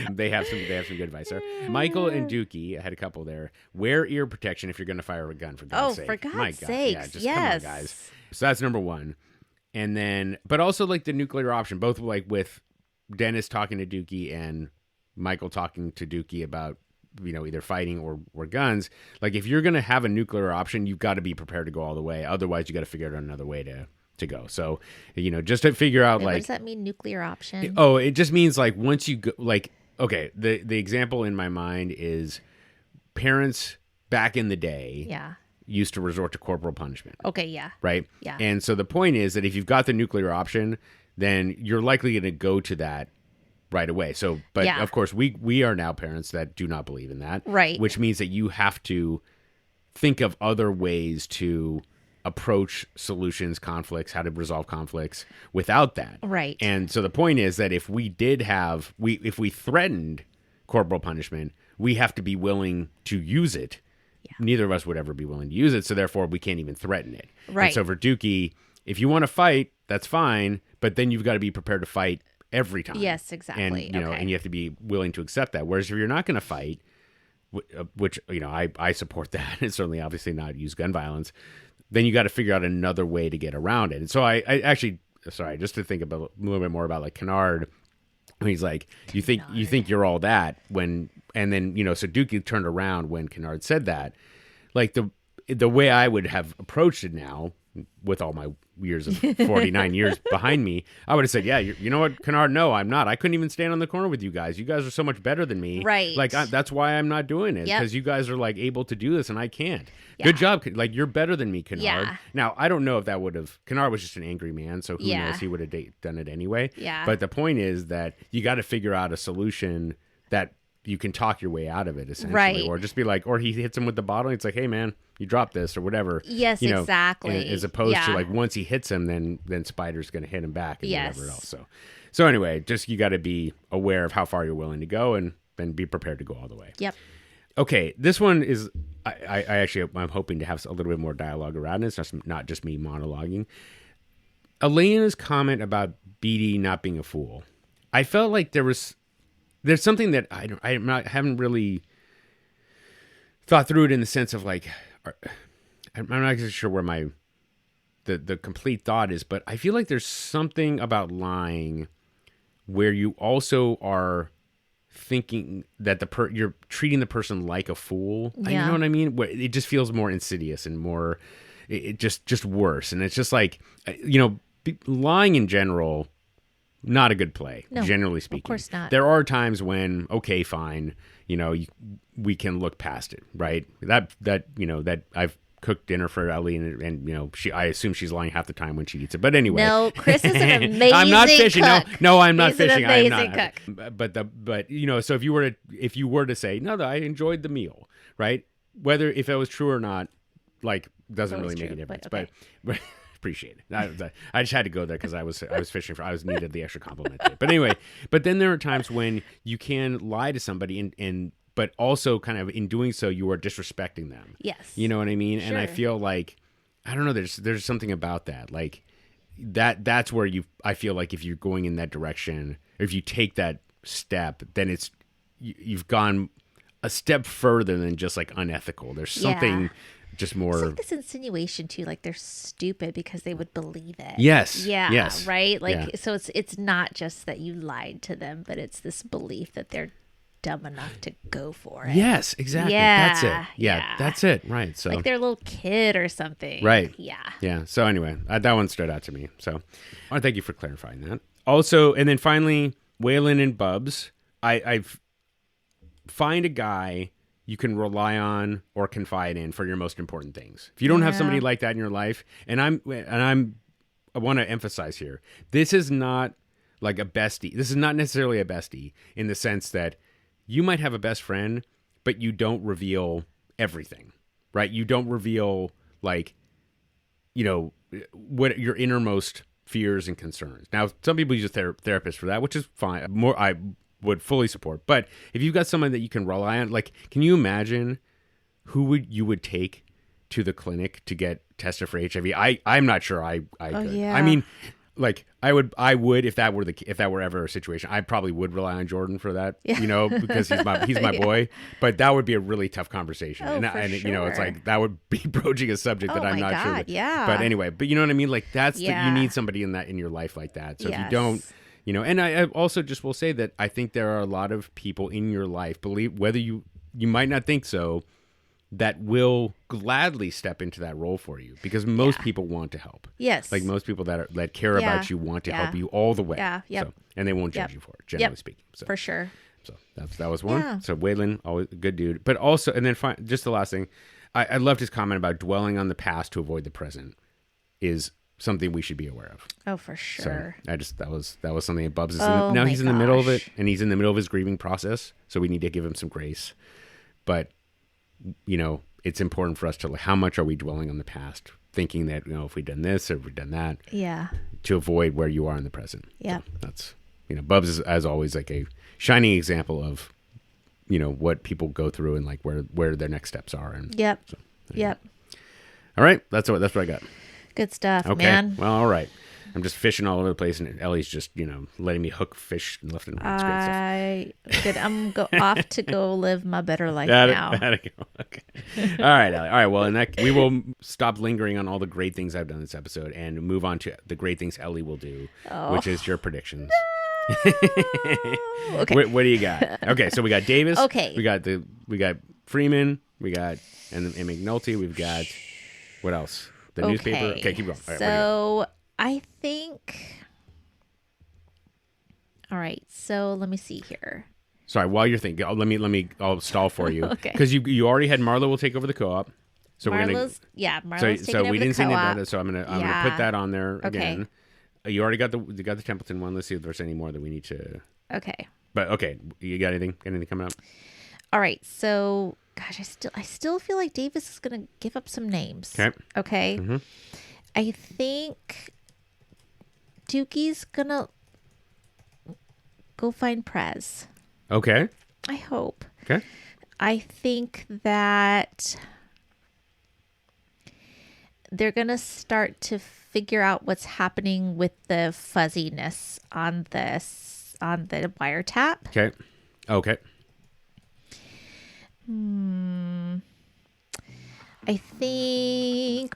They have some good advice there. Michael and Dukie, I had a couple there. Wear ear protection if you're going to fire a gun, for God's sake. For God's My God. sakes. Yeah, just yes. come on, guys. So that's number 1. And then, but also the nuclear option, both with Dennis talking to Dukie and Michael talking to Dukie about, either fighting or guns. If you're going to have a nuclear option, you've got to be prepared to go all the way. Otherwise, you got to figure out another way to go. So, just to figure out what does that mean, nuclear option? It just means once you go, okay, the example in my mind is parents back in the day. Yeah. Used to resort to corporal punishment. Okay, yeah. Right? Yeah. And so the point is that if you've got the nuclear option, then you're likely going to go to that right away. So, but of course, we are now parents that do not believe in that. Right. Which means that you have to think of other ways to approach solutions, conflicts, how to resolve conflicts without that. Right. And so the point is that if we threatened corporal punishment, we have to be willing to use it. Yeah. Neither of us would ever be willing to use it, so therefore we can't even threaten it. Right. And so for Dukie, if you want to fight, that's fine, but then you've got to be prepared to fight every time. Yes, exactly. And and you have to be willing to accept that. Whereas if you're not going to fight, which I support that, and certainly obviously not use gun violence, then you got to figure out another way to get around it. And so I actually, sorry, just to think about a little bit more about Kennard. He's like, you think you're all that when, and then, so Dukie turned around when Kennard said that. The way I would have approached it now, with all my years of 49 years behind me, I would have said, yeah, you know what, Kennard, no, I'm not. I couldn't even stand on the corner with you guys. You guys are so much better than me. Right. That's why I'm not doing it, because you guys are able to do this and I can't. Yeah. Good job. You're better than me, Kennard. Yeah. Now, I don't know if that would have, Kennard was just an angry man, so who knows, he would have done it anyway. Yeah. But the point is that you got to figure out a solution that you can talk your way out of it, essentially. Right. Or just be or he hits him with the bottle, and it's hey man, you dropped this or whatever. Yes, exactly. As opposed to once he hits him, then Spider's going to hit him back and yes. whatever else. So anyway, just you got to be aware of how far you're willing to go, and then be prepared to go all the way. Yep. Okay, this one is I'm hoping to have a little bit more dialogue around it. It's not just me monologuing. Elena's comment about Beatty not being a fool. I felt like there's something that I haven't really thought through it in the sense of I'm not exactly sure where the complete thought is, but I feel like there's something about lying where you also are thinking that you're treating the person like a fool. Yeah. You know what I mean? It just feels more insidious and more, it just worse. And it's just lying in general, not a good play, generally speaking. Of course not. There are times when, okay, fine, we can look past it, right? That I've cooked dinner for Ellie and I assume she's lying half the time when she eats it. But anyway. No, Chris is an amazing I'm not fishing. Cook. No, I'm not He's fishing. An amazing I am not. Cook. But so if you were to say, no, I enjoyed the meal, right? Whether if it was true or not, doesn't really make a difference. But appreciate it. I just had to go there because I was fishing I was needed the extra compliment there. But anyway, but then there are times when you can lie to somebody but also kind of in doing so you are disrespecting them. Yes. You know what I mean? Sure. And I feel I don't know, there's something about that. That's where I feel like if you're going in that direction, if you take that step, then you've gone a step further than just unethical. There's something just more. It's this insinuation too, they're stupid because they would believe it. Yes. Yeah. Yes. Right. So it's not just that you lied to them, but it's this belief that they're dumb enough to go for it. Yes, exactly. Yeah, that's it. Yeah, that's it. Right. So like they're a little kid or something. Right. Yeah. Yeah. So anyway, that one stood out to me. So thank you for clarifying that. Also, and then finally, Waylon and Bubs. I've find a guy you can rely on or confide in for your most important things. If you don't have somebody like that in your life, I want to emphasize here, this is not like a bestie. This is not necessarily a bestie in the sense that you might have a best friend, but you don't reveal everything, right? You don't reveal like, what your innermost fears and concerns. Now, some people use a therapist for that, which is fine. I would fully support. But if you've got someone that you can rely on, like, can you imagine who you would take to the clinic to get tested for HIV? I'm not sure I could. Yeah. I mean, like I would if that were ever a situation. I probably would rely on Jordan for that, because he's my boy. But that would be a really tough conversation. Oh, and sure. It's like that would be broaching a subject that I'm not sure. Yeah. But anyway, you know what I mean? Like you need somebody in your life like that. So if you don't, and I also just will say that I think there are a lot of people in your life, whether you might not think so, that will gladly step into that role for you, because most people want to help. Yes. Like most people that care about you want to help you all the way. Yeah. Yep. So, and they won't judge you for it, generally speaking. So, for sure. So that was one. Yeah. So Waylon, always a good dude. But also, and then just the last thing, I loved his comment about dwelling on the past to avoid the present is something we should be aware of. Oh, for sure. So that was something that Bubs is now he's in the middle of it, and he's in the middle of his grieving process. So we need to give him some grace. But it's important for us to, like, how much are we dwelling on the past, thinking that, if we've done this or if we've done that, to avoid where you are in the present. Yeah. So that's, Bubs is, as always, like a shining example of, what people go through and like where their next steps are. And yep. So, yep. All right. That's what I got. Good stuff, okay. Man. Well, all right. I'm just fishing all over the place, and Ellie's just, letting me hook fish left and right. It's great stuff. I'm off to go live my better life now. Okay. All right, Ellie. All right. Well, we will stop lingering on all the great things I've done this episode and move on to the great things Ellie will do, which is your predictions. Okay. What do you got? Okay. So we got Davis. Okay. We got Freeman. We got and McNulty. We've got what else? The newspaper. Okay. Keep going. All right, so I think. All right. So let me see here. Sorry, while you're thinking, I'll stall for you. Okay. Because you already had Marlo will take over the co-op. So Marlo's taking over so we didn't the say co-op. that, so I'm gonna put that on there again. Okay. You already got the Templeton one. Let's see if there's any more that we need to. Okay. But okay, you got anything coming up? All right. So gosh, I still feel like Davis is gonna give up some names. Okay. Mm-hmm. I think Dukie's gonna go find Prez. Okay. I hope. Okay. I think that they're going to start to figure out what's happening with the fuzziness on the wiretap. Okay. I think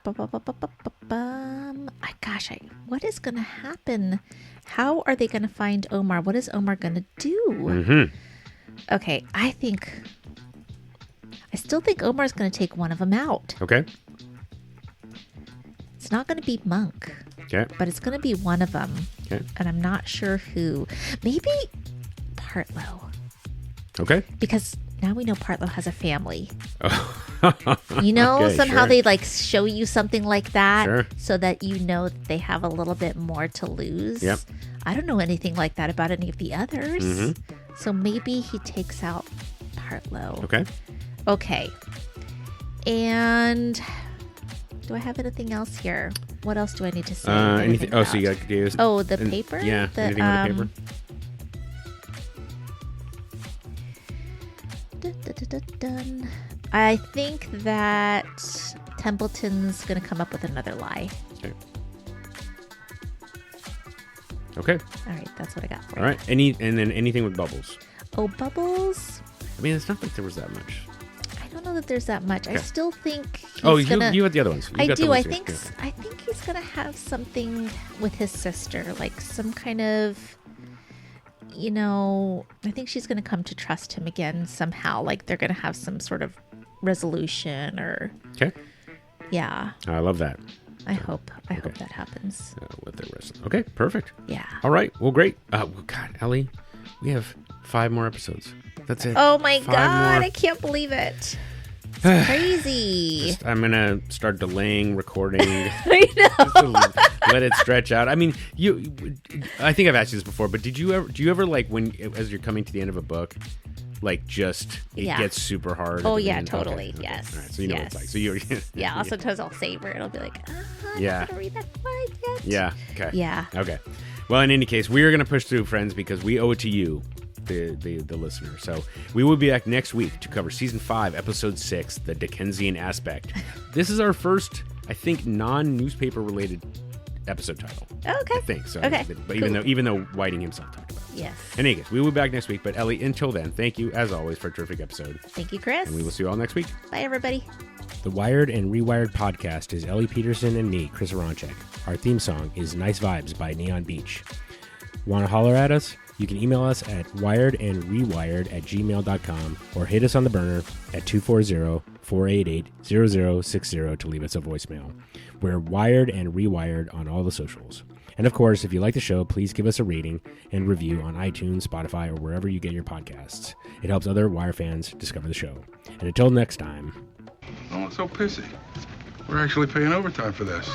what is going to happen? How are they going to find Omar? What is Omar going to do? Mm-hmm. Okay, I still think Omar's going to take one of them out. Okay. It's not going to be Monk. Okay. But it's going to be one of them. Okay. And I'm not sure who. Maybe Partlow. Okay. Because now we know Partlow has a family. Oh. Somehow sure. they like show you something like that Sure. so that that they have a little bit more to lose. Yep. I don't know anything like that about any of the others. Mm-hmm. So maybe he takes out Partlow. Okay. And do I have anything else here? What else do I need to say? Anything? Oh, so you got Davis. Oh, the paper? Yeah. Anything on the paper? Dun. I think that Templeton's going to come up with another lie. Okay. All right, that's what I got for All right. And then anything with Bubbles? Oh, Bubbles? I mean, it's not like there was that much. I don't know that there's that much. Okay. I still think he's you got the other ones. I do. I think he's going to have something with his sister, like some kind of you know, I think she's going to come to trust him again somehow. Like they're going to have some sort of resolution or. Okay. Yeah. I love that. I hope that happens. With the rest. Okay, perfect. Yeah. All right. Well, great. God, Ellie, we have 5 more episodes. That's it. Oh my 5 God, more. I can't believe it. It's crazy. I'm gonna start delaying recording. I know. Let it stretch out. I mean, I think I've asked you this before, but do you ever like when as you're coming to the end of a book, like just it gets super hard? Oh yeah, totally. Okay. Yes. All right, so you know what it's like. So you're yeah. Also, sometimes I'll savor it. I'll be like, I'm not gonna read that quite yet. Yeah. Okay. Yeah. Okay. Well, in any case, we are gonna push through, friends, because we owe it to you. The listener. So we will be back next week to cover season 5, episode 6, the Dickensian aspect. This is our first, I think, non-newspaper related episode title. Oh, okay. I think so. Okay. But even though Whiting himself talked about it. Yes. In any case, we will be back next week. But Ellie, until then, thank you as always for a terrific episode. Thank you, Chris. And we will see you all next week. Bye, everybody. The Wired and Rewired podcast is Ellie Peterson and me, Chris Aronchek. Our theme song is Nice Vibes by Neon Beach. Want to holler at us? You can email us at wiredandrewired@gmail.com or hit us on the burner at 240-488-0060 to leave us a voicemail. We're Wired and Rewired on all the socials. And of course, if you like the show, please give us a rating and review on iTunes, Spotify, or wherever you get your podcasts. It helps other Wire fans discover the show. And until next time. Oh, it's so pissy. We're actually paying overtime for this.